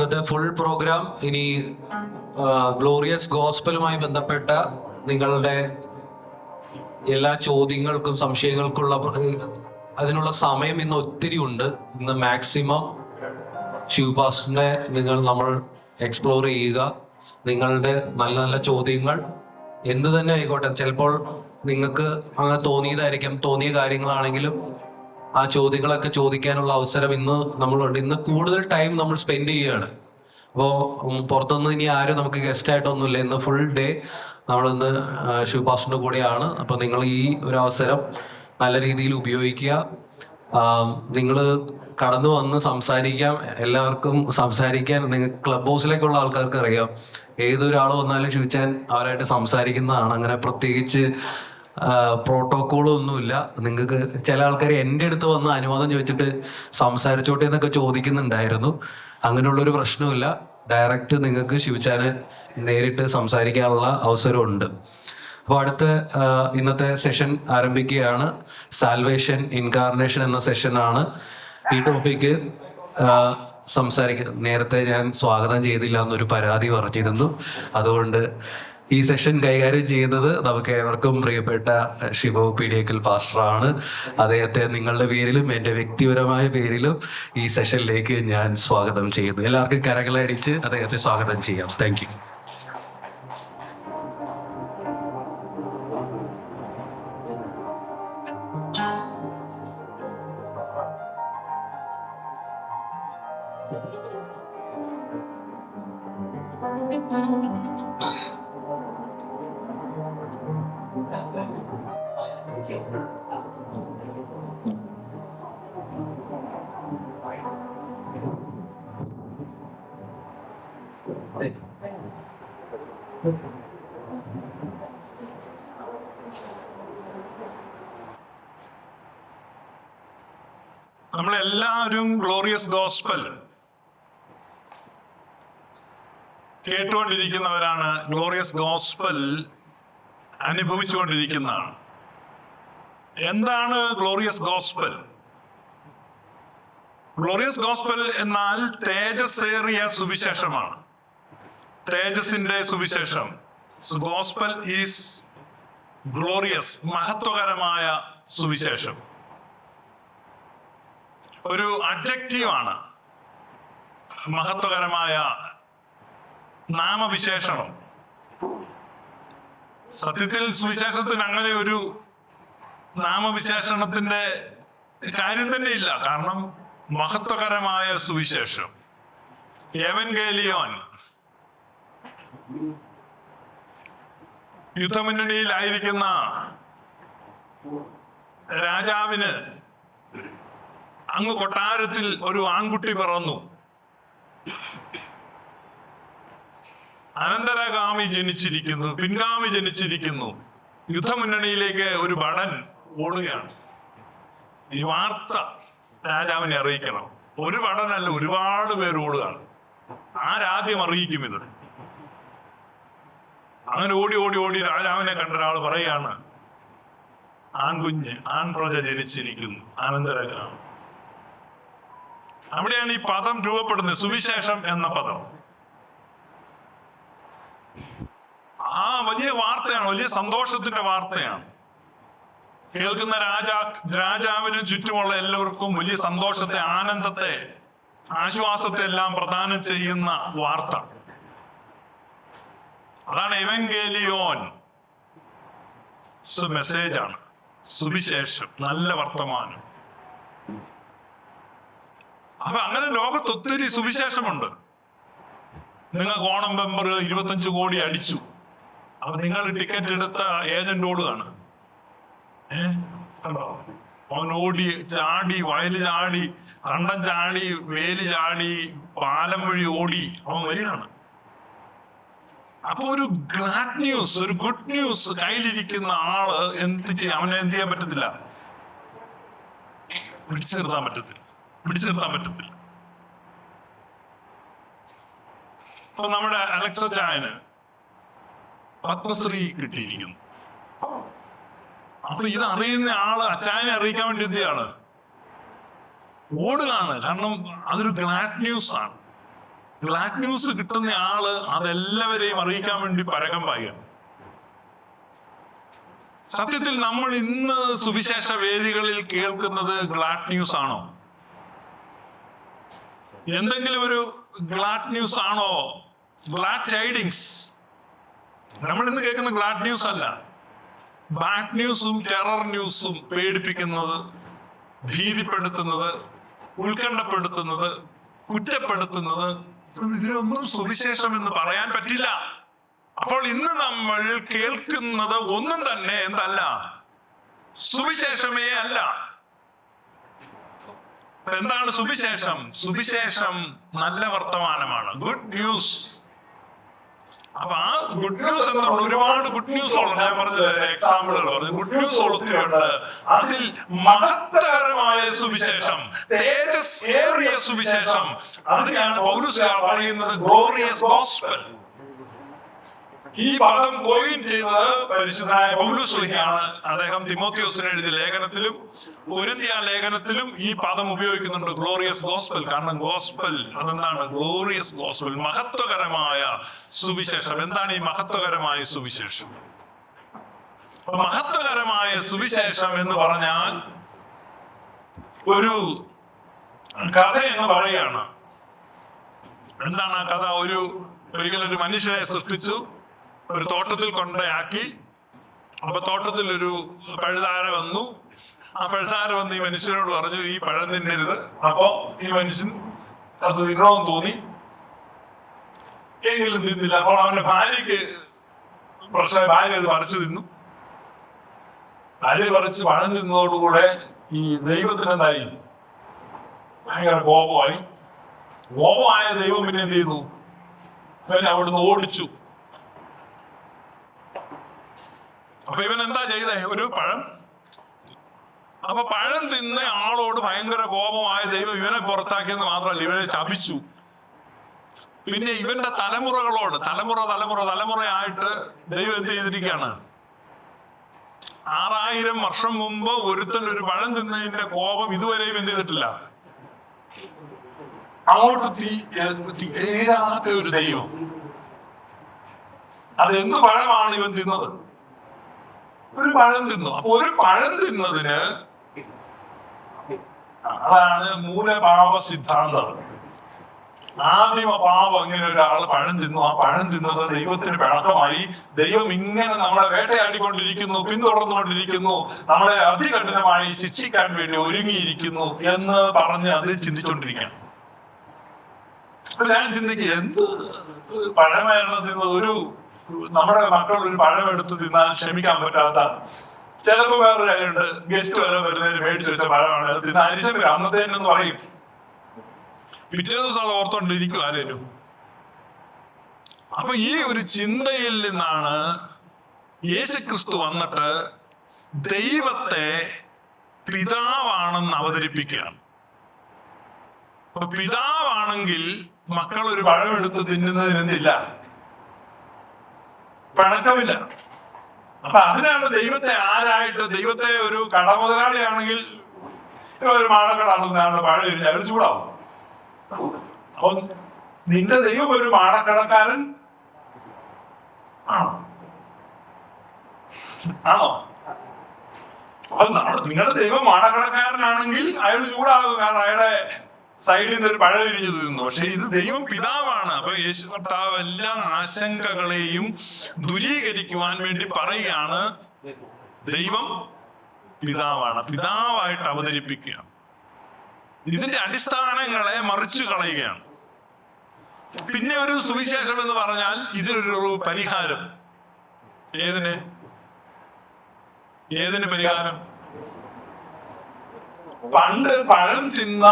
ഇന്നത്തെ full programme ഇനി glorious ഗോസ്പലുമായി ബന്ധപ്പെട്ട നിങ്ങളുടെ എല്ലാ ചോദ്യങ്ങൾക്കും സംശയങ്ങൾക്കുള്ള അതിനുള്ള സമയം ഇന്ന് ഒത്തിരി ഉണ്ട്. ഇന്ന് മാക്സിമം ശിവപാസ്റ്ററിനെ നമ്മൾ എക്സ്പ്ലോർ ചെയ്യുക. നിങ്ങളുടെ നല്ല നല്ല ചോദ്യങ്ങൾ എന്ത് തന്നെ ആയിക്കോട്ടെ, ചിലപ്പോൾ നിങ്ങൾക്ക് അങ്ങനെ തോന്നിയ കാര്യങ്ങളാണെങ്കിലും ആ ചോദ്യങ്ങളൊക്കെ ചോദിക്കാനുള്ള അവസരം ഇന്ന് നമ്മളുണ്ട്. ഇന്ന് കൂടുതൽ ടൈം നമ്മൾ സ്പെൻഡ് ചെയ്യുകയാണ്. അപ്പോൾ പുറത്തുനിന്ന് ഇനി ആരും നമുക്ക് ഗസ്റ്റ് ആയിട്ടൊന്നുമില്ല. ഇന്ന് ഫുൾ ഡേ നമ്മളിന്ന് ശിവപാസ്റ്ററിന്റെ കൂടെയാണ്. അപ്പോൾ നിങ്ങൾ ഈ ഒരു അവസരം നല്ല രീതിയിൽ ഉപയോഗിക്കുക. നിങ്ങൾ കടന്നു വന്ന് സംസാരിക്കാം. എല്ലാവർക്കും സംസാരിക്കാൻ ക്ലബ് ഹൗസിലേക്കുള്ള ആൾക്കാർക്ക് അറിയാം, ഏതൊരാൾ വന്നാലും ചോദിച്ചാൽ അവരായിട്ട് സംസാരിക്കുന്നതാണ്. അങ്ങനെ പ്രത്യേകിച്ച് പ്രോട്ടോക്കോളും ഒന്നുമില്ല. നിങ്ങൾക്ക് ചില ആൾക്കാർ എൻ്റെ അടുത്ത് വന്ന് അനുവാദം ചോദിച്ചിട്ട് സംസാരിച്ചോട്ടെ എന്നൊക്കെ ചോദിക്കുന്നുണ്ടായിരുന്നു. അങ്ങനെയുള്ളൊരു പ്രശ്നമില്ല. ഡയറക്റ്റ് നിങ്ങൾക്ക് ശിവചാനെ നേരിട്ട് സംസാരിക്കാനുള്ള അവസരമുണ്ട്. അപ്പോൾ ഇന്നത്തെ സെഷൻ ആരംഭിക്കുകയാണ്. സാൽവേഷൻ ഇൻകാർണേഷൻ എന്ന സെഷനാണ്. ഈ ടോപ്പിക്ക് നേരത്തെ ഞാൻ സ്വാഗതം ചെയ്തില്ല എന്നൊരു പരാതി പറഞ്ഞിരുന്നു. അതുകൊണ്ട് ഈ സെഷൻ കൈകാര്യം ചെയ്യുന്നത് നമുക്ക് ഏവർക്കും പ്രിയപ്പെട്ട ഷിബു പീഡിയക്കൽ പാസ്റ്ററാണ്. അദ്ദേഹത്തെ നിങ്ങളുടെ പേരിലും എൻ്റെ വ്യക്തിപരമായ പേരിലും ഈ സെഷനിലേക്ക് ഞാൻ സ്വാഗതം ചെയ്യുന്നു. എല്ലാവർക്കും കരകളടിച്ച് അദ്ദേഹത്തെ സ്വാഗതം ചെയ്യാം. Thank you. നമ്മളെല്ലാവരും ഗ്ലോറിയസ് ഗോസ്പൽ കേട്ടുകൊണ്ടിരിക്കുന്നവരാണ്. ഗ്ലോറിയസ് ഗോസ്പൽ അനുഭവിച്ചുകൊണ്ടിരിക്കുന്നതാണ്. എന്താണ് ഗ്ലോറിയസ് ഗോസ്പൽ? ഗ്ലോറിയസ് ഗോസ്പൽ എന്നാൽ തേജസ്സേറിയ സുവിശേഷമാണ്. തേജസിന്റെ സുവിശേഷം. ഗോസ്പൽ ഈസ് ഗ്ലോറിയസ്, മഹത്വകരമായ സുവിശേഷം. ഒരു അഡ്ജക്റ്റീവാണ് മഹത്വകരമായ നാമവിശേഷണം. സത്യത്തിൽ സുവിശേഷത്തിന് അങ്ങനെ ഒരു നാമവിശേഷണത്തിന്റെ കാര്യം തന്നെ ഇല്ല. കാരണം മഹത്വകരമായ സുവിശേഷം, എവൻഗേലിയോൻ. യുദ്ധമുന്നണിയിലായിരിക്കുന്ന രാജാവിന് അങ്ങ് കൊട്ടാരത്തിൽ ഒരു ആൺകുട്ടി പിറന്നു. അനന്തരഗാമി ജനിച്ചിരിക്കുന്നു, പിൻഗാമി ജനിച്ചിരിക്കുന്നു. യുദ്ധമുന്നണിയിലേക്ക് ഒരു ഭടൻ ഓടുകയാണ്. ഈ വാർത്ത രാജാവിനെ അറിയിക്കണം. ഒരു ഭടനല്ല, ഒരുപാട് പേര് ഓടുകയാണ്. ആരാദ്യം അറിയിക്കും ഇത്? അങ്ങനെ ഓടി ഓടി ഓടി രാജാവിനെ കണ്ട ഒരാൾ പറയാണ്, ആൺപ്രജ ജനിച്ചിരിക്കുന്നു, അനന്തരഗാമി. അവിടെയാണ് ഈ പദം രൂപപ്പെടുന്നത്, സുവിശേഷം എന്ന പദം. ആ വലിയ വാർത്തയാണ്, വലിയ സന്തോഷത്തിന്റെ വാർത്തയാണ്. കേൾക്കുന്ന രാജാവിനും ചുറ്റുമുള്ള എല്ലാവർക്കും വലിയ സന്തോഷത്തെ, ആനന്ദത്തെ, ആശ്വാസത്തെ എല്ലാം പ്രദാനം ചെയ്യുന്ന വാർത്ത. അതാണ് എവൻഗേലിയോൻ. മെസ്സേജാണ്, സുവിശേഷം, നല്ല വർത്തമാനം. അപ്പൊ അങ്ങനെ ലോകത്ത് ഒത്തിരി സുവിശേഷമുണ്ട്. നിങ്ങൾക്ക് ഓണം ബമ്പർ 25 കോടി അടിച്ചു. അപ്പൊ നിങ്ങൾ ടിക്കറ്റ് എടുത്ത ഏജന്റോടാണ്. കണ്ടോ? അവൻ ഓടി ചാടി, വയല് ചാടി, കണ്ടം ചാടി, വേലി ചാടി, പാലം വഴി ഓടി അവൻ വരികയാണ്. അപ്പൊ ഒരു ഗ്ലാഡ് ന്യൂസ്, ഒരു ഗുഡ് ന്യൂസ് കയ്യിലിരിക്കുന്ന ആള് അവനെ എന്ത് ചെയ്യാൻ പറ്റത്തില്ല, പിടിച്ചു നിർത്താൻ പറ്റത്തില്ല. അപ്പൊ നമ്മുടെ അലക്സ ചായന് പത്മശ്രീ കിട്ടിയിരിക്കുന്നു. അപ്പൊ ഇത് അറിയുന്ന ആള് അച്ചായനെ അറിയിക്കാൻ വേണ്ടി എന്തിയാണ്? ഓടുകയാണ്. കാരണം അതൊരു ഗ്ലാഡ് ന്യൂസ് ആണ്. ഗ്ലാഡ് ന്യൂസ് കിട്ടുന്ന ആള് അതെല്ലാവരെയും അറിയിക്കാൻ വേണ്ടി പരകം പായാണ്. സത്യത്തിൽ നമ്മൾ ഇന്ന് സുവിശേഷ വേദികളിൽ കേൾക്കുന്നത് ഗ്ലാഡ് ന്യൂസ് ആണോ? എന്തെങ്കിലും ഒരു ഗ്ലാഡ് ന്യൂസ് ആണോ? GLAAD tidings. നമ്മൾ ഇന്ന് കേൾക്കുന്ന ഗ്ലാഡ് ന്യൂസ് അല്ല. ബാഡ് ന്യൂസും ടെറർ ന്യൂസും, പേടിപ്പിക്കുന്നത്, ഭീതിപ്പെടുത്തുന്നത്, ഉത്കണ്ഠപ്പെടുത്തുന്നത്, കുറ്റപ്പെടുത്തുന്നത്, ഇതിനൊന്നും സുവിശേഷം എന്ന് പറയാൻ പറ്റില്ല. അപ്പോൾ ഇന്ന് നമ്മൾ കേൾക്കുന്നത് ഒന്നും തന്നെ എന്തല്ല? സുവിശേഷമേ അല്ല. എന്താണ് സുവിശേഷം? സുവിശേഷം നല്ല വർത്തമാനമാണ്, ഗുഡ് ന്യൂസ്. അപ്പൊ ആ ഗുഡ് ന്യൂസ് എന്നുള്ള ഒരുപാട് ഗുഡ് ന്യൂസ് ഉള്ളത്, ഞാൻ പറഞ്ഞ എക്സാമ്പിളുകൾ പറഞ്ഞു, ഗുഡ് ന്യൂസ് ഒത്തിരി ഉണ്ട്. അതിൽ മഹത്തരമായ സുവിശേഷം, തേജസ് ഏറിയ സുവിശേഷം, അതിനാണ് പൗലോസ് പറയുന്നത് ഗ്ലോറിയസ് ഗോസ്പൽ. ഈ പദം കോയിൻ ചെയ്തത് പരിശുദ്ധനായ പൗലോസ്ലിഹയാണ്. അദ്ദേഹം തിമോത്തിയോസിന് എഴുതിയ ലേഖനത്തിലും കൊരിന്ത്യ ലേഖനത്തിലും ഈ പദം ഉപയോഗിക്കുന്നുണ്ട്, ഗ്ലോറിയസ് ഗോസ്പൽ. കാരണം ഗോസ്പൽ അതെന്താണ്? ഗ്ലോറിയസ് ഗോസ്പൽ, മഹത്വകരമായ സുവിശേഷം. എന്താണ് ഈ മഹത്വകരമായ സുവിശേഷം? മഹത്വകരമായ സുവിശേഷം എന്ന് പറഞ്ഞാൽ ഒരു കഥ എന്ന് പറയുകയാണ്. എന്താണ് ആ കഥ? ഒരിക്കലൊരു മനുഷ്യനെ സൃഷ്ടിച്ചു, ഒരു തോട്ടത്തിൽ കൊണ്ടയാക്കി. അപ്പൊ തോട്ടത്തിൽ ഒരു പഴുതാര വന്നു. ആ പഴുതാര വന്ന് ഈ മനുഷ്യനോട് പറഞ്ഞു, ഈ പഴം തിന്നരുത്. അപ്പൊ ഈ മനുഷ്യൻ അത് തിന്നണമെന്ന് തോന്നി, എങ്കിലും തിന്നില്ല. അപ്പോൾ അവന്റെ ഭാര്യക്ക് പ്രശ്നം, ഭാര്യ അത് പറിച്ചു തിന്നു. ഭാര്യ പറിച്ച് പഴം തിന്നതോടുകൂടെ ഈ ദൈവത്തിനെന്തായി? ഭയങ്കര കോപമായി. കോപമായ ദൈവം പിന്നെ എന്ത് ചെയ്യുന്നു? പിന്നെ അവിടുന്ന് ഓടിച്ചു. അപ്പൊ ഇവൻ എന്താ ചെയ്തേ? ഒരു പഴം. അപ്പൊ പഴം തിന്ന ആളോട് ഭയങ്കര കോപമായ ദൈവം ഇവനെ പുറത്താക്കിയെന്ന് മാത്രമല്ല, ഇവനെ ശപിച്ചു. പിന്നെ ഇവന്റെ തലമുറകളോട് തലമുറയായിട്ട് ദൈവം എന്ത് ചെയ്തിരിക്കുകയാണ്? 6000 വർഷം മുമ്പ് ഒരുത്തൻ ഒരു പഴം തിന്നതിന്റെ കോപം ഇതുവരെയും എന്ത് ചെയ്തിട്ടില്ല. അങ്ങോട്ട് തീരാത്ത ഒരു ദൈവം. അത് എന്ത് പഴമാണ് ഇവൻ തിന്നത്? ഒരു പഴം തിന്നു. അപ്പൊ ഒരു പഴം തിന്നതിന്, അതാണ് മൂലപാപ സിദ്ധാന്തം. ആദിമ പാപം. ഇങ്ങനെ ഒരാൾ പഴം തിന്നു, ആ പഴം തിന്നത് ദൈവത്തിന് പിണക്കമായി. ദൈവം ഇങ്ങനെ നമ്മളെ വേട്ടയാടിക്കൊണ്ടിരിക്കുന്നു, പിന്തുടർന്നുകൊണ്ടിരിക്കുന്നു, നമ്മളെ അതികഠിനമായി ശിക്ഷിക്കാൻ വേണ്ടി ഒരുങ്ങിയിരിക്കുന്നു എന്ന് പറഞ്ഞ് അത് ചിന്തിച്ചുകൊണ്ടിരിക്കുകയാണ്. അപ്പൊ ഞാൻ ചിന്തിക്കുക, എന്ത് പഴമായിരുന്നു തിന്നത്? നമ്മുടെ മക്കൾ ഒരു പഴം എടുത്ത് തിന്നാൽ ക്ഷമിക്കാൻ പറ്റാത്ത, ചിലപ്പോ വേറൊരു കാര്യമുണ്ട്, ഗസ്റ്റ് വരെ വരുന്നതിന് മേടിച്ചു വെച്ച പഴമാണ്, അത് തിന്നാൻ അരിശം വരും. അന്നത്തെ എന്ന് പറയും, പിറ്റേ ദിവസം അത് ഓർത്തോണ്ടിരിക്കും ആരേലും. അപ്പൊ ഈ ഒരു ചിന്തയിൽ നിന്നാണ് യേശുക്രിസ്തു വന്നിട്ട് ദൈവത്തെ പിതാവാണെന്ന് അവതരിപ്പിക്കുകയാണ്. അപ്പൊ പിതാവാണെങ്കിൽ മക്കൾ ഒരു പഴം എടുത്ത് തിന്നുന്നതിനെന്തില്ല? പണക്കമില്ല. അപ്പൊ അതിനാണ് ദൈവത്തെ ആരായിട്ട്, ദൈവത്തെ ഒരു കടമുതലാളിയാണെങ്കിൽ ഒരു മാടക്കടാണെന്നാണ് പഴം എരിഞ്ഞ് അയാൾ ചൂടാവും. അപ്പൊ നിന്റെ ദൈവം ഒരു മാടക്കടക്കാരൻ ആണോ? അപ്പൊ നിങ്ങളുടെ ദൈവം മാടക്കടക്കാരനാണെങ്കിൽ അയാൾ ചൂടാകും, കാരണം അയാളുടെ സൈഡിൽ നിന്ന് ഒരു പഴം വിരിഞ്ഞു തിന്നു. പക്ഷെ ഇത് ദൈവം പിതാവാണ്. അപ്പൊ യേശു കർത്താവ് എല്ലാ ആശങ്കകളെയും ദൂരീകരിക്കുവാൻ വേണ്ടി പറയുകയാണ്, ദൈവം പിതാവാണ്, പിതാവായിട്ട് അവതരിപ്പിക്കുക. ഇതിന്റെ അടിസ്ഥാനങ്ങളെ മറിച്ചു കളയുകയാണ്. പിന്നെ ഒരു സുവിശേഷം എന്ന് പറഞ്ഞാൽ ഇതിനൊരു പരിഹാരം. ഏതിന് പരിഹാരം? പണ്ട് പഴം തിന്ന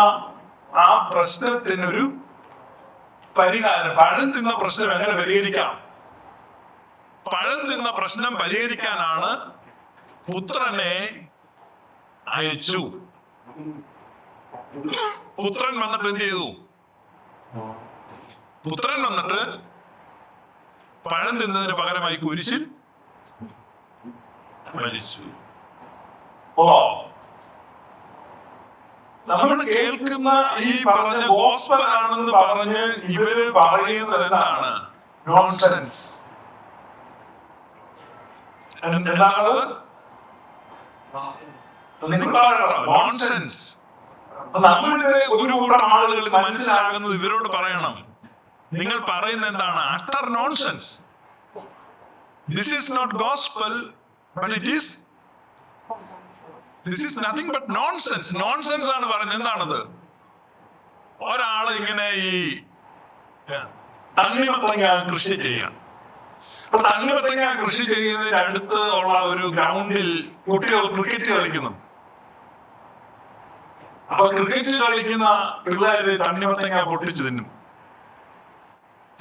ആ പ്രശ്നത്തിനൊരു പരിഹാരം. പഴം തിന്ന പ്രശ്നം എങ്ങനെ പരിഹരിക്കാം? പഴം തിന്ന പ്രശ്നം പരിഹരിക്കാനാണ് പുത്രനെ അയച്ചു. പുത്രൻ വന്നിട്ട് എന്ത് ചെയ്തു? പുത്രൻ വന്നിട്ട് പഴം തിന്നതിന് പകരമായി കുരിശിൽ മരിച്ചു. നമ്മൾ കേൾക്കുന്ന ഈ പറഞ്ഞ ഗോസ്പൽ ആണെന്ന് പറഞ്ഞ് ഇവര് പറയുന്നത് എന്താണ്? നോൺസെൻസ്. എന്താണ് നോൺസെൻസ്? നമ്മളിത് ഒരു കൂട്ടം ആളുകൾ ഇത് മനസ്സിലാകുന്നത് ഇവരോട് പറയണം, നിങ്ങൾ പറയുന്ന എന്താണ്? Utter nonsense. This is not gospel, but it is this is nothing but nonsense. Nonsense ആണ് പറയുന്നത്. എന്താണത്? ഒരാള് ഇങ്ങനെ ഈ തണ്ണിമത്തങ്ങ കൃഷി ചെയ്യാം. അപ്പൊ തണ്ണിമത്തങ്ങ കൃഷി ചെയ്യുന്നതിന് അടുത്ത് ഉള്ള ഒരു ഗ്രൗണ്ടിൽ കുട്ടികൾ ക്രിക്കറ്റ് കളിക്കുന്നു. അപ്പൊ ക്രിക്കറ്റ് കളിക്കുന്ന പിള്ളേര് തണ്ണിമത്തങ്ങ പൊട്ടിച്ചു തിന്നും.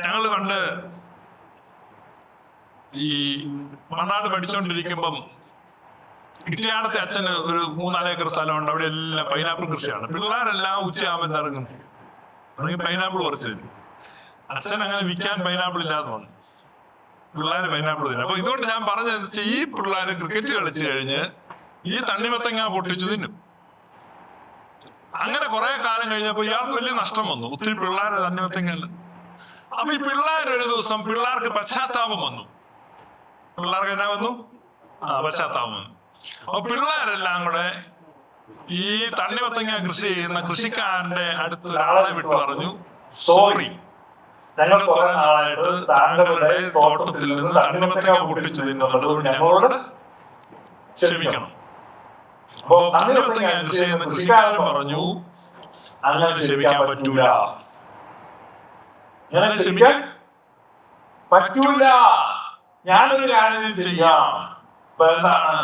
ഞങ്ങള് പണ്ട് ഈ മണ്ണാട് പഠിച്ചുകൊണ്ടിരിക്കുമ്പം ഇട്ടിയാടത്തെ അച്ഛന് ഒരു 3-4 ഏക്കർ സ്ഥലമുണ്ട്. അവിടെ എല്ലാം പൈനാപ്പിൾ കൃഷിയാണ്. പിള്ളേരെല്ലാം ഉച്ചയാകുമ്പോൾ ഇറങ്ങും, അല്ലെങ്കിൽ പൈനാപ്പിൾ കുറച്ച് തരും. അച്ഛൻ അങ്ങനെ വിൽക്കാൻ പൈനാപ്പിൾ ഇല്ലാന്ന് പറഞ്ഞു. പിള്ളേര് പൈനാപ്പിൾ തരും. അപ്പൊ ഇതുകൊണ്ട് ഞാൻ പറഞ്ഞതെന്ന് വെച്ചാൽ ഈ പിള്ളേര് ക്രിക്കറ്റ് കളിച്ചു കഴിഞ്ഞ് ഈ തണ്ണിമത്തങ്ങ പൊട്ടിച്ചു തിന്നും. അങ്ങനെ കുറെ കാലം കഴിഞ്ഞപ്പോ ഇയാൾക്ക് വലിയ നഷ്ടം വന്നു. ഒത്തിരി പിള്ളേര് തണ്ണിമത്തങ്ങല്ല. അപ്പൊ ഈ പിള്ളേർ ഒരു ദിവസം പിള്ളേർക്ക് പശ്ചാത്താപം വന്നു. പിള്ളേർക്ക് എന്നാ വന്നു? പശ്ചാത്താപം വന്നു. അപ്പൊ പിള്ളേരെല്ലാം കൂടെ ഈ തണ്ണിമത്തങ്ങ കൃഷി ചെയ്യുന്ന കൃഷിക്കാരന്റെ അടുത്ത് ഒരാളെ വിട്ടു പറഞ്ഞു, സോറി, ഞങ്ങൾ കുറെ നാളായിട്ട് താങ്കളുടെ തോട്ടത്തിൽ നിന്ന് തണ്ണിമത്തങ്ങ പൊട്ടിച്ചു തിന്നുന്നത് ഞങ്ങളോട് ക്ഷമിക്കണം. അപ്പൊ തണ്ണിമത്തങ്ങ കൃഷി ചെയ്യുന്ന കൃഷിക്കാരൻ പറഞ്ഞു, അങ്ങനെ ക്ഷമിക്കാൻ പറ്റൂല, അങ്ങനെ ക്ഷമിക്കാൻ പറ്റൂല, ഞാനൊരു കാര്യം ചെയ്യാം. എന്താണ്?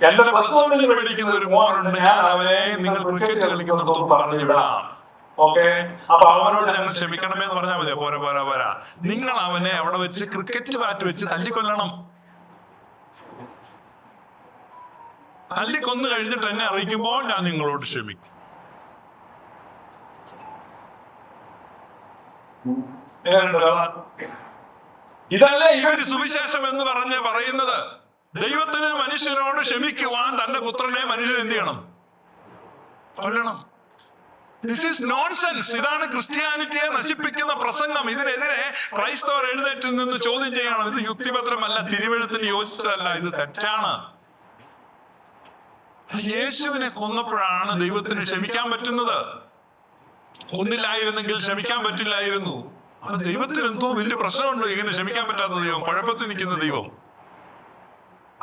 എന്റെ പ്രസവത്തിൽ പഠിക്കുന്ന ഒരു മോനുണ്ട്, ഞാൻ അവനെ നിങ്ങൾ ക്രിക്കറ്റ് കളിക്കുന്നിടത്തോട് പറഞ്ഞു വിടാം. ഓക്കെ, അപ്പൊ അവനോട് ഞങ്ങൾ ക്ഷമിക്കണമേ എന്ന് പറഞ്ഞാൽ മതി. പോരാ പോരാ പോരാ, നിങ്ങൾ അവനെ അവിടെ വെച്ച് ക്രിക്കറ്റ് ബാറ്റ് വെച്ച് തല്ലിക്കൊല്ലണം. തല്ലിക്കൊന്നു കഴിഞ്ഞിട്ട് എന്നെ അറിയിക്കുമ്പോൾ ഞാൻ നിങ്ങളോട് ക്ഷമിക്കും. ഇതല്ലേ ഈ ഒരു സുവിശേഷം എന്ന് പറയുന്നത്? ദൈവത്തിന് മനുഷ്യനോട് ക്ഷമിക്കുവാൻ തന്റെ പുത്രനെ മനുഷ്യൻ എന്ത് ചെയ്യണം? കൊല്ലണം. This is nonsense. ഇതാണ് ക്രിസ്ത്യാനിറ്റിയെ നശിപ്പിക്കുന്ന പ്രസംഗം. ഇതിനെതിരെ ക്രൈസ്തവർ എഴുന്നേറ്റ് നിന്ന് ചോദ്യം ചെയ്യണം. ഇത് യുക്തിഭദ്രമല്ല, തിരുവെഴുത്തിന് യോജിച്ചതല്ല, ഇത് തെറ്റാണ്. യേശുവിനെ കൊന്നപ്പോഴാണ് ദൈവത്തിന് ക്ഷമിക്കാൻ പറ്റുന്നത്. കൊന്നില്ലായിരുന്നെങ്കിൽ ക്ഷമിക്കാൻ പറ്റില്ലായിരുന്നു. അപ്പൊ ദൈവത്തിന് എന്തോ വലിയ പ്രശ്നമുണ്ടോ ഇങ്ങനെ ക്ഷമിക്കാൻ പറ്റാത്ത ദൈവം, കുഴപ്പത്തിൽ നിൽക്കുന്ന ദൈവം?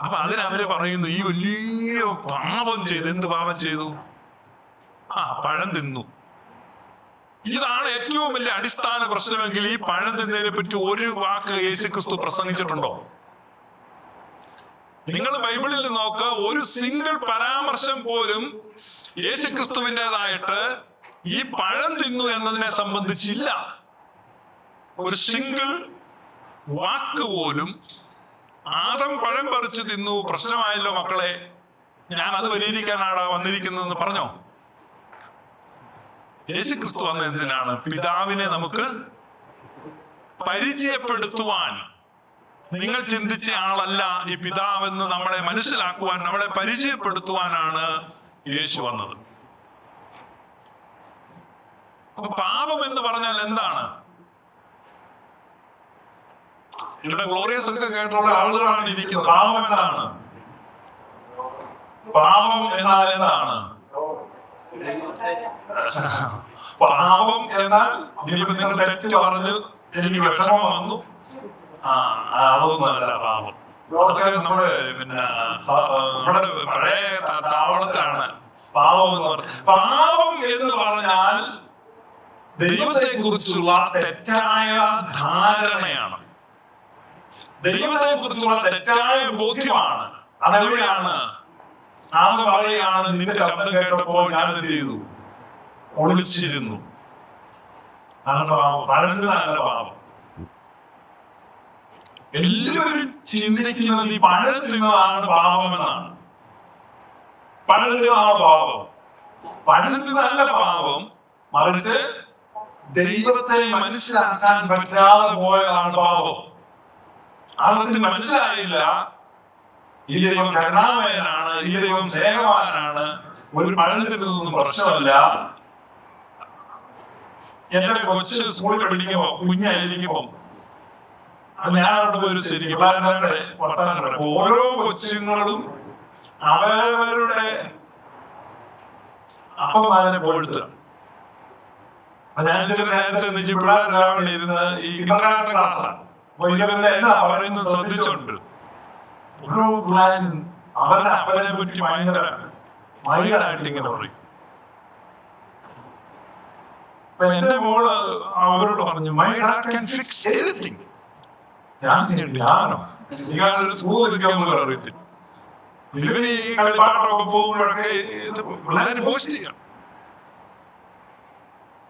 അപ്പൊ അതിനവര് പറയുന്നു, ഈ വലിയ പാപം ചെയ്തു. എന്ത് പാപം ചെയ്തു? പഴം തിന്നു. ഇതാണ് ഏറ്റവും വലിയ അടിസ്ഥാന പ്രശ്നമെങ്കിൽ ഈ പഴം തിന്നതിനെ പറ്റി ഒരു വാക്ക് യേശുക്രിസ്തു പ്രസംഗിച്ചിട്ടുണ്ടോ? നിങ്ങൾ ബൈബിളിൽ നോക്കുക, ഒരു സിംഗിൾ പരാമർശം പോലും യേശുക്രിസ്തുവിൻ്റെതായിട്ട് ഈ പഴം തിന്നു എന്നതിനെ സംബന്ധിച്ചില്ല. ഒരു സിംഗിൾ വാക്ക് പോലും. ആദം പഴം പറിച്ചു തിന്നു, പ്രശ്നമായല്ലോ മക്കളെ, ഞാൻ അത് പരിഹരിക്കാനാണ് വന്നിരിക്കുന്നതെന്ന് പറഞ്ഞോ? യേശുക്രിസ്തു വന്ന എന്തിനാണ്? പിതാവിനെ നമുക്ക് പരിചയപ്പെടുത്തുവാൻ. നിങ്ങൾ ചിന്തിച്ച ആളല്ല ഈ പിതാവെന്ന് നമ്മളെ മനസ്സിലാക്കുവാൻ, നമ്മളെ പരിചയപ്പെടുത്തുവാനാണ് യേശു വന്നത്. അപ്പൊ പാപം എന്ന് പറഞ്ഞാൽ എന്താണ്? ഇവിടെ ഗ്ലോറിയസ് ഒക്കെ കേട്ടുള്ള ആളുകളാണ് ഇരിക്കുന്നത്. പാപം എന്താണ്? പാപം എന്നാൽ എന്താണ്? പാപം എന്നാൽ ഇനിയിപ്പോ നിങ്ങൾ തെറ്റ് പറഞ്ഞ് എനിക്ക് വിഷമം വന്നു, അതൊന്നുമല്ല പാപം. നമ്മുടെ നമ്മുടെ പഴയ താവളത്തിലാണ് പാപം എന്ന് പറഞ്ഞത്. പാപം എന്ന് പറഞ്ഞാൽ ദൈവത്തെ കുറിച്ചുള്ള തെറ്റായ ധാരണയാണ്, ദൈവത്തെ കുറിച്ചുള്ള തെറ്റായ ബോധ്യമാണ്. അതെവിടെയാണ്? ആകെ പറയുകയാണ്, നിന്റെ ശബ്ദം കേട്ടപ്പോൾ ഞാൻ എന്ത് ചെയ്തു? ഒളിച്ചിരുന്നു. പഴഞ്ചതല്ല പാപം. എല്ലാവരും ചിന്തിക്കുന്നത് ഈ പഴം തിന്നതാണ് പാപമെന്നാണ്. പഴം തിന്നതാണ് പാപം. പഴം തിന്നല്ല പാപം, മറിച്ച് ദൈവത്തെ മനസ്സിലാക്കാൻ പറ്റാതെ പോയതാണ് പാപം. ആർക്കും മനസ്സിലായില്ല ഈ ദൈവം കരുണാമയനാണ്, ഈ ദൈവം സ്നേഹവാനാണ്, ഒരു പഴത്തിനൊന്നും പ്രശ്നമല്ല. എന്റെ കൊച്ച് സ്കൂളിൽ പഠിക്കുമ്പോ കുഞ്ഞായിരിക്കുമ്പോ ഞാൻ അവിടെ പോയി ശരിക്കും പിള്ളേരുടെ വർത്താനം പറയും. ഓരോ കൊച്ചുങ്ങളും അവരവരുടെ അപ്പന്മാരെ പോയിട്ട് ഞാൻ ചില നേരത്തെ പിള്ളേരെല്ലാം ഇരുന്ന് ഈ ഇന്റർനാഷണൽ ക്ലാസ്സാണ്. അപ്പൊ ഇവരുടെ എന്നാ പറയുന്നത് ശ്രദ്ധിച്ചോണ്ട് ഓരോ പിള്ളേരും അവരുടെ അപ്പനെ പറ്റി ഭയങ്കരമായിട്ട് ഇങ്ങനെ പറയും. അപ്പൊ എന്റെ മോള് അവരോട് പറഞ്ഞു, my dad can fix everything. ഞാനോ ഇയാളൊരു സ്കൂൾ അറിയത്തില്ല. ഇവര് ഈ കളിപ്പാട്ടമൊക്കെ പോകുമ്പോഴൊക്കെ പിള്ളേര് പോസ്റ്റ് ചെയ്യണം,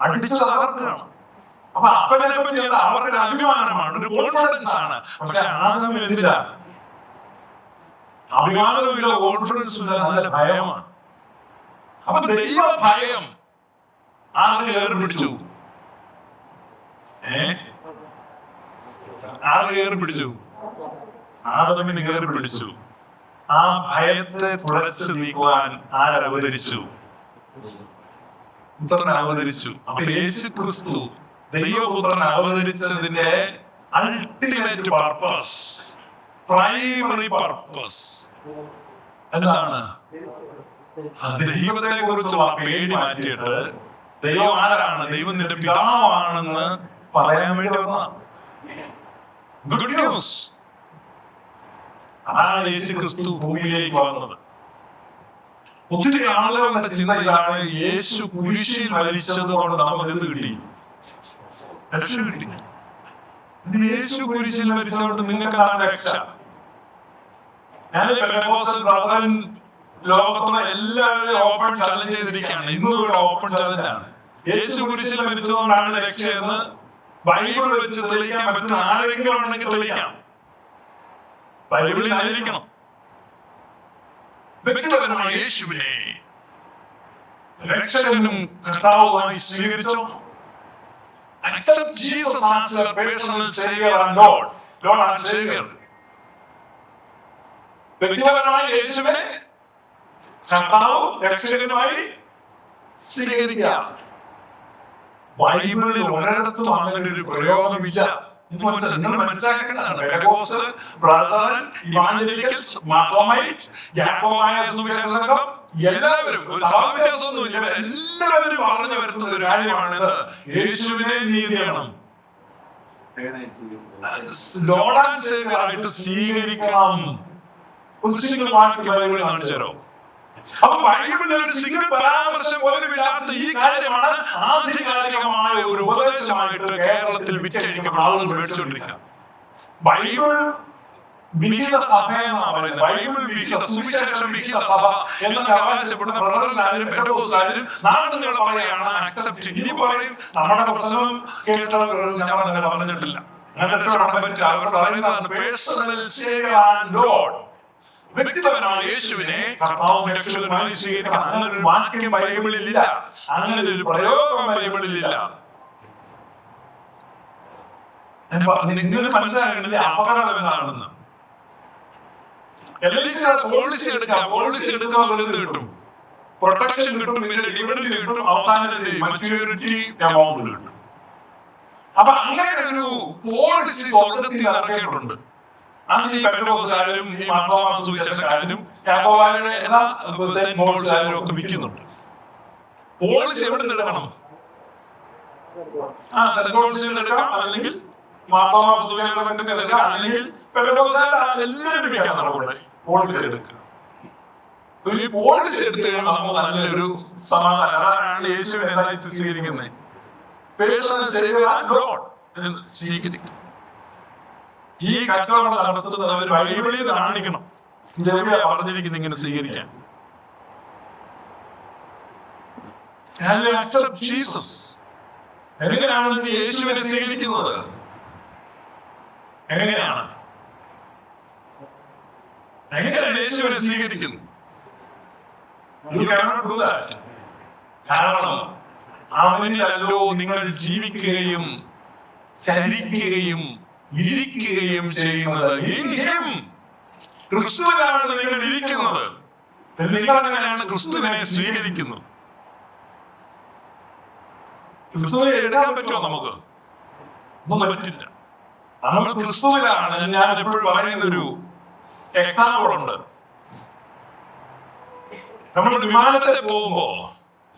അടിച്ചു തകർക്കുകയാണ്. അപ്പൊ അപ്പനെ പറ്റി അവരുടെ അഭിമാനമാണ്, ഒരു കോൺഫിഡൻസ് ആണ്. പക്ഷെ ആദമിന് എന്തില്ല അഭിമാനമില്ല, കോൺഫിഡൻസും ഇല്ല, നല്ല ഭയമാണ്. അപ്പൊ ദൈവ ഭയം ആര് കയറി പിടിച്ചു? ആര് കയറി പിടിച്ചു? ആദമിന് കയറി പിടിച്ചു. ആ ഭയത്തെ തുടച്ചു നീക്കുവാൻ ആരവതരിച്ചു? പുത്രൻ അവതരിച്ചു. അപ്പൊ യേശു ക്രിസ്തു ദൈവപുത്രൻ അവതരിച്ചതിന്റെ അൾട്ടിമേറ്റ് പർപ്പസ്, പ്രൈമറി പർപ്പസ് എന്താണ്? ദൈവത്തെ കുറിച്ചുള്ള പേടി മാറ്റിയിട്ട് ദൈവം ആരാണ്, ദൈവം നിന്റെ പിതാവാണെന്ന് പറയാൻ വേണ്ടി വന്ന ഗുഡ് ന്യൂസ്. അതാണ് യേശു ക്രിസ്തു ഭൂമിയിലേക്ക് വന്നത്. ഒത്തിരി ആളുകളുടെ ചിന്ത ഇതാണ്, യേശു കുരിശിൽ മരിച്ചത് കൊണ്ട് നമുക്ക് എന്ത് കിട്ടി? രക്ഷ കിട്ടി. യേശു കുരിശിൽ മരിച്ചതുകൊണ്ട് നിങ്ങൾക്ക് എന്താണ് രക്ഷ? ബ്രദറൻ ലോകത്തുള്ള എല്ലാവരും ഓപ്പൺ ചലഞ്ച് ചെയ്തിരിക്കുകയാണ്. ഇന്നും ഇവിടെ ഓപ്പൺ ചലഞ്ച് ആണ്. യേശു കുരിശിൽ മരിച്ചതുകൊണ്ടാണ് രക്ഷയെന്ന് ബൈബിൾ വെച്ച് തെളിയിക്കാൻ പറ്റുന്ന ആരെങ്കിലും ഉണ്ടെങ്കിൽ തെളിയിക്കാം. ബൈബിളിൽ ആയിരിക്കണം. വ്യക്തിപരമായി യേശുവിനെ രക്ഷകനും കർത്താവുമായി സ്വീകരിച്ചോ? Accept Jesus as your personal savior and Lord and Savior. വ്യക്തിപരമായി യേശുവിനെ കർത്താവ് രക്ഷകനുമായി സ്വീകരിക്കുക. ബൈബിളിൽ ഒരിടത്തും അങ്ങനെ ഒരു പ്രയോഗമില്ല. നിങ്ങൾ മനസ്സിലാക്കേണ്ടതാണ്. പെന്തക്കോസ്ത്, ബ്രദറൻ, ഇവാഞ്ചലിക്കൽസ്, മാർത്തോമൈറ്റ്സ്, യാക്കോബായ സുവിശേഷ സംഘം എല്ലാവരും ഒരു സഭാവ്യത്യാസമൊന്നുമില്ല. ഇവരെല്ലാവരും പറഞ്ഞു വരുത്തുന്ന ഒരു കാര്യമാണിത്. യേശുവിനെ നീ എന്ത് ചെയ്യണം? ലോർഡ് ആൻഡ് സേവിയർ ആയിട്ട് സ്വീകരിക്കണം. ഒരു സിംഗിൾ വാക്യം ബൈബിളിൽ കാണിച്ചു തരോ? അപ്പൊ ബൈബിളിൽ ഒരു സിംഗിൾ പരാമർശം പോലും ഇല്ലാത്ത ഈ കാര്യമാണ് ആധികാരികമായ ഒരു ഉപദേശമായിട്ട് കേരളത്തിൽ വിറ്റഴിക്കപ്പെടുന്ന ആളുകൾ മേടിച്ചുകൊണ്ടിരിക്കുക. ബൈബിൾ വിഹിത സഭ എന്നാ പറയുന്നത്. ബൈബിൾ വിഹിത, സുവിശേഷം വിഹിത സഭ എന്നൊക്കെ അവകാശപ്പെടുന്ന ബ്രദറന്മാരും പെന്തക്കോസ്തുകാരും നാടുന്നുള്ള പറയുകയാണ് അക്സെപ്റ്റ്. ഇനി പറയും നമ്മുടെ പ്രസംഗം കേട്ടവർ ഞങ്ങൾ അങ്ങനെ പറഞ്ഞിട്ടില്ല, അങ്ങനെ രക്ഷപ്പെടാൻ പറ്റില്ല. അവർ പറയുന്നതാണ് പേഴ്സണൽ സേവിയർ ആൻഡ് ലോർഡ്. വ്യക്തിപരമായ യേശുവിനെ കർത്താവും രക്ഷകനുമായി സ്വീകരിക്കണം. അങ്ങനെ ഒരു വാക്യം ബൈബിളിൽ ഇല്ല, അങ്ങനെ ഒരു പ്രയോഗം ബൈബിളിൽ ഇല്ല. നിങ്ങൾക്ക് മനസ്സിലാക്കേണ്ടത് അപകടം എന്താണെന്ന്. പോളിസി എടുക്കാം. പോളിസി എടുക്കുന്നവർ എന്ത് കിട്ടും? പ്രൊട്ടക്ഷൻ കിട്ടും, പിന്നെ ഡിവിഡൻഡ് കിട്ടും, അവസാനം മച്യൂരിറ്റി എമൗണ്ട് കിട്ടും. അപ്പൊ അങ്ങനെ ഒരു പോളിസി സ്വർഗത്തിൽ ഇറക്കിയിട്ടുണ്ട്. അന്ന് ഈ പെന്തക്കോസ്തുകാരും ഈ മാർത്തോമാ സുവിശേഷക്കാരും യാക്കോബായരുടെ എല്ലാ സെന്റ് പോൾസുകാരും ഒക്കെ വിൽക്കുന്നുണ്ട്. പോളിസി എവിടെ നിന്ന് എടുക്കണം? സെന്റ് പോൾസിൽ നിന്ന് എടുക്കാം, അല്ലെങ്കിൽ മാർത്തോമാ സുവിശേഷ സംഘത്തിൽ നിന്ന് എടുക്കാം, അല്ലെങ്കിൽ പെന്തക്കോസ്തുകാർ എല്ലാവരും വിൽക്കാൻ നടക്കട്ടെ. പോളിസി എടുക്കുക. ഈ പോളിസി എടുത്തു കഴിയുമ്പോൾ നമുക്ക് നല്ലൊരു സമാധാനം. അതാണ് യേശുവിനെ എന്തായി സ്വീകരിക്കുന്നത്? പേഴ്സണൽ സേവിയർ ആൻഡ് ലോർഡ് സ്വീകരിക്കും. ഈ കച്ചവടം നടത്തുന്നവർ ബൈബിളിൽ നിന്ന് കാണിക്കണം ഇതെവിടെയാ പറഞ്ഞിരിക്കുന്നത് ഇങ്ങനെ സ്വീകരിക്കാൻ. എങ്ങനെയാണ് നീ യേശുവിനെ സ്വീകരിക്കുന്നത്? എങ്ങനെയാണ് യേശുവിനെ സ്വീകരിക്കുന്നത്? കാരണം അവനിലല്ലോ നിങ്ങൾ ജീവിക്കുകയും ചരിക്കുകയും ഇരിക്കുകയും ചെയ്യുന്നത്. ക്രിസ്തുവിലാണ് നിങ്ങൾ ഇരിക്കുന്നത്. നിങ്ങൾ എങ്ങനെയാണ് ക്രിസ്തുവിനെ സ്വീകരിക്കുന്നത്? ക്രിസ്തുവിനെ എടുക്കാൻ പറ്റുമോ നമുക്ക്? ഒന്നും പറ്റില്ല. നമ്മൾ ക്രിസ്തുവിലാണ്. ഞാൻ എപ്പോഴും പറയുന്നൊരു എക്സാമ്പിൾ ഉണ്ട്. നമ്മൾ വിമാനത്തെ പോകുമ്പോ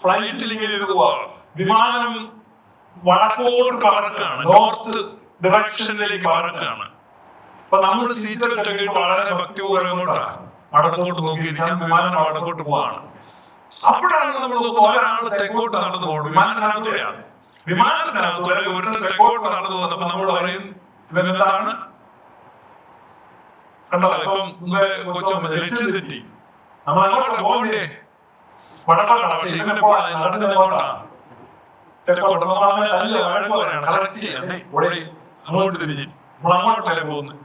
ഫ്ലൈറ്റിൽ ഇങ്ങനെ ഇരുന്ന് വിമാനം വടക്കോട്ട് പറക്കാണ്, നോർത്ത് ഡയറക്ഷനിലേക്ക് പറക്കാണ്. അപ്പൊ നമ്മൾ സീറ്റ് ബെൽറ്റ് ഒക്കെ ഇട്ട് വളരെ ഭക്തിപൂർവ്വം വടക്കോട്ട് നോക്കിയിരിക്കാൻ വിമാനം വടക്കോട്ട് പോവാണ്. അപ്പോഴാണ് നമ്മൾ ഒരാൾ തെക്കോട്ട് നടന്നു പോകും. വിമാനത്തിനകത്തൂടെ ഒരുത്തൻ തെക്കോട്ട് നടന്നു പോകുന്നപ്പോ നമ്മൾ പറയും ഇവനെന്താണ് കണ്ടോ? ഇപ്പം കൊച്ചു ലക്ഷ്യം തെറ്റി, നമ്മൾ അങ്ങോട്ട് പോകണ്ടേ, വടക്കോട്ടാണ്. പക്ഷെ ഇവനെ നടക്കുന്നത് എങ്ങോട്ടാ? തെക്കോട്ട്. നമ്മൾ അവനെ നല്ല വഴക്ക് പറയണം, കറക്റ്റ് ചെയ്യണ്ടേ, അങ്ങോട്ട് തിരിഞ്ഞ് നമ്മൾ അങ്ങോട്ടല്ലേ പോകുന്നത്.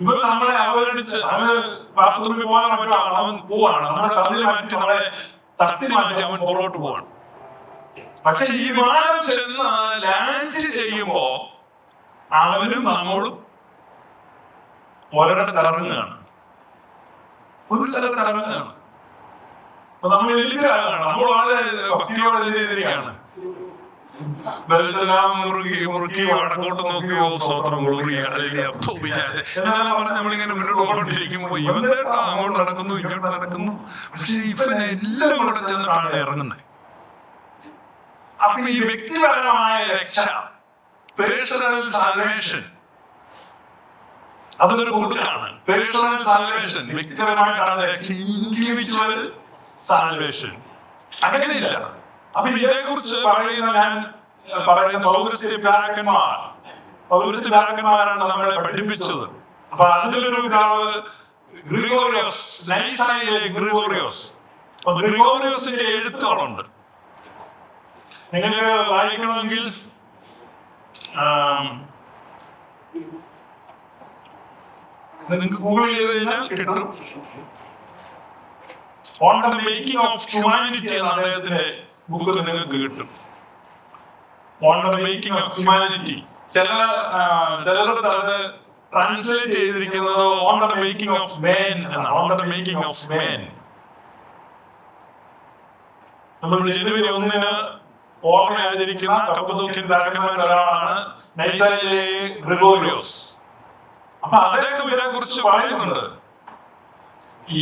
ഇവർ നമ്മളെ അവഗണിച്ച് അവന് ബാത്റൂമിൽ പോകാൻ പറ്റുവാണ്, അവൻ പോവാണ്. നമ്മളെ തള്ളി മാറ്റി, നമ്മളെ തട്ടി മാറ്റി അവൻ പുറകോട്ട് പോവാണ്. പക്ഷെ ഈ വിമാനം ചെന്ന് ലാൻഡ് ചെയ്യുമ്പോ അവനും നമ്മളും ഒരിടത്ത് ഇറങ്ങുകയാണ്, ഒരു സ്ഥലത്ത് ഇറങ്ങുകയാണ്. അപ്പൊ നമ്മൾ എലിപ്പരാണ്, നമ്മൾ വളരെ ഭക്തിയോടെ ചെയ്തിരിക്കുകയാണ്. ബെൽറ്റെല്ലാം മുറുക്കി വടക്കോട്ട് നോക്കിയോ സ്വത്രം എന്നെല്ലാം പറഞ്ഞ് നമ്മളിങ്ങനെ മുന്നോട്ട് പോകൊണ്ടിരിക്കുമ്പോ ഇവൻ കേട്ടോ അങ്ങോട്ട് നടക്കുന്നു ഇങ്ങോട്ട് നടക്കുന്നു. പക്ഷെ ഇവനെല്ലാം കൂടെ ചെന്നിട്ടാണ് ഇറങ്ങുന്നത്. അപ്പൊ ഈ വ്യക്തിപരമായ രക്ഷ, പേഴ്സണൽ സാൽവേഷൻ, അതൊരു കുടുക്കാണ്. പേഴ്സണൽ സാൽവേഷൻ, വ്യക്തിപരമായിട്ടാണ് രക്ഷ. ഇൻഡിവിജ്വൽ സാൽവേഷൻ അങ്ങനെയില്ല. അപ്പൊ ഇതേക്കുറിച്ച് ഞാൻ പറയുന്ന പൗരസ്ത്യപിതാക്കന്മാരാണ് നമ്മളെ പഠിപ്പിച്ചത്. അപ്പൊ അതിലൊരു പിതാവ് ഗ്രിഗോറിയോസ്, നൈസായിലെ ഗ്രിഗോറിയോസ്. അപ്പൊ ഗ്രിഗോറിയോസിന്റെ എഴുത്തുകളുണ്ട്, നിങ്ങൾക്ക് വായിക്കണമെങ്കിൽ നിങ്ങൾക്ക് ഗൂഗിൾ ചെയ്ത് കഴിഞ്ഞാൽ കിട്ടും. On the making of humanity എന്ന അദ്ദേഹത്തിന്റെ ബുക്ക് നിങ്ങൾക്ക് കിട്ടും. On the making of humanity. ചിലർക്ക് അത് ട്രാൻസ്ലേറ്റ് ചെയ്തിരിക്കുന്നത് on the making of man എന്നാണ്. On the making of man. നമ്മൾ ജനുവരി 1 ഓർമ്മ ആചരിക്കുന്ന കപ്പദോക്യൻ പിതാക്കന്മാരിൽ ഒരാളാണ് നൈസായിലെ ഗ്രിഗോറിയോസ്. അപ്പൊ അദ്ദേഹം ഇതിനെ കുറിച്ച് പറയുന്നുണ്ട്. ഈ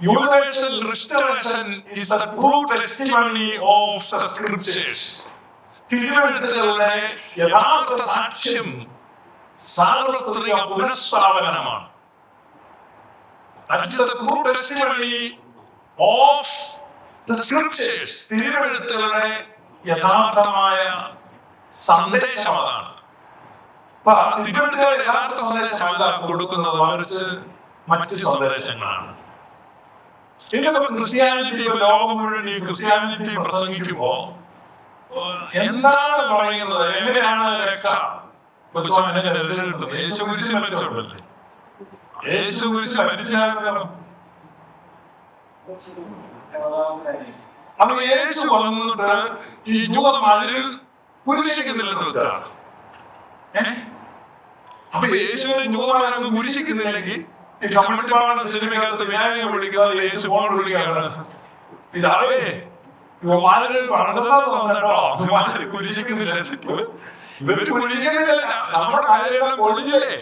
universal restoration is the true testimony of the scriptures. തിരുവെഴുത്തുകളുടെ യഥാർത്ഥ സാക്ഷ്യം സാർവത്രിക പുനഃസ്ഥാപനമാണ്. That is the true testimony of the scriptures. തിരുവെഴുത്തുകളുടെ യഥാർത്ഥമായ സന്ദേശം അതാണ്. തിരുവെഴുത്തുകളുടെ യഥാർത്ഥ സന്ദേശമല്ല കൊടുക്കുന്നത്, മറിച്ച് മറ്റു സന്ദേശങ്ങളാണ്. ഇന്നിപ്പോ ക്രിസ്ത്യാനിറ്റി, ലോകം മുഴുവൻ ഈ ക്രിസ്ത്യാനിറ്റി പ്രസംഗിക്കുമ്പോ എന്താണ് പറയുന്നത്? എങ്ങനെയാണ് രക്ഷ? യേശു കുരിശിൽ മരിച്ചോണ്ടല്ലേ. യേശു കുരിശിൽ മരിച്ചായിരുന്നല്ലോ. അപ്പൊ യേശു വന്നിട്ട് ഈ ജൂതന്മാര് കുരിശിക്കുന്നില്ലെന്ന് വെച്ചാണ്. അപ്പൊ യേശുവിനെ ജൂതന്മാരൊന്നും കുരിശിക്കുന്നില്ലെങ്കിൽ ഈ കമ്മട്ടിപ്പാടുന്ന സിനിമക്കകത്ത് വിനായകൻ വിളിക്കുന്നത് യേശു ഫോൺ വിളിക്കുകയാണ്, ഇതാവേ ഇവന്മാര് പറഞ്ഞിട്ടോ കുരിശിക്കുന്നില്ല. ഇവര് കുരിശിക്കുന്നില്ല, നമ്മുടെ കാര്യമെല്ലാം പൊളിഞ്ഞില്ലേ?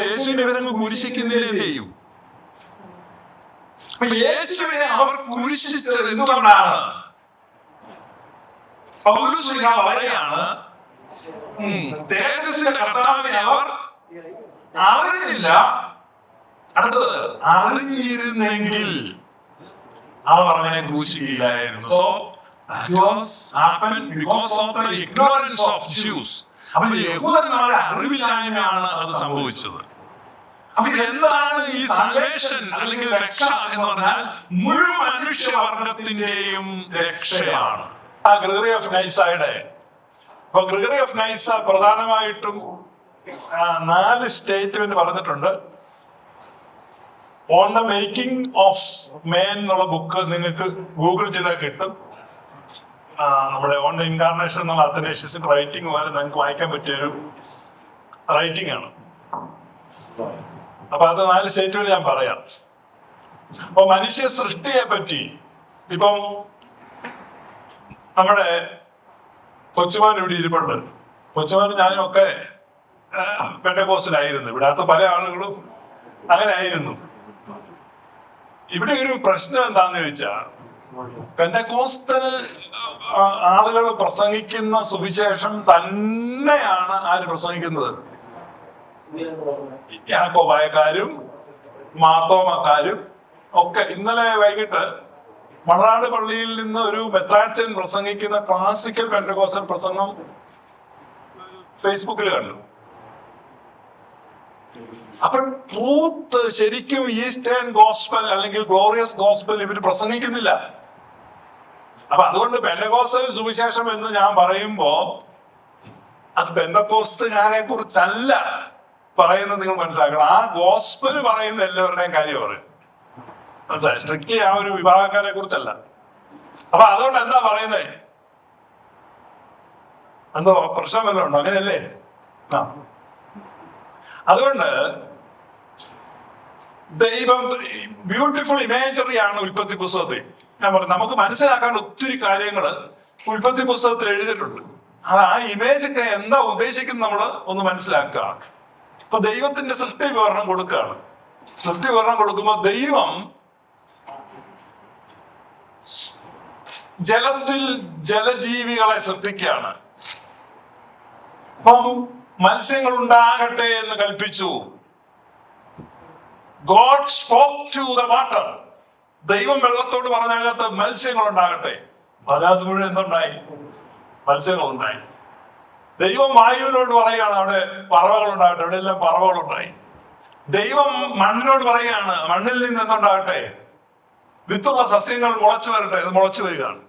യേശുവിനെ ഇവരങ്ങ് കുരിശിക്കുന്നില്ല, എന്ത് ചെയ്യും? അപ്പൊ യേശുവിനെ അവർ കുരിശിച്ചത് എന്തുകൊണ്ടാണ്? പൗലോസ് പറയാണ്, തേജസ്സിന്റെ കർത്താവിനെ അവർ അറിഞ്ഞില്ല. അടുത്തത്, അറിഞ്ഞിരുന്നെങ്കിൽ അവർ അവനെ ക്രൂശിക്കില്ലായിരുന്നു. So that was happened because of the ignorance of Jews. അപ്പോൾ യഹൂദന്മാരുടെ അറിവില്ലായ്മയാണ് അത് സംഭവിച്ചത്. അപ്പൊ എന്താണ് ഈ സാൽവേഷൻ അല്ലെങ്കിൽ രക്ഷ എന്ന് പറഞ്ഞാൽ? മുഴുവൻ മനുഷ്യവർഗത്തിന്റെയും രക്ഷയാണ്. ഗ്രിഗറി ഓഫ് നൈസയുടെ, അപ്പൊ ഗ്രിഗറി ഓഫ് നൈസ പ്രധാനമായിട്ടും 4 സ്റ്റേറ്റ്മെന്റ് പറഞ്ഞിട്ടുണ്ട്. ഓൺ ദ മേക്കിംഗ് ഓഫ് മാൻ എന്നുള്ള ബുക്ക് നിങ്ങൾക്ക് ഗൂഗിൾ ചെയ്താൽ കിട്ടും. നമ്മുടെ ഓൺ ദ ഇൻകാർണേഷൻ എന്നുള്ള അത്തനേഷ്യസിന്റെ റൈറ്റിംഗ് പോലെ നിങ്ങൾക്ക് വായിക്കാൻ പറ്റിയൊരു റൈറ്റിംഗ് ആണ്. അപ്പൊ അത് 4 സ്റ്റേറ്റുകൾ ഞാൻ പറയാം. അപ്പൊ മനുഷ്യ സൃഷ്ടിയെ പറ്റി ഇപ്പം നമ്മുടെ കൊച്ചുമാൻ ഇവിടെ ഇരിപ്പുണ്ട്. കൊച്ചുമാൻ ഞാനും ഒക്കെ പെന്തക്കോസ്തിലായിരുന്നു. ഇവിടത്തെ പല ആളുകളും അങ്ങനെ ആയിരുന്നു. ഇവിടെ ഒരു പ്രശ്നം എന്താന്ന് ചോദിച്ചാൽ, പെന്തക്കോസ്തൽ ആളുകൾ പ്രസംഗിക്കുന്ന സുവിശേഷം തന്നെയാണ് ആര് പ്രസംഗിക്കുന്നത്? യാക്കോബായക്കാരും മാർത്തോമാക്കാരും ഒക്കെ. ഇന്നലെ വൈകിട്ട് മണനാട് പള്ളിയിൽ നിന്ന് ഒരു മെത്രാച്ചൻ പ്രസംഗിക്കുന്ന ക്ലാസിക്കൽ പെന്തക്കോസ്റ്റൽ പ്രസംഗം ഫേസ്ബുക്കിൽ കണ്ടു. അപ്പൊ ട്രൂത്ത് ശരിക്കും ഈസ്റ്റേൺ ഗോസ്പൽ അല്ലെങ്കിൽ ഗ്ലോറിയസ് ഗോസ്പൽ ഇവർ പ്രസംഗിക്കുന്നില്ല. അപ്പൊ അതുകൊണ്ട് പെന്തക്കോസ്റ്റൽ സുവിശേഷം എന്ന് ഞാൻ പറയുമ്പോ അത് പെന്തക്കോസ്തുകാരെ കുറിച്ചല്ല പറയുന്നത്, നിങ്ങൾ മനസ്സിലാക്കണം. ആ ഗോസ്പല് പറയുന്ന എല്ലാവരുടെയും കാര്യം പറയും, മനസ്സിലായി? സ്ട്രിക്റ്റ്ലി ആ ഒരു വിഭാഗക്കാരെ കുറിച്ചല്ല. അപ്പൊ അതുകൊണ്ട് എന്താ പറയുന്നേ? എന്തോ പ്രശ്നം വല്ലതും ഉണ്ടോ? അങ്ങനെയല്ലേ? ആ, അതുകൊണ്ട് ദൈവം ബ്യൂട്ടിഫുൾ ഇമേജറി ആണ് ഉൽപ്പത്തി പുസ്തകത്തിൽ. ഞാൻ പറഞ്ഞു, നമുക്ക് മനസ്സിലാക്കാൻ ഒത്തിരി കാര്യങ്ങള് ഉൽപ്പത്തി പുസ്തകത്തിൽ എഴുതിയിട്ടുണ്ട്. ആ ഇമേജ് ഒക്കെ എന്താ ഉദ്ദേശിക്കുന്നത് നമ്മൾ ഒന്ന് മനസ്സിലാക്കുക. അപ്പൊ ദൈവത്തിന്റെ സൃഷ്ടി വിവരണം കൊടുക്കുകയാണ്. സൃഷ്ടി വിവരണം കൊടുക്കുമ്പോൾ ദൈവം ജലത്തിൽ ജലജീവികളെ സൃഷ്ടിക്കുകയാണ്. അപ്പം മത്സ്യങ്ങൾ ഉണ്ടാകട്ടെ എന്ന് കൽപ്പിച്ചു. God spoke to the water. ദൈവം വെള്ളത്തോട് പറഞ്ഞതിനകത്ത് മത്സ്യങ്ങൾ ഉണ്ടാകട്ടെ. അതിനകത്ത് മുഴുവൻ എന്തുണ്ടായി? മത്സ്യങ്ങൾ ഉണ്ടായി. ദൈവം വായുവിനോട് പറയുകയാണ് അവിടെ പറവകൾ ഉണ്ടാകട്ടെ. അവിടെ എല്ലാം പറവകൾ ഉണ്ടായി. ദൈവം മണ്ണിനോട് പറയുകയാണ് മണ്ണിൽ നിന്ന് എന്തുണ്ടാകട്ടെ? വിത്തുള്ള സസ്യങ്ങൾ മുളച്ചു വരട്ടെ. അത് മുളച്ചു വരികയാണ്.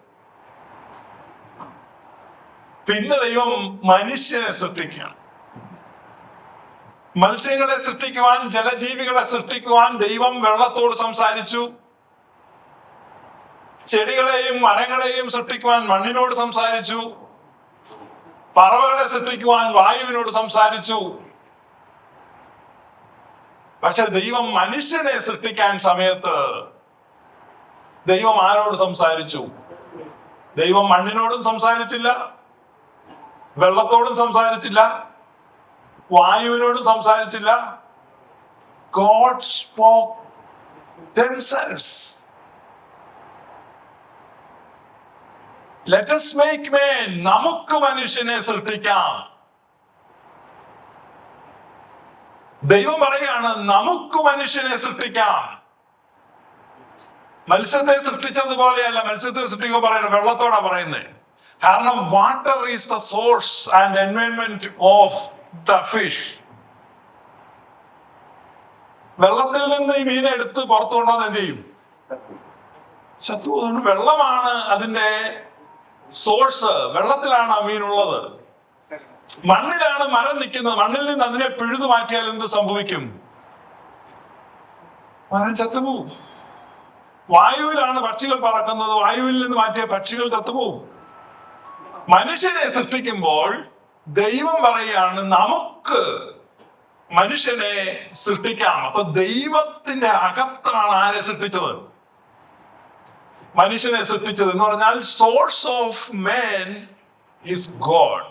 പിന്നെ ദൈവം മനുഷ്യനെ സൃഷ്ടിക്കുകയാണ്. മത്സ്യങ്ങളെ സൃഷ്ടിക്കുവാൻ, ജലജീവികളെ സൃഷ്ടിക്കുവാൻ ദൈവം വെള്ളത്തോട് സംസാരിച്ചു. ചെടികളെയും മരങ്ങളെയും സൃഷ്ടിക്കുവാൻ മണ്ണിനോട് സംസാരിച്ചു. പറവകളെ സൃഷ്ടിക്കുവാൻ വായുവിനോട് സംസാരിച്ചു. പക്ഷെ ദൈവം മനുഷ്യനെ സൃഷ്ടിക്കാൻ സമയത്ത് ദൈവം ആരോട് സംസാരിച്ചു? ദൈവം മണ്ണിനോടും സംസാരിച്ചില്ല, വെള്ളത്തോടും സംസാരിച്ചില്ല, വായുവിനോടും സംസാരിച്ചില്ല. God spoke themselves. Let us make man. നമുക്ക് മനുഷ്യനെ സൃഷ്ടിക്കാം. ദൈവം പറയുകയാണ് നമുക്ക് മനുഷ്യനെ സൃഷ്ടിക്കാം. മത്സ്യത്തെ സൃഷ്ടിച്ചതുപോലെയല്ല. മത്സ്യത്തെ സൃഷ്ടിക്കുക പറയുന്നത് വെള്ളത്തോടാ പറയുന്നത്. കാരണം water is the source and environment of the fish. വെള്ളത്തിൽ നിന്ന് ഈ മീനെ എടുത്ത് പുറത്തു കൊണ്ടുവന്ന് എന്ത് ചെയ്യും? ചത്തു. അതുകൊണ്ട് വെള്ളമാണ് അതിന്റെ സോഴ്സ്. വെള്ളത്തിലാണ് ആ മീനുള്ളത്. മണ്ണിലാണ് മരം നിൽക്കുന്നത്. മണ്ണിൽ നിന്ന് അതിനെ പിഴുതു മാറ്റിയാൽ എന്ത് സംഭവിക്കും? മരം ചത്തുപോകും. വായുവിലാണ് പക്ഷികൾ പറക്കുന്നത്. വായുവിൽ നിന്ന് മാറ്റിയ പക്ഷികൾ ചത്തുപോകും. മനുഷ്യനെ സൃഷ്ടിക്കുമ്പോൾ ദൈവം പറയുകയാണ് നമുക്ക് മനുഷ്യനെ സൃഷ്ടിക്കാം. അപ്പൊ ദൈവത്തിന്റെ അകത്താണ് ആരെ സൃഷ്ടിച്ചത്? മനുഷ്യനെ സൃഷ്ടിച്ചത് എന്ന് പറഞ്ഞാൽ source of man is God.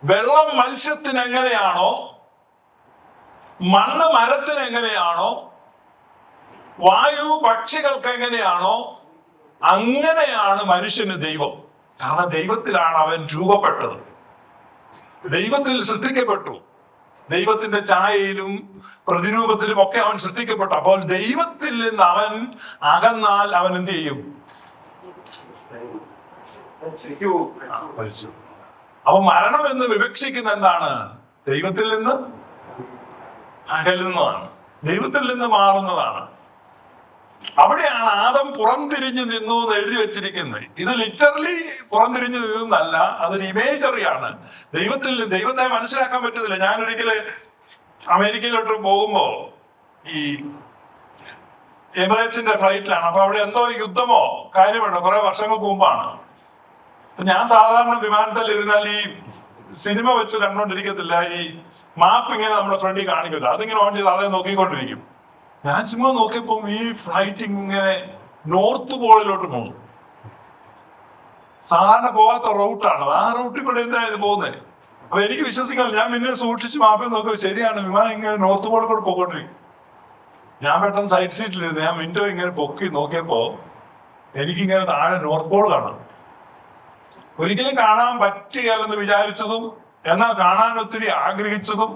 വെള്ളം മത്സ്യത്തിന് എങ്ങനെയാണോ, മണ്ണ് മരത്തിന് എങ്ങനെയാണോ, വായു പക്ഷികൾക്ക് എങ്ങനെയാണോ, അങ്ങനെയാണ് മനുഷ്യന് ദൈവം. കാരണം ദൈവത്തിലാണ് അവൻ രൂപപ്പെട്ടത്. ദൈവത്തിൽ സൃഷ്ടിക്കപ്പെട്ടു. ദൈവത്തിന്റെ ഛായയിലും പ്രതിരൂപത്തിലും ഒക്കെ അവൻ സൃഷ്ടിക്കപ്പെട്ടു. അപ്പോൾ ദൈവത്തിൽ നിന്ന് അവൻ അകന്നാൽ അവൻ എന്ത് ചെയ്യും? അപ്പൊ മരണം എന്ന് വിവക്ഷിക്കുന്ന എന്താണ്? ദൈവത്തിൽ നിന്ന് അകലുന്നതാണ്, ദൈവത്തിൽ നിന്ന് മാറുന്നതാണ്. അവിടെയാണ് ആദം പുറംതിരിഞ്ഞു നിന്നു എന്ന് എഴുതി വെച്ചിരിക്കുന്നത്. ഇത് ലിറ്ററലി പുറംതിരിഞ്ഞു നിന്നല്ല, അതൊരു ഇമേജറിയാണ്. ദൈവത്തെ മനസ്സിലാക്കാൻ പറ്റുന്നില്ല. ഞാനൊരിക്കല് അമേരിക്കയിലോട്ട് പോകുമ്പോ ഈ എമിറേറ്റ്സിന്റെ ഫ്ലൈറ്റിലാണ്. അപ്പൊ അവിടെ എന്തോ യുദ്ധമോ കാര്യമുണ്ടോ, കുറെ വർഷങ്ങൾക്ക് മുമ്പാണ്. ഞാൻ സാധാരണ വിമാനത്തിൽ ഇരുന്നാൽ ഈ സിനിമ വെച്ച് കണ്ടോണ്ടിരിക്കത്തില്ല, ഈ മാപ്പ് ഇങ്ങനെ നമ്മുടെ ഫ്രണ്ടിൽ കാണിക്കില്ല, അതിങ്ങനെ ഓൺ ചെയ്ത് അതേ നോക്കിക്കൊണ്ടിരിക്കും. ഞാൻ ചുമ്മാ നോക്കിയപ്പോ ഈ ഫ്ലൈറ്റ് ഇങ്ങനെ നോർത്ത് പോളിലോട്ട് പോകുന്നു. സാധാരണ പോകാത്ത റൂട്ടാണ്, ആ റൂട്ടിൽ കൂടെ എന്താണ് ഇത് പോകുന്നത്? അപ്പൊ എനിക്ക് വിശ്വസിക്കാൻ, ഞാൻ പിന്നെ സൂക്ഷിച്ച് മാപ്പിൽ നോക്കി, ശരിയാണ്, വിമാനം ഇങ്ങനെ നോർത്ത് പോളിൽ കൂടെ പോയിക്കൊണ്ടിരിക്കും. ഞാൻ പെട്ടെന്ന് സൈഡ് സീറ്റിലിരുന്ന് ഞാൻ വിൻഡോ ഇങ്ങനെ പൊക്കി നോക്കിയപ്പോ എനിക്കിങ്ങനെ താഴെ നോർത്ത് പോൾ കാണാം. ഒരിക്കലും കാണാൻ പറ്റുകയല്ലെന്ന് വിചാരിച്ചതും എന്നാൽ കാണാൻ ഒത്തിരി ആഗ്രഹിച്ചതും.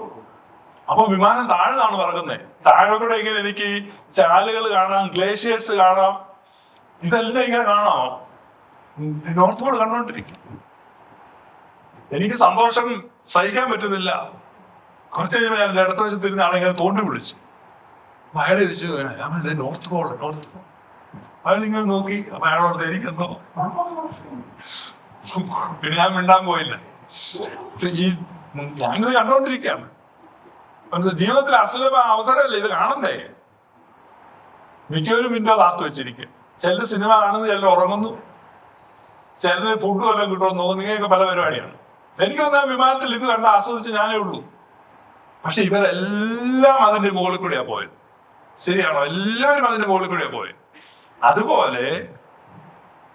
അപ്പൊ വിമാനം താഴെന്നാണ് പറക്കുന്നത്. താഴെ കൂടെ ഇങ്ങനെ എനിക്ക് ചാലുകൾ കാണാം, ഗ്ലേഷ്യേഴ്സ് കാണാം, ഇതെല്ലാം ഇങ്ങനെ കാണാം. നോർത്ത് പോൾ കണ്ടോണ്ടിരിക്കും. എനിക്ക് സന്തോഷം സഹിക്കാൻ പറ്റുന്നില്ല. കുറച്ച് കഴിയുമ്പോൾ ഞാൻ ഇടത്ത വശത്ത് ഇരുന്ന ആളെ ഇങ്ങനെ തോണ്ടി വിളിച്ചു. അയാളെ ചോദിച്ചു, നോർത്ത് പോൾ നോർത്ത് പോൾ. അയാൾ ഇങ്ങനെ നോക്കി. അപ്പൊ അയാളോട് എനിക്കെന്തോ, പിന്നെ ഞാൻ മിണ്ടാൻ പോയില്ല. ഈ ഞാനിത് കണ്ടോണ്ടിരിക്കുകയാണ്. ജീവിതത്തിൽ അസുലഭ അവസരമല്ലേ ഇത് കാണണ്ടേ? മിക്കവരും വിൻഡോ കാത്തു വെച്ചിരിക്കുക. ചിലർ സിനിമ കാണുന്നു, ചിലർ ഉറങ്ങുന്നു, ചിലർ ഫുഡ് വല്ലതും കിട്ടുമെന്ന് നോക്കുന്നു. ഇങ്ങനെയൊക്കെ പല പരിപാടിയാണ്. എനിക്ക് തോന്നുന്ന വിമാനത്തിൽ ഇത് കണ്ട് ആസ്വദിച്ച് ഞാനേ ഉള്ളൂ. പക്ഷെ ഇവരെല്ലാം അതിന്റെ മുകളിൽ കൂടിയാ പോയത്. ശരിയാണോ? എല്ലാവരും അതിന്റെ മുകളിൽ കൂടിയാ പോയത്. അതുപോലെ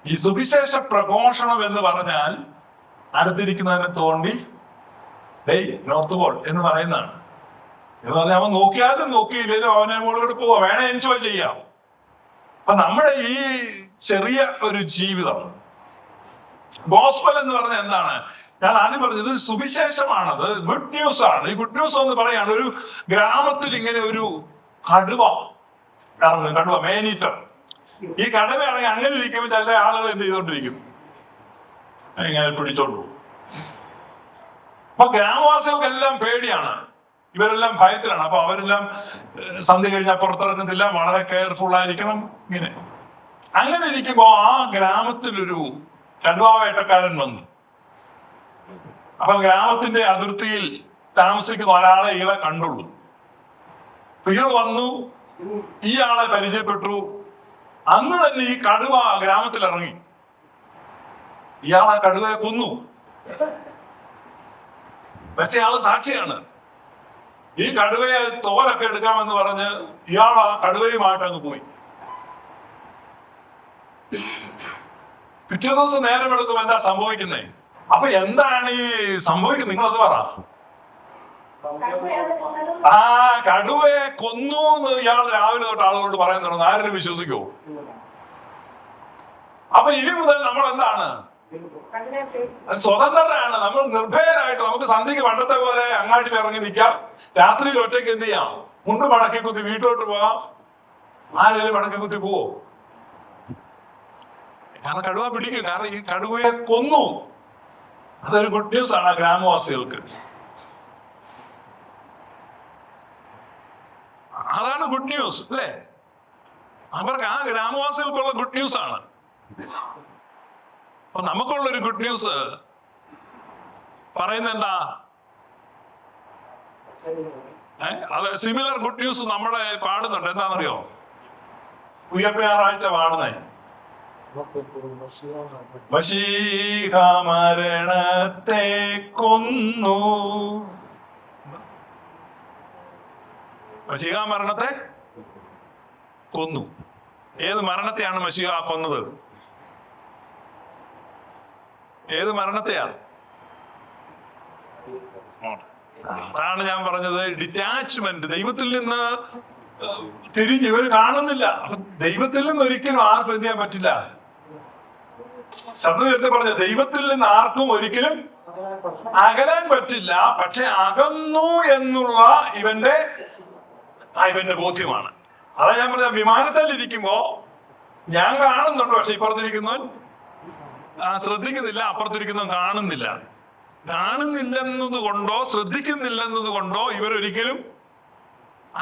ഈ സുവിശേഷ പ്രഘോഷണം എന്ന് പറഞ്ഞാൽ അടുത്തിരിക്കുന്നവനെ തോണ്ടി നോർത്ത് പോൾ എന്ന് പറയുന്നതാണ്. എന്ന് പറഞ്ഞാൽ അവൻ നോക്കിയാലും നോക്കിയില്ലെങ്കിലും അവനെ മുകളിലോട്ട് പോവാ, വേണേ എൻജോയ് ചെയ്യാം. അപ്പൊ നമ്മുടെ ഈ ചെറിയ ഒരു ജീവിതം, ഗോസ്പൽ എന്ന് പറഞ്ഞാൽ എന്താണ്? ഞാൻ ആദ്യം പറഞ്ഞത് സുവിശേഷമാണത്, ഗുഡ് ന്യൂസ് ആണ്. ഈ ഗുഡ് ന്യൂസ് എന്ന് പറയാണ്, ഒരു ഗ്രാമത്തിൽ ഇങ്ങനെ ഒരു കടുവ മേനീറ്റർ. ഈ കടുവയാണെങ്കിൽ അങ്ങനെ ഇരിക്കുമ്പോൾ ചില ആളുകൾ എന്ത് ചെയ്തോണ്ടിരിക്കും, ഇങ്ങനെ പിടിച്ചോണ്ട് പോകും. അപ്പൊ ഗ്രാമവാസികൾക്കെല്ലാം പേടിയാണ്, ഇവരെല്ലാം ഭയത്തിലാണ്. അപ്പൊ അവരെല്ലാം സന്ധ്യ കഴിഞ്ഞാൽ പുറത്തിറങ്ങുന്നില്ല, വളരെ കെയർഫുൾ ആയിരിക്കണം. ഇങ്ങനെ അങ്ങനെ ഇരിക്കുമ്പോ ആ ഗ്രാമത്തിലൊരു കടുവാ വേട്ടക്കാരൻ വന്നു. അപ്പൊ ഗ്രാമത്തിന്റെ അതിർത്തിയിൽ താമസിക്കുന്ന ഒരാളെ ഇയാളെ കണ്ടുള്ളൂ. ഇയാൾ വന്നു, ഈ ആളെ പരിചയപ്പെട്ടു. അന്ന് തന്നെ ഈ കടുവ ഗ്രാമത്തിൽ ഇറങ്ങി. ഇയാൾ ആ കടുവയെ കൊന്നു. മറ്റേ ആള് സാക്ഷിയാണ്. ഈ കടുവയെ തോലൊക്കെ എടുക്കാമെന്ന് പറഞ്ഞ് ഇയാൾ ആ കടുവയുമായിട്ട് അങ്ങ് പോയി. പിറ്റേ ദിവസം നേരം എടുക്കുമ്പോ എന്താ സംഭവിക്കുന്നേ? അപ്പൊ എന്താണ് ഈ സംഭവിക്കുന്നത്? നിങ്ങളത് പറ. ആ കടുവയെ കൊന്നു എന്ന് ഇയാൾ രാവിലെ തൊട്ട് ആളുകളോട് പറയാൻ തുടങ്ങും. ആരും വിശ്വസിക്കോ? അപ്പൊ ഇനി മുതൽ നമ്മൾ എന്താണ്? സ്വതന്ത്രരാണ്. നമ്മൾ നിർഭയരായിട്ട് നമുക്ക് സന്ധ്യക്ക് പണ്ടത്തെ പോലെ അങ്ങാട്ടിൽ ഇറങ്ങി നിൽക്കാം. രാത്രിയിൽ ഒറ്റയ്ക്ക് എന്ത് ചെയ്യാം? മുണ്ട് മടക്കി കുത്തി വീട്ടിലോട്ട് പോകാം. ആരെങ്കിലും മടക്കി കുത്തി പോവോ? കാരണം കടുവ പിടിക്കും. കാരണം ഈ കടുവയെ കൊന്നു. അതൊരു ഗുഡ് ന്യൂസ് ആണ് ഗ്രാമവാസികൾക്ക്. അതാണ് ഗുഡ് ന്യൂസ് അല്ലേ? അവർക്ക് ആ ഗ്രാമവാസികൾക്കുള്ള ഗുഡ് ന്യൂസ് ആണ്. അപ്പൊ നമുക്കുള്ളൊരു ഗുഡ് ന്യൂസ് പറയുന്നത് എന്താ? അത് സിമിലർ ഗുഡ് ന്യൂസ് നമ്മളെ പാടുന്നുണ്ട്. എന്താണെന്നറിയോ? ഉയർപ്പ് ഞായറാഴ്ച പാടുന്നേ, മശീഹ മരണത്തെ കൊന്നു. മശീഹ മരണത്തെ കൊന്നു. ഏത് മരണത്തെയാണ് മശീഹ കൊന്നത്? ഏത് മരണത്തെയാണ്? അതാണ് ഞാൻ പറഞ്ഞത്, ഡിറ്റാച്ച്മെന്റ്. ദൈവത്തിൽ നിന്ന് തിരിഞ്ഞ് ഇവർ കാണുന്നില്ല. അപ്പൊ ദൈവത്തിൽ നിന്ന് ഒരിക്കലും ആർക്കും എന്ത് ചെയ്യാൻ പറ്റില്ല. ശബ്ദം നേരത്തെ പറഞ്ഞ ദൈവത്തിൽ നിന്ന് ആർക്കും ഒരിക്കലും അകലാൻ പറ്റില്ല. പക്ഷെ അകന്നു എന്നുള്ള ഇവന്റെ ബോധ്യമാണ്. അതാ ഞാൻ പറഞ്ഞ, വിമാനത്തിൽ ഇരിക്കുമ്പോ ഞാൻ കാണുന്നുണ്ട്, പക്ഷെ ഇപ്പുറത്തിരിക്കുന്നവൻ ശ്രദ്ധിക്കുന്നില്ല, അപ്പുറത്തിരിക്കുന്നവൻ കാണുന്നില്ല. കാണുന്നില്ലെന്നത് കൊണ്ടോ ശ്രദ്ധിക്കുന്നില്ലെന്നത് കൊണ്ടോ ഇവരൊരിക്കലും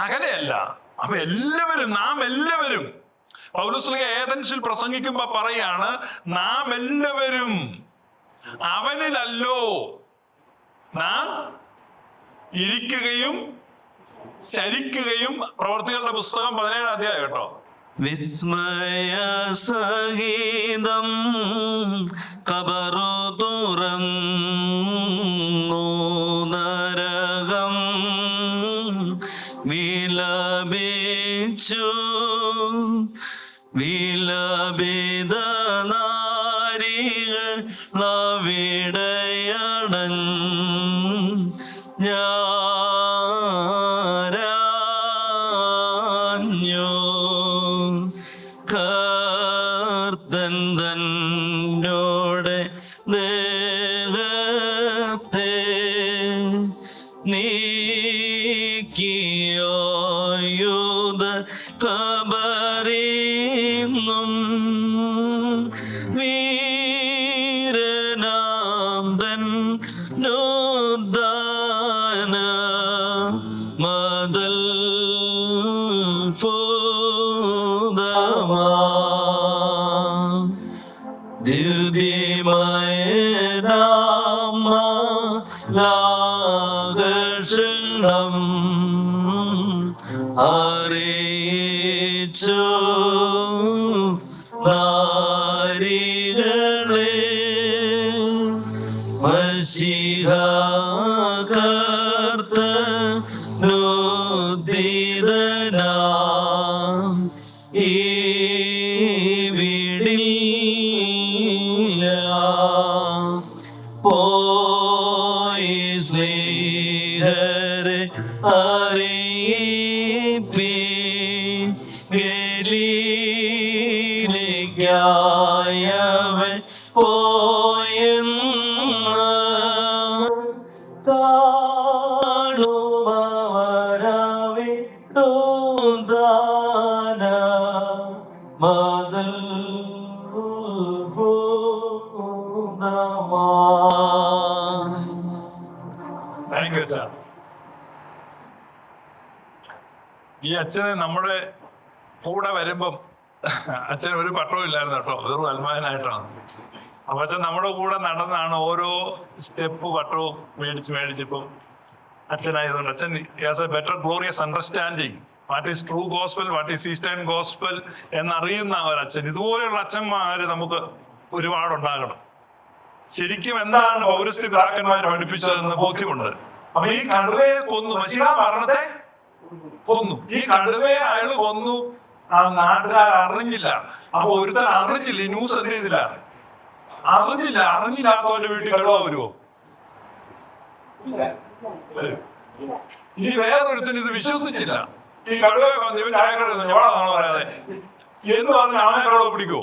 അകലെയല്ല. അപ്പൊ എല്ലാവരും, നാം എല്ലാവരും, പൗലോസ് ഏഥൻസിൽ പ്രസംഗിക്കുമ്പോ പറയാണ്, നാം എല്ലാവരും അവനിലല്ലോ നാം ഇരിക്കുകയും ചരിക്കുകയും. പ്രവർത്തികളുടെ പുസ്തകം 17 അധ്യായം കേട്ടോ. വിസ്മയ സഹിതം കബറു തുറന്നു ഞാരാഞ്ഞോ കർത്തൻ തന്നോടെ ദേഹത്തെ നീക്കിയോയുധ കബറിന്നും വീരനാന്തൻ നോദാന മദൽ ഫൂദമാ ദ്യുതിമയ നാമ ലാഘർഷണം അറിയിച്ചു നാരികളെ മശിഹ കർത്തനുദ്ധിതനാ ഈ വീടില്ല പോയി സ്നേഹരെ അറിയിപ്പി ഗലീലയ്ക്കായവൻ പോയെന്ന് കാണുമവരാവിടുദാന മദൽ ഭൂതമാ. താങ്ക് യു അച്ഛാ. ഈ അച്ഛന് നമ്മുടെ കൂടെ വരുമ്പം അച്ഛൻ ഒരു പട്ടവും ഇല്ലായിരുന്നു കേട്ടോ, വെറും അൽമാനായിട്ടാണ്. അപ്പൊ അച്ഛൻ നമ്മുടെ കൂടെ നടന്നാണ് ഓരോ സ്റ്റെപ്പ് പട്ടവും മേടിച്ചിപ്പം അച്ഛനായതുകൊണ്ട് അച്ഛൻ has a better glorious understanding what is true gospel, what is eastern gospel എന്നറിയുന്ന ഒരച്ഛൻ. ഇതുപോലെയുള്ള അച്ഛന്മാര് നമുക്ക് ഒരുപാടുണ്ടാകണം. ശരിക്കും എന്താണ് പൗരസ്ത്യ പിതാക്കന്മാർ പഠിപ്പിച്ചതെന്ന് ബോധ്യമുണ്ട്. അപ്പൊ ഈ കടുവയെ കൊന്നു, മശിഹാ മരണത്തെ കൊന്നു. ഈ കടുവയെ അയാൾ കൊന്നു, ആ നാട്ടുകാർ അറിഞ്ഞില്ല. അപ്പൊ ഒരുത്തൻ അറിഞ്ഞില്ല, ഈ ന്യൂസ് എന്ത് ചെയ്തില്ല, അറിഞ്ഞില്ലാത്തവന്റെ വീട്ടിൽ കടുവ വരുമോ? ഇനി വേറൊരുത്തൻ ഇത് വിശ്വസിച്ചില്ല. ഈ കടുവയെ കൊന്നു, ഇവൻ ചായക്കട എവിടാണോ പറയാതെ എന്ന് പറഞ്ഞ അവനെ കടുവ പിടിക്കോ?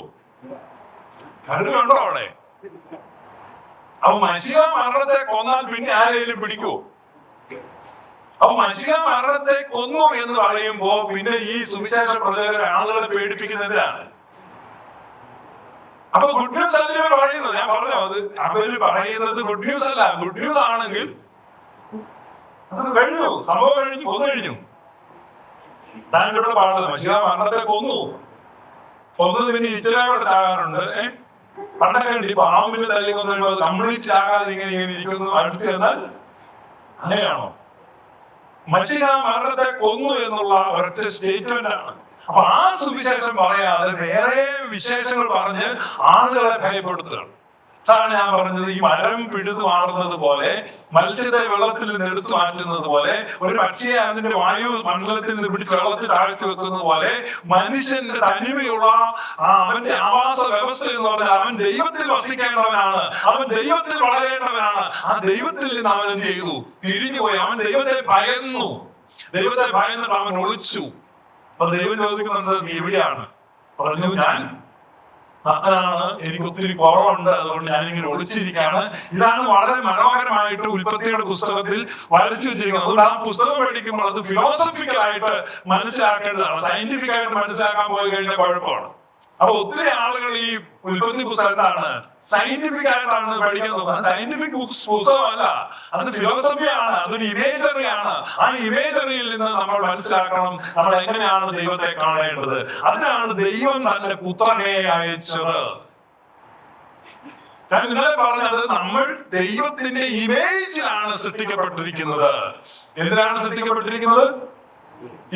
കടുവ ഉണ്ടോ അവിടെ? അപ്പൊ മശിഹ മരണത്തെ കൊന്നാൽ പിന്നെ ആരെങ്കിലും പിടിക്കുവോ? അപ്പൊ മശിഹ മരണത്തെ കൊന്നു എന്ന് പറയുമ്പോ പിന്നെ ഈ സുവിശേഷ പ്രചാരകരെ ആളുകളെ പേടിപ്പിക്കുന്നതിനാണ്. അപ്പൊ ഗുഡ് ന്യൂസ് അല്ല ഇവർ പറയുന്നത്. ഞാൻ പറഞ്ഞോ, അത് അവര് പറയുന്നത് ഗുഡ് ന്യൂസ് അല്ല. ഗുഡ് ന്യൂസ് ആണെങ്കിൽ അത് കഴിഞ്ഞു, സംഭവം കഴിഞ്ഞു, കൊന്നു കഴിഞ്ഞു. താൻ ഇവിടെ പാടുന്നത് മശിഹ മരണത്തെ കൊന്നത് പിന്നെ ഇച്ചിരായോടെ ചാകാറുണ്ട്. പണ്ടൊക്കെ ഉണ്ട് ഈ പാമ്പിന് തല്ലി കൊന്നു കംപ്ലീറ്റ് ചാകാതെ ഇങ്ങനെ ഇരിക്കുന്നു. അടുത്ത് ചെന്നാൽ അങ്ങനെയാണോ? മശിഹ മരണത്തെ കൊന്നു എന്നുള്ള ഒരൊറ്റ സ്റ്റേറ്റ്മെന്റ് ആണ്. അപ്പൊ ആ സുവിശേഷം പറയാതെ വേറെ വിശേഷങ്ങൾ പറഞ്ഞ് ആളുകളെ ഭയപ്പെടുത്തുകയാണ്. അതാണ് ഞാൻ പറഞ്ഞത്, ഈ മരം പിഴുതു മാറുന്നത് പോലെ, മത്സ്യത്തെ വെള്ളത്തിൽ നിന്ന് എടുത്തു മാറ്റുന്നത് പോലെ, ഒരു പക്ഷിയെ അതിന്റെ വായു മണ്ഡലത്തിൽ നിന്ന് പിടിച്ച് വെള്ളത്തിൽ താഴ്ത്തി വെക്കുന്നത് പോലെ, മനുഷ്യന്റെ തനിമയുള്ള അവന്റെ ആവാസ വ്യവസ്ഥ എന്ന് പറഞ്ഞാൽ അവൻ ദൈവത്തിൽ വസിക്കേണ്ടവനാണ്, അവൻ ദൈവത്തിൽ വളരേണ്ടവനാണ്. ആ ദൈവത്തിൽ നിന്ന് അവൻ എന്ത് ചെയ്തു? തിരിഞ്ഞുപോയി. അവൻ ദൈവത്തെ ഭയന്നു. ദൈവത്തെ ഭയന്നിട്ട് അവൻ ഒളിച്ചു. അപ്പൊ ദൈവം ചോദിക്കുന്നുണ്ട്, നീ എവിടെയാണ്? പറഞ്ഞു, ഞാൻ നഗ്നനാണ്, എനിക്ക് ഒത്തിരി കുറവുണ്ട്, അതുകൊണ്ട് ഞാനിങ്ങനെ ഒളിച്ചിരിക്കുകയാണ്. ഇതാണ് വളരെ മനോഹരമായിട്ട് ഉൽപ്പത്തിയുടെ പുസ്തകത്തിൽ വരച്ചു വെച്ചിരിക്കുന്നത്. അതുകൊണ്ട് ആ പുസ്തകം പഠിക്കുമ്പോൾ അത് ഫിലോസഫിക്കൽ ആയിട്ട് മനസ്സിലാക്കേണ്ടതാണ്. സയന്റിഫിക് ആയിട്ട് മനസ്സിലാക്കാൻ പോയി കഴിഞ്ഞാൽ കുഴപ്പമാണ്. അപ്പൊ ഒത്തിരി ആളുകൾ ഈ ഉൽപ്പത്തി പുസ്തകത്താണ് സയന്റിഫിക് ആയിട്ടാണ് പഠിക്കാൻ നോക്കുന്നത്. സയന്റിഫിക് പുസ്തകമല്ല, അത് ഫിലോസഫിയാണ്, അതൊരു ഇമേജറിയാണ്. ആ ഇമേജറിയിൽ നിന്ന് നമ്മൾ മനസ്സിലാക്കണം നമ്മൾ എങ്ങനെയാണ് ദൈവത്തെ കാണേണ്ടത്. അതിനാണ് ദൈവം തന്റെ പുത്രനെ അയച്ചത്. ഞാൻ ഇന്നലെ പറഞ്ഞത്, നമ്മൾ ദൈവത്തിന്റെ ഇമേജിലാണ് സൃഷ്ടിക്കപ്പെട്ടിരിക്കുന്നത്. എന്തിനാണ് സൃഷ്ടിക്കപ്പെട്ടിരിക്കുന്നത്?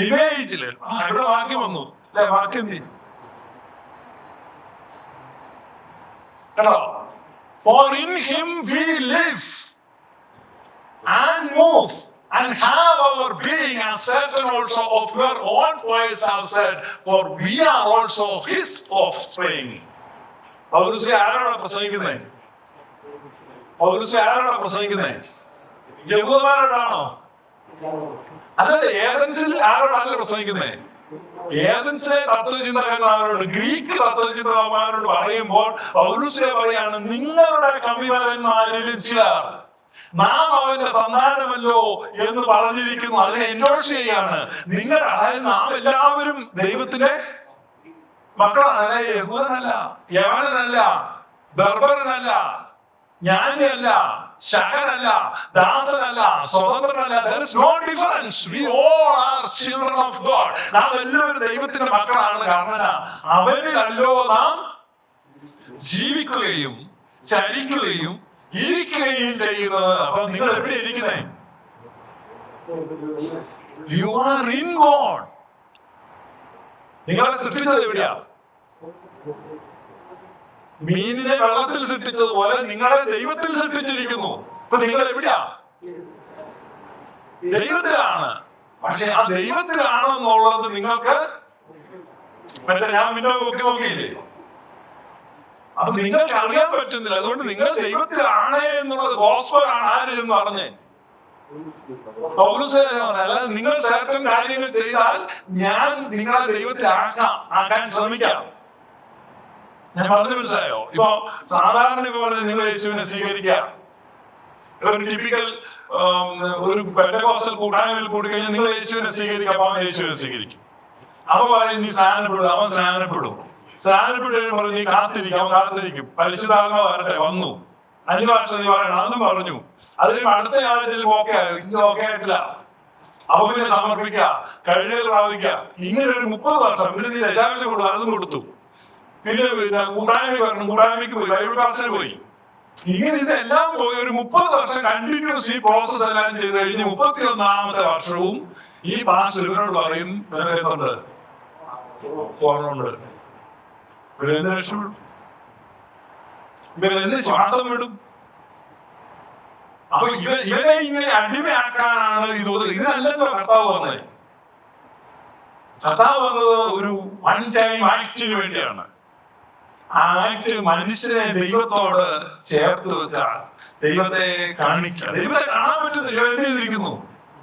ഇമേജില്. ഇവിടെ വാക്യം വന്നു അല്ലെ? വാക്യം എന്തി? For in him we live and move and have our being, as certain also of your own voice have said, for we are also his offspring. പൗലോസ് ആരോടാ പ്രസംഗിക്കുന്നേ? പൗലോസ് ആരോടാ പ്രസംഗിക്കുന്നേ? യഹൂദന്മാരോടാണോ? അല്ലാതെ ഏതൻസിൽ ആരോടല്ല പ്രസംഗിക്കുന്നേ? ഏതൻസിലെ തത്വചിന്തകന്മാരോട്, ഗ്രീക്ക് തത്വചിന്തകന്മാരോട് പറയുമ്പോൾ പൗലോസ് പറയാണ്, നിങ്ങളുടെ കവിവരന്മാരിൽ ചിലർ നാം അവന്റെ സന്താനമല്ലോ എന്ന് പറഞ്ഞിരിക്കുന്നു. അതിനെ എൻഡോഴ്സ് ചെയ്യാണ്. നിങ്ങൾ, അതായത് നാം എല്ലാവരും ദൈവത്തിന്റെ മക്കളാണ്. അതായത് യഹൂദനല്ല, യവനനല്ല, ബർബരനല്ല, ജ്ഞാനിയല്ല, ശകനല്ല, ദാസനല്ല, സ്വതന്ത്രനല്ല. There is no difference. We all are children of God. നാം എല്ലാവരും ദൈവത്തിന്റെ മക്കളാണ്. കാരണം അവനിലല്ലോ നാം ജീവിക്കുകയും ചരിക്കുകയും ഇരിക്കുകയും ചെയ്യുന്നത്. അപ്പൊ നിങ്ങൾ എവിടെ ഇരിക്കുന്നേ? You are in God. നിങ്ങളെ സൃഷ്ടിച്ചത് എവിടെയാ? മീനിനെ വെള്ളത്തിൽ സൃഷ്ടിച്ചതുപോലെ നിങ്ങളെ ദൈവത്തിൽ സൃഷ്ടിച്ചിരിക്കുന്നു. ഇപ്പൊ നിങ്ങൾ എവിടെയാ? ദൈവത്തിലാണ്. പക്ഷെ ആ ദൈവത്തിലാണെന്നുള്ളത് നിങ്ങൾക്ക് മറ്റേ ഞാൻ പിന്നെ നോക്കിയില്ലേ, അത് നിങ്ങൾക്ക് അറിയാൻ പറ്റുന്നില്ല. അതുകൊണ്ട് നിങ്ങൾ ദൈവത്തിലാണ് എന്നുള്ളത് ഗോസ്പലാണ്. ആര് എന്ന് പറഞ്ഞേ? പൗലോസ്. അല്ലാതെ നിങ്ങൾ സർട്ടൻ കാര്യങ്ങൾ ചെയ്താൽ ഞാൻ നിങ്ങളെ ദൈവത്തിലാക്കാൻ ശ്രമിക്കാം. ഞാൻ പറഞ്ഞു മനസ്സിലായോ? ഇപ്പൊ സാധാരണ ഇപ്പൊ പറഞ്ഞത് നിങ്ങൾ യേശുവിനെ സ്വീകരിക്കാം. ഒരു ടിപ്പിക്കൽ ഒരു പെന്തക്കോസ്റ്റൽ കൂട്ടായ്മയിൽ കൂടി കഴിഞ്ഞാൽ നിങ്ങൾ യേശുവിനെ സ്വീകരിക്കാം, അവൻ യേശുവിനെ സ്വീകരിക്കും. അവൻ പറയും നീ സ്നാനപ്പെടും, അവൻ സ്നാനപ്പെടും. സ്നാനപ്പെട്ട് പറയും നീ കാത്തിരിക്കും, അവൻ കാത്തിരിക്കും. പരിശുദ്ധാത്മാവ് വരട്ടെ, വന്നു. അന്യഭാഷ നീ പറയണം, അതും പറഞ്ഞു. അത് അടുത്ത ആഴ്ചയിൽ ഓക്കെ ആയിട്ടില്ല, അപ്പൊ പിന്നെ സമർപ്പിക്കുക, കഴുകൽ പ്രാപിക്കുക. ഇങ്ങനെ ഒരു 30 വർഷം പിന്നെ നീ ദശാംശം കൊടുത്തു, അതും കൊടുത്തു. പിന്നെ കൂട്ടായ്മയ്ക്ക് വരണം, കൂട്ടായ്മയ്ക്ക് പോയി, ബൈബിൾ ക്ലാസ്സിന് പോയി. ഇങ്ങനെ ഇതെല്ലാം പോയി ഒരു 30 വർഷം കണ്ടിന്യൂസ് ഈ പ്രോസസ് എല്ലാം ചെയ്ത് കഴിഞ്ഞ് 31ാമത്തെ വർഷവും ഈ പാസ്റ്റർ ഇവരോട് പറയും എന്തുണ്ട്, ഫോണുണ്ട്, ഇവരെന്ത് രക്ഷപ്പെടും, ഇവരെന്ത് ശ്വാസം വിടും. അപ്പൊ ഇവരെ ഇങ്ങനെ അടിമയാക്കാനാണ് ഇതിനല്ലല്ലോ കർത്താവ് വന്നത്. കർത്താവ് വന്നത് ഒരു വൺ ടൈം ആക്ടിന് വേണ്ടിയാണ്. ആ ആക്ട് മനുഷ്യനെ ദൈവത്തോട് ചേർത്ത് വെക്കാൻ, ദൈവത്തെ കാണിക്കാൻ. ദൈവത്തെ കാണാൻ പറ്റുന്നില്ല, എന്ത് ചെയ്തിരിക്കുന്നു?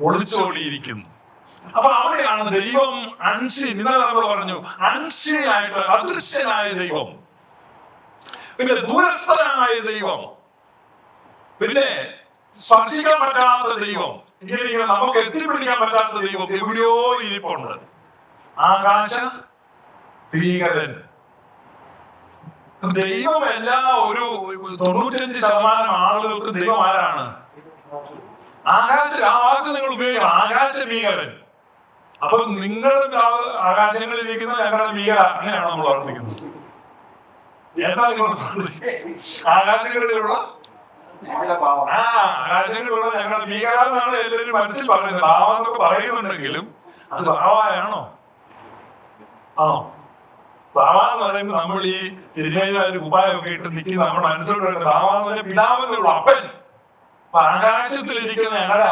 ഒളിച്ചോടിയിരിക്കുന്നു. അപ്പൊ അവിടെയാണ് ദൈവം അൻസീൻ. ഇന്നലെ നമ്മൾ പറഞ്ഞു അൻസീൻ ആയിട്ട് അദൃശ്യനായ ദൈവം, പിന്നെ ദൂരസ്ഥനായ ദൈവം, പിന്നെ സ്പർശിക്കാൻ പറ്റാത്ത ദൈവം, ഇങ്ങനെ നമുക്ക് എത്തിപ്പിടിക്കാൻ പറ്റാത്ത ദൈവം എവിടെയോ ഇരിപ്പുണ്ട്. ആകാശ ഭീകരൻ ദൈവം. എല്ലാ ഒരു 95% ആളുകൾക്ക് ദൈവം ആരാണ്? ആ വാക്ക് നിങ്ങൾ ഉപയോഗിക്കണം, ആകാശ ഭീകരൻ. അപ്പൊ നിങ്ങളുടെ ആകാശങ്ങളിൽ ഇരിക്കുന്ന ഞങ്ങളുടെ ഭീകര, അങ്ങനെയാണോ നമ്മൾ പ്രവർത്തിക്കുന്നത്? എന്താ നിങ്ങൾ ആകാശങ്ങളിലുള്ള ആകാശങ്ങളിലുള്ള ഞങ്ങളുടെ ഭീകര എന്നാണ് എല്ലാവരും മനസ്സിൽ പറയുന്നത്. ഭാവ എന്നൊക്കെ പറയുന്നുണ്ടെങ്കിലും അത് ഭാവയാണോ? ആണോ? ഭാവ എന്ന് പറയുമ്പോൾ നമ്മൾ ഈ തിരുമേനിമാര് കുപ്പായൊക്കെ ഇട്ട് നിൽക്കുന്ന നമ്മുടെ മനസ്സിലോട്ട് വരുന്നത് ഭാവ എന്ന് പറഞ്ഞാൽ പിതാവെന്നുള്ള അപ്പൻ. അപ്പൊ ആകാശത്തിലിരിക്കുന്ന ഞങ്ങളുടെ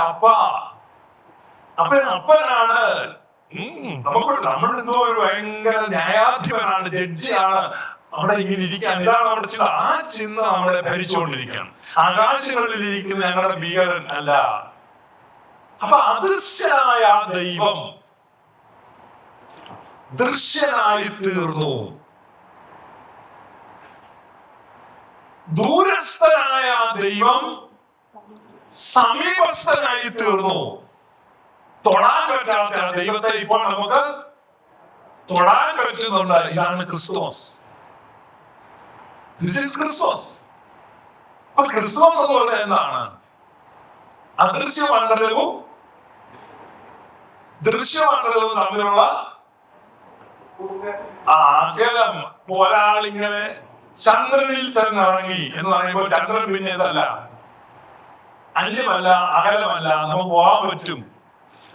അപ്പനാണ്. നമ്മളെന്തോ ഒരു ഭയങ്കര ന്യായാധിപനാണ്, ജഡ്ജിയാണ് അവിടെ ഇങ്ങനെ ഇരിക്കാൻ. ഇതാണ് നമ്മുടെ ചിന്ത. ആ ചിന്ത നമ്മളെ ഭരിച്ചുകൊണ്ടിരിക്കുകയാണ്. ആകാശങ്ങളിൽ ഇരിക്കുന്ന ഞങ്ങളുടെ ഭീകരൻ അല്ല. അപ്പൊ അദൃശ്യനായ ആ ദൈവം ദൃശ്യനായി തീർന്നു. ദൂരസ്ഥനായ ദൈവം സമീപസ്ഥനായി തീർന്നു. തൊടാൻ പറ്റാത്ത ദൈവത്തെ ഇപ്പോൾ നമുക്ക് തൊടാൻ പറ്റുന്നുണ്ട്. ഇതാണ് ക്രിസ്തുമസ്. This is Christmas. അപ്പൊ ക്രിസ്മസ് എന്ന് പറഞ്ഞാൽ എന്താണ്? അദൃശ്യമണ്ഡലവും ദൃശ്യമണ്ഡലവും തമ്മിലുള്ള അകലം. ഒരാളിങ്ങനെ ചന്ദ്രനിൽ ചെന്നിറങ്ങി എന്ന് പറയുമ്പോൾ ചന്ദ്രൻ പിന്നെ ഇതല്ല, അന്യമല്ല, അകലമല്ല, നമുക്ക് പോകാൻ പറ്റും.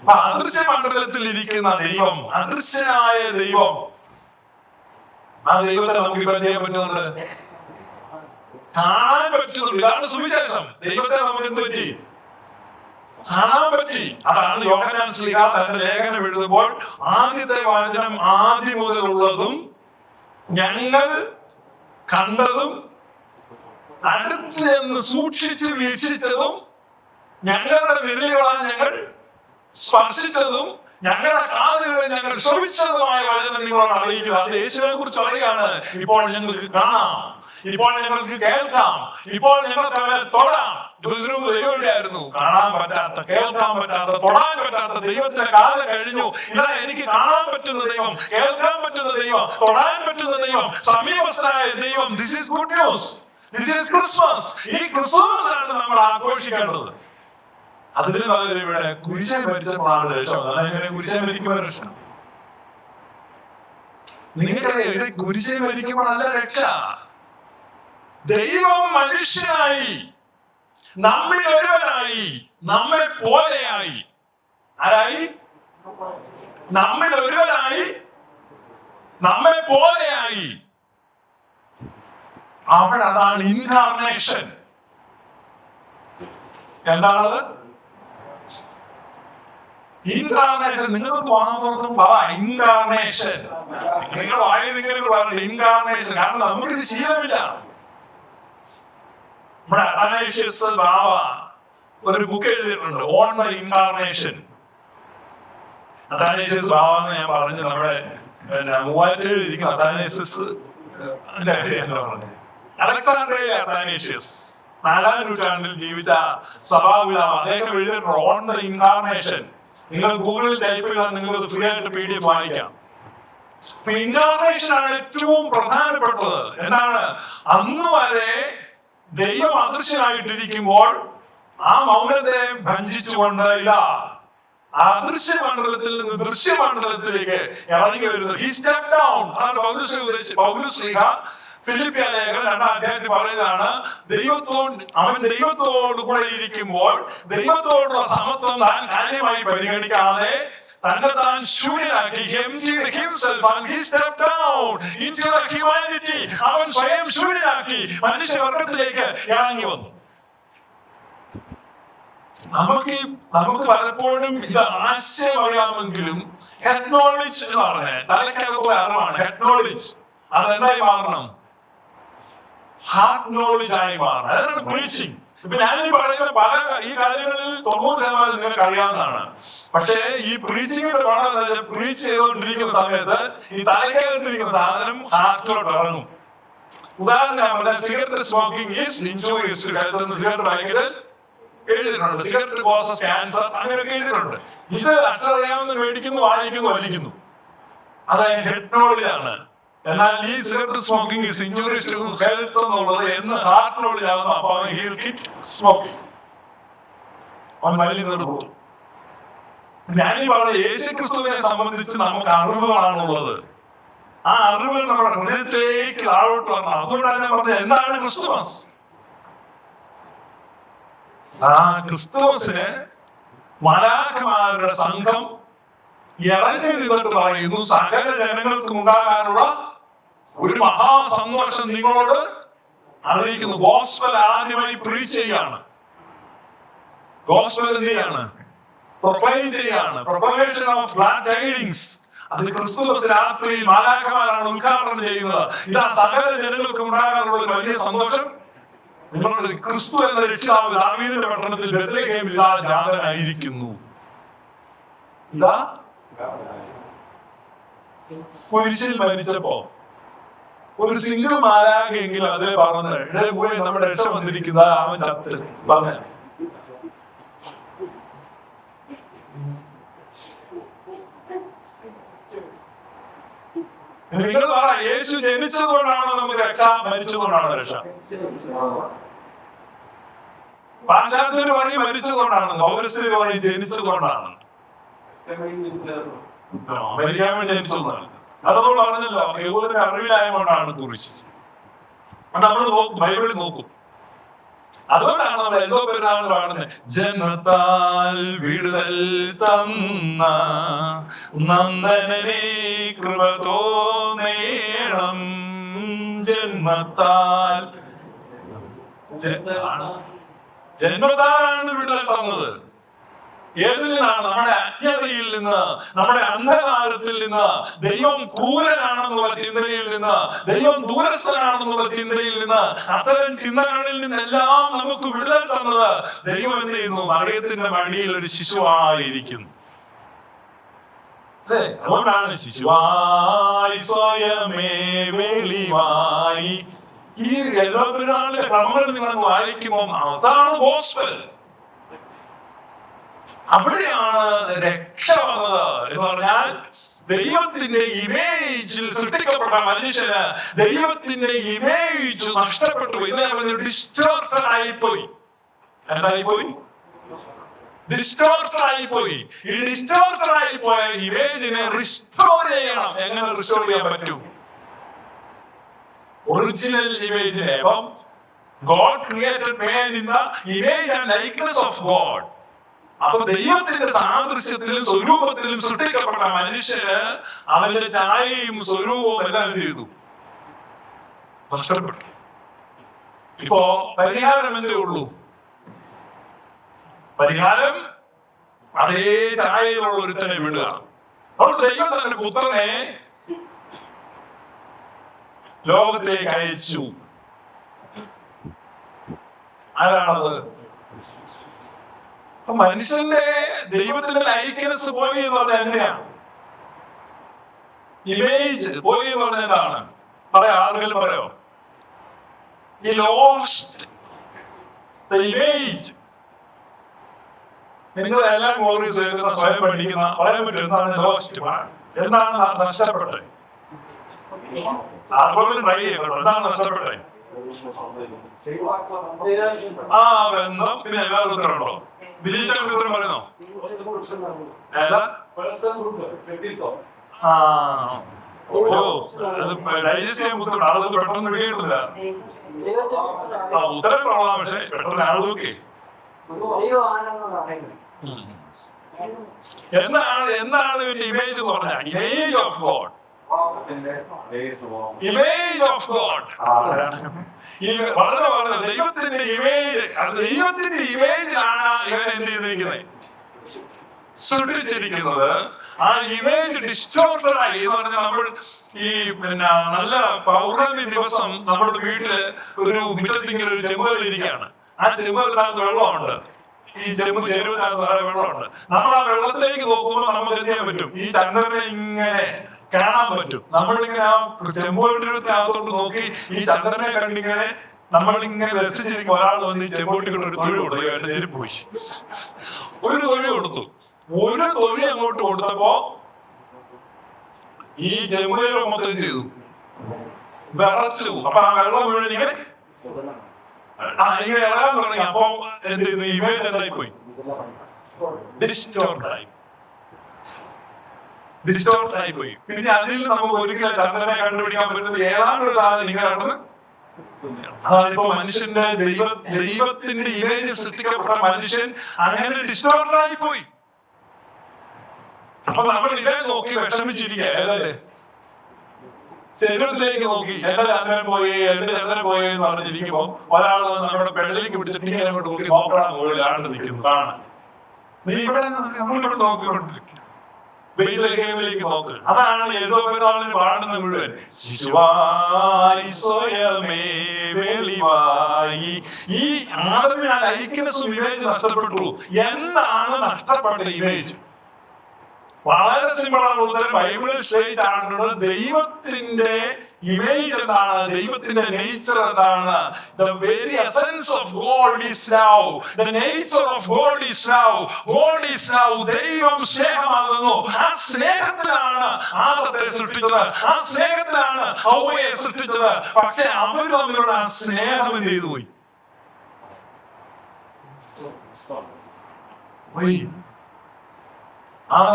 അപ്പൊ അദൃശ്യ മണ്ഡലത്തിൽ ഇരിക്കുന്ന ദൈവം, അദൃശ്യനായ ദൈവം, ആ ദൈവത്തെ നമുക്ക് ഇപ്പൊ ചെയ്യാൻ പറ്റുന്നുണ്ട്, കാണാൻ പറ്റുന്നുണ്ട്. ഇതാണ് സുവിശേഷം. ദൈവത്തെ നമുക്ക് എന്ത് പറ്റി? കാണാൻ പറ്റി. അതാണ് യോഹന്നാൻ ശ്ലീഹ തന്റെ ലേഖനം എഴുതുമ്പോൾ ആദ്യത്തെ വാചനം ആദ്യം മുതലുള്ളതും ഞങ്ങൾ കണ്ടതും അടുത്ത് എന്ന് സൂക്ഷിച്ച് വീക്ഷിച്ചതും ഞങ്ങളുടെ വിരലുകളാൽ ഞങ്ങൾ സ്പർശിച്ചതും ഞങ്ങളുടെ കാതുകളിൽ ഞങ്ങൾ ശ്രമിച്ചതുമായ വചനം നിങ്ങളോട് അറിയിക്കുക. അത് യേശുവിനെ കുറിച്ച് പറയുകയാണ്. ഇപ്പോൾ ഞങ്ങൾക്ക് കാണാം, ഇപ്പോൾ ഞങ്ങൾക്ക് കേൾക്കാം, ഇപ്പോൾ ഞങ്ങൾക്ക് അവരെ തൊടാം. ഇതിനു മുമ്പ് ദൈവം എവിടെയായിരുന്നു? കാണാൻ പറ്റാത്ത, കേൾക്കാൻ പറ്റാത്ത, തൊടാൻ പറ്റാത്ത ദൈവത്തിന്റെ കാലം കഴിഞ്ഞു. ഇതാ എനിക്ക് കാണാൻ പറ്റുന്ന ദൈവം, കേൾക്കാൻ പറ്റുന്ന ദൈവം, തൊടാൻ പറ്റുന്ന ദൈവം, സമീപസ്ഥനായ ദൈവം. This is good news. This is Christmas. ഈ ക്രിസ്മസ് ആണ് നമ്മൾ ആഘോഷിക്കേണ്ടത്. അതിന് പകരം ഇവിടെ കുരിശൻ മരിച്ചപ്പോഴാണ് രക്ഷ. അതെങ്ങനെ കുരിശൻ മരിക്കുമ്പോൾ രക്ഷ? നിങ്ങൾക്കറിയാം, ഇവിടെ കുരിശൻ മരിക്കുമ്പോഴല്ല രക്ഷ. ദൈവം മനുഷ്യനായി, നമ്മിൽ ഒരുവനായി, നമ്മെ പോലെയായി. ആരായി? നമ്മിൽ ഒരുവനായി, നമ്മെ പോലെയായി. അവിടെ അതാണ് ഇൻകാർണേഷൻ. എന്താണത്? ഇൻകാർണേഷൻ. നിങ്ങൾക്ക് വാസർന്നും പറ ഇൻകാർണേഷൻ. നിങ്ങൾ വായതിങ്ങനെ പറയണ്ട ഇൻകാർണേഷൻ. കാരണം നമുക്കിത് ശീലമില്ല. നമ്മുടെ അഥാനേഷ്യസ് ബാവ ഒരു ബുക്ക് എഴുതിയിട്ടുണ്ട്, ഓൺ ദ ഇൻകാർണേഷൻ. അഥാനേഷ്യസ് ബാവ എന്ന് ഞാൻ പറഞ്ഞു, നമ്മുടെ മൂവാറ്റുപുഴയിൽ ഇരിക്കുന്ന അഥാനേഷ്യസ് പറഞ്ഞു. അലക്സാണ്ട്രിയയിലെ അഥാനേഷ്യസ് 4-ാം നൂറ്റാണ്ടിൽ ജീവിച്ച സഭാപിതാവ്, അദ്ദേഹം എഴുതിയിട്ടുണ്ട് ഓൺ ദ ഇൻകാർണേഷൻ. നിങ്ങൾ ഗൂഗിളിൽ ടൈപ്പ് ചെയ്താൽ നിങ്ങൾക്ക് ഫ്രീ ആയിട്ട് PDF വായിക്കാം. ഇൻകാർണേഷൻ ആണ് ഏറ്റവും പ്രധാനപ്പെട്ടത്. എന്താണ്? അന്ന് വരെ ദൈവം അദൃശ്യനായിട്ടിരിക്കുമ്പോൾ ആ മൗനത്തെ ഭഞ്ജിച്ചുകൊണ്ട് ഇതാ അദൃശ്യ മണ്ഡലത്തിൽ നിന്ന് ദൃശ്യമണ്ഡലത്തിലേക്ക് ഇറങ്ങി വരുന്നു. He stepped down. അതാണ് പൗലോസ് ശ്ലീഹ ഫിലിപ്പിയ ലേഖനം 2-ാം അധ്യായത്തിൽ പറയുന്നതാണ്. അവൻ ദൈവത്തോട് കൂടെ ഇരിക്കുമ്പോൾ ദൈവത്തോടുള്ള സമത്വം താൻ കാര്യമായി പരിഗണിക്കാതെ തന്നെ താൻ ശൂന്യനാക്കി, അവൻ സ്വയം ശൂന്യനാക്കി മനുഷ്യവർഗത്തിലേക്ക് ഇറങ്ങി വന്നു. നമുക്ക് പലപ്പോഴും ഇത് ആശയം അറിയാമെങ്കിലും ഹെഡ് നോളജ് എന്ന് പറഞ്ഞാൽ തലക്കകത്തുള്ള അറിവാണ്. ഹെഡ് നോളജ് അതെന്തായി മാറണം? ഹാർട്ട് നോളജ് ആയി മാറണം. അതാണ് പ്രീച്ചിങ്. ഇപ്പൊ ഞാനീ പറയുന്ന പല ഈ കാര്യങ്ങളിൽ 90% നിങ്ങൾക്ക് അറിയാവുന്നതാണ്. പക്ഷേ ഈ പ്രീച്ചിങ്ങിന്റെ പണം എന്താ വെച്ചാൽ, പ്രീച്ച് ചെയ്തുകൊണ്ടിരിക്കുന്ന സമയത്ത് ഈ തലക്കകത്തിരിക്കുന്ന സാധനം ഹാർട്ടിലോട്ട് ഇറങ്ങും. ഉദാഹരണം, cigarette smoking is injurious to health എന്ന് സിഗരറ്റ് പാക്കറ്റിൽ എഴുതിയിട്ടുണ്ട്. സിഗരറ്റ് കോസസ് ക്യാൻസർ അങ്ങനെയൊക്കെ എഴുതിയിട്ടുണ്ട്. ഇത് അക്ഷരറിയാവുന്ന മേടിക്കുന്നു, വായിക്കുന്നു, വലിക്കുന്നു. അത് ഹെഡ് നോളജ് ആണ്. എന്നാൽ ഈ cigarette smoking is injurious to health എന്നുള്ളത് എന്ന് ഹാർട്ട് നോളജ് ആകുന്നു. അപ്പൊ അവൻ ഹീൽ കിറ്റ് സ്മോക്കിംഗ്, അവൻ വലിയ നിർത്തും. ഞാനീ പറഞ്ഞ യേശു ക്രിസ്തുവിനെ സംബന്ധിച്ച് നമുക്ക് അറിവുകളാണുള്ളത്. ആ അറിവുകൾ നമ്മുടെ ഹൃദയത്തിലേക്ക് താഴോട്ട് വരണം. അതുകൊണ്ടാണ് ഞാൻ പറഞ്ഞത് എന്താണ് ക്രിസ്തുമസ്. ആ ക്രിസ്തുമസിന് മാലാഖമാരുടെ സംഘം ഇറങ്ങി നിന്നിട്ട് പറയുന്നു, സകല ജനങ്ങൾക്കും ഉണ്ടാകാനുള്ള ഒരു മഹാസന്തോഷം നിങ്ങളോട് അറിയിക്കുന്നു. ഗോസ്പൽ ആദ്യമായി പ്രീച്ച് ചെയ്യാണ്. ഗോസ്പൽ എന്ത് ചെയ്യാണ്? പ്രൊക്ലെയിം ചെയ്യാണ്. Proclamation of GLAAD tidings. അത് ക്രിസ്തുമസ് രാത്രിയിൽ മാലാഖമാരാണ് ഉദ്ഘാടനം ചെയ്യുന്നത്. ഇതാ സകല ജനങ്ങൾക്കും ഉണ്ടാകാനുള്ള ഒരു വലിയ സന്തോഷം നിങ്ങളുടെ ക്രിസ്തു എന്ന രക്ഷിതാവ് ദാവീദിന്റെ പട്ടണത്തിൽ ബേത്ലഹേമിൽ ഇതാ ജാതനായിരിക്കുന്നു. ഇതാ കുരിശിൽ മരിച്ചപ്പോ ഒരു സിംഗിൾ മാലാഖയെങ്കിലും അതിലെ പറഞ്ഞ് പോയി നമ്മുടെ രക്ഷ വന്നിരിക്കുന്ന അവൻ ചത്ത് പറഞ്ഞ. നിങ്ങൾ പറ, യേശു ജനിച്ചതുകൊണ്ടാണോ നമുക്ക് രക്ഷ, മരിച്ചതുകൊണ്ടാണോ രക്ഷ? പാശ്ചാത്യര് പറയും മരിച്ചതുകൊണ്ടാണ്, പൗരസ്ത്യര് പറയും ജനിച്ചതുകൊണ്ടാണ്. മരിക്കാൻ വേണ്ടി ജനിച്ചതാണ്. അതോട് പറഞ്ഞല്ലോ, യഹൂദന്റെ അറിവിലായതുകൊണ്ടാണ് കുരിശിച്ചത്. നമ്മൾ ബൈബിളിൽ നോക്കും. അതുകൊണ്ടാണ് നമ്മൾ എന്തോ പെരുന്നാൾ പാടുന്നത്. ജന്മത്താൽ വിടുതൽ തന്ന നന്ദനനെ കൃപ തോന്നേണം. ജന്മത്താലാണ് വിടുതൽ തന്നത്. ഏതിൽ നിന്നാണ്? നമ്മുടെ അജ്ഞതയിൽ നിന്ന്, നമ്മുടെ അന്ധകാരത്തിൽ നിന്ന്, ദൈവം ക്രൂരനാണെന്നുള്ള ചിന്തയിൽ നിന്ന്, ദൈവം ദൂരസ്ഥനാണെന്നുള്ള ചിന്തയിൽ നിന്ന്, അത്തരം ചിന്തകളിൽ നിന്നെല്ലാം നമുക്ക് വിടുതൽ തന്നത് ദൈവം എന്ത് ചെയ്യുന്നു? മറിയത്തിന്റെ മടിയിൽ ഒരു ശിശുവായിരിക്കുന്നു. അല്ലേ? അതുകൊണ്ടാണ് ശിശുവായി സ്വയമേ വെളിവായി. ഈ എല്ലാ പെരുന്നാളിന്റെ ക്രമങ്ങൾ നിങ്ങൾ വായിക്കുമ്പോൾ അതാണ് ഗോസ്പൽ. അവിടെയാണ് രക്ഷ വന്നത് എന്ന് പറഞ്ഞാൽ, ദൈവത്തിന്റെ ഇമേജിൽ സൃഷ്ടിക്കപ്പെട്ട മനുഷ്യന് ദൈവത്തിന്റെ ഇമേജ് നഷ്ടപ്പെട്ടു പോയി. ഡിസ്റ്റോർട്ടഡ് ആയിപ്പോയി. എന്തായിപ്പോയി? ഡിസ്റ്റോർട്ടഡ് ആയിപ്പോയി. ഈ ഡിസ്റ്റോർട്ടഡ് ആയിപ്പോയ ഇമേജിനെ റിസ്റ്റോർ ചെയ്യണം. എങ്ങനെ റിസ്റ്റോർ ചെയ്യാൻ പറ്റും? ഒറിജിനൽ ഇമേജിനെ. അപ്പം God created man in the image and likeness of God. അപ്പൊ ദൈവത്തിന്റെ സാദൃശ്യത്തിലും സ്വരൂപത്തിലും സൃഷ്ടിക്കപ്പെട്ട മനുഷ്യന് അവന്റെ ഛായയും സ്വരൂപവും എല്ലാം എന്ത് ചെയ്തു? നഷ്ടപ്പെട്ടു. ഇപ്പോ പരിഹാരം എന്തേ ഉള്ളൂ? പരിഹാരം അതേ ഛായയിലുള്ള ഒരുത്തനെ വിടുക. അപ്പോൾ ദൈവം തന്റെ പുത്രനെ ലോകത്തിലേക്ക് അയച്ചു. ആരാണത്? മനുഷ്യന്റെ ദൈവത്തിന്റെ ലൈക്ക്നെസ് പോയി എന്ന് പറഞ്ഞാൽ എങ്ങനെയാണ്? ഇമേജ് പോയി എന്ന് പറഞ്ഞാൽ എന്താണ്? പറയാ, ആരെങ്കിലും പറയോ? ഈ ലോസ്റ്റ് ദ ഇമേജ്. നിങ്ങൾ എല്ലാം കോറീസ് കേൾക്കുന്ന, സ്വയം പഠിക്കുന്ന, പറയാൻ പറ്റും എന്താണ് ലോസ്റ്റ്, എന്താണ് നഷ്ടപ്പെട്ടത്? ആർക്കെങ്കിലും ട്രൈ ചെയ്യട്ടോ, എന്താണ് നഷ്ടപ്പെട്ടത്? ആ ബന്ധം. പിന്നെ വേറെ ഉത്തരമുണ്ടോ? വിജയിച്ചാൽ ഉത്തരം പറയുന്നോ? ഡൈജസ്റ്റ് ചെയ്യാൻ ബുദ്ധിമുട്ട്, ആളുകൾ പെട്ടെന്ന് പിടികിട്ടില്ല. ഉത്തരം കൊള്ളാം, പക്ഷെ പെട്ടെന്ന് ആളുകൾക്ക് എന്താണ് ഇവന്റെ ഇമേജ് എന്ന് പറഞ്ഞാൽ? Image of God. Image of God. വളരെ പറഞ്ഞത് ദൈവത്തിന്റെ ഇമേജ്. ദൈവത്തിന്റെ ഇമേജിലാണ് ഇവൻ എന്ത് ചെയ്തിരിക്കുന്നത്? സൃഷ്ടിച്ചിരിക്കുന്നത്. ആ ഇമേജ് ഡിസ്റ്റോർട്ടഡായി എന്ന് പറഞ്ഞാൽ, നമ്മൾ ഈ പിന്നെ നല്ല പൗർണമി ദിവസം നമ്മുടെ വീട്ടില് ഒരു മുറ്റത്തിങ്ങനെ ഒരു ചെമ്പുകലിരിക്കുകയാണ്. ആ ചെമ്പുകലിനകത്ത് വെള്ളമുണ്ട്. ഈ ചെരുവിനകത്ത് നിറയെ വെള്ളമുണ്ട്. നമ്മൾ ആ വെള്ളത്തിലേക്ക് നോക്കുമ്പോൾ നമുക്ക് എന്ത് ചെയ്യാൻ പറ്റും? ഈ ചന്ദ്രനെ ഇങ്ങനെ കാണാൻ പറ്റും. നമ്മളിങ്ങനെ ആ ചെമ്പോട്ടിനകത്തോട്ട് നോക്കി ഈ ചന്ദ്രനെ കണ്ടിങ്ങനെ നമ്മളിങ്ങനെ രസിച്ചിരിക്കും. ഒരാൾ വന്ന് ഈ ചെമ്പോട്ടിക്കൂടെ ഒരു തൊഴി കൊടുത്തു. എന്റെ ചെരുപ്പ് പോയി. ഒരു തൊഴി കൊടുത്തു. ഒരു തൊഴി അങ്ങോട്ട് കൊടുത്തപ്പോ ഈ ചെമ്പുകര മൊത്തം ചെയ്തു വിറച്ചു. അപ്പൊ ആ വെള്ളം മുഴുവൻ ഇങ്ങനെ ഇങ്ങനെ ഇളകാൻ തുടങ്ങി. അപ്പൊ എന്ത് ചെയ്യുന്നു? ഇമേജ് എന്തായി പോയി? ഡിസ്റ്റോർട്ടായി പോയി. പിന്നെ അതിൽ നിന്ന് നമുക്ക് ഒരിക്കലും ചന്ദ്രനെ കണ്ടുപിടിക്കാൻ പറ്റുന്നത് ഏതാണ്ട് ഒരു സാധനം ഇങ്ങനെയാണെന്ന്. അതാണിപ്പോ മനുഷ്യന്റെ ദൈവത്തിന്റെ ഇമേജ് സൃഷ്ടിക്കപ്പെട്ട മനുഷ്യൻ അങ്ങനെ ഡിസ്റ്റോർട്ടായി പോയി. അപ്പൊ നമ്മൾ ഇതേ നോക്കി വിഷമിച്ചിരിക്കുക. ഏതല്ലേ? ശരീരത്തിലേക്ക് നോക്കി എന്റെ ചന്ദ്രൻ പോയി എന്ന് പറഞ്ഞിരിക്കുമ്പോ ഒരാൾ നമ്മുടെ പെള്ളിലേക്ക് പിടിച്ചിട്ട് ഇങ്ങനെ അങ്ങോട്ട് നോക്കി നോക്കണം, മുകളിൽ ആണ്ട് നിൽക്കുന്നു കാണാൻ. നീ ഇവിടെ നമ്മളിവിടെ നോക്കിക്കൊണ്ടിരിക്കുക. ബെയ്ത്ലഹേമിലേക്ക് നോക്ക്. അതാണ് യഹോവനാളിന് പാടുന്ന മുഴുവൻ. ശിശുവായി സ്വയമേ വെളിവായി. ഈ ആദമിന് ആ ലൈക്ക്നെസ്സും ഇമേജ് നഷ്ടപ്പെട്ടു. എന്താണ് നഷ്ടപ്പെട്ട ഇമേജ്? വളരെ സിമ്പിൾ ആണ് ഉത്തരം. ബൈബിളിൽ സ്ട്രേറ്റ് ആയിട്ടുള്ളത് ദൈവത്തിന്റെ ഇമേജ് എന്താണ്? ദൈവത്തിന്റെ നേച്ചർ എന്താണ്? The very essence of God is love. The nature of God is love. God is love. ദൈവം സ്നേഹമാകുന്നു. ആ സ്നേഹത്തിലാണ് ആദത്തെ സൃഷ്ടിച്ചത്. ആ സ്നേഹത്തിലാണ് ഹവ്വയെ സൃഷ്ടിച്ചത്. പക്ഷെ അവർ തമ്മിലുള്ള ആ സ്നേഹം എന്ത് ചെയ്തു പോയി?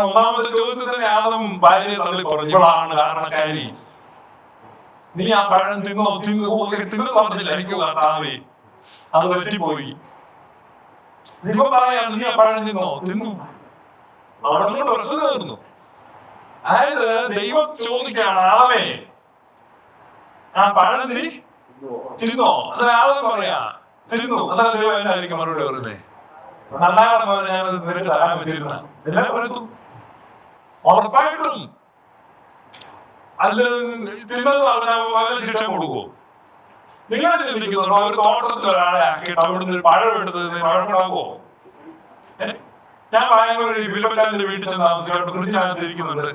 ഒന്നാമത്തെ ചോദ്യത്തിൽ തന്നെ ആദം ഭാര്യയെ തള്ളി പറഞ്ഞു, ഇവളാണ് കാരണക്കാരി. നീ ആ പഴം തിന്നു പറഞ്ഞില്ല, എനിക്ക് കർത്താവേ അത് പറ്റിപ്പോയി. ഇപ്പൊ പറയാണ്, നീ ആ പഴം തിന്നു. അവിടെ നിന്ന് പ്രശ്നം തീർന്നു. അതായത് ദൈവം ചോദിക്കാണ്, ആദമേ ആ പഴം നീ തിന്നോ? അതായത് ആദം പറയാ തിന്നു. അതാണ് ദൈവം എന്നായിരിക്കും മറുപടി പറഞ്ഞേ? നന്നാകണം പോലെ ഞാനത് നിനക്ക് തരാൻ വെച്ചിരുന്ന എല്ലാം പറയത്തു ഉറപ്പായിട്ടും അല്ല തിന്നത് പറഞ്ഞാൽ വല്ല ശിക്ഷ കൊടുക്കുമോ? നിങ്ങൾ ചിന്തിക്കുന്നുണ്ടോ ഒരു തോട്ടത്തിൽ ഒരാളെ ആക്കിയിട്ട് അവിടുന്ന് ഒരു പഴം എടുത്ത് വഴക്കുണ്ടാക്കുമോ? ഞാൻ ഭയങ്കര ഒരു വിലപ്പച്ചാന്റെ വീട്ടിൽ ചെന്ന് താമസിക്കാണ്ട് ഫ്രിഡ്ജിനകത്ത് ഇരിക്കുന്നുണ്ട്,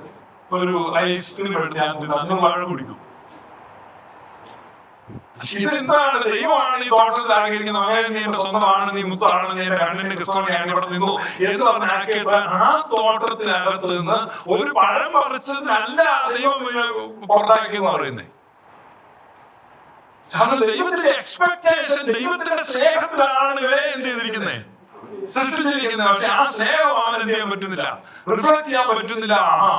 ഒരു ഐസ്ക്രീം എടുത്ത് ഞാൻ തിന്നാ നിങ്ങൾ വഴം കുടിക്കും? ഇതെന്താണ്? ദൈവമാണ് ഈ തോട്ടത്തിൽ ആഗ്രഹിക്കുന്നത്, അങ്ങനെ നീ എന്റെ സ്വന്തമാണ്, നീ മുത്താണ്, നീ എന്റെ കണ്ണിന്റെ ക്രിസ്തുവിനെ ഞാൻ ഇവിടെ നിന്നു എന്ന് പറഞ്ഞാക്കിയിട്ട് ആ തോട്ടത്തിനകത്ത് നിന്ന് ഒരു പഴം പറിച്ചതിനല്ല ദൈവം പുറത്താക്കി എന്ന് പറയുന്നേ. കാരണം ദൈവത്തിന്റെ എക്സ്പെക്ടേഷൻ, ദൈവത്തിന്റെ സ്നേഹത്തിലാണ് ഇവരെ എന്ത് ചെയ്തിരിക്കുന്നത്, സൃഷ്ടിച്ചിരിക്കുന്നത്. പക്ഷെ ആ സ്നേഹം അവൻ എന്ത് ചെയ്യാൻ പറ്റുന്നില്ല, റിഫ്ലക്ട് ചെയ്യാൻ പറ്റുന്നില്ല.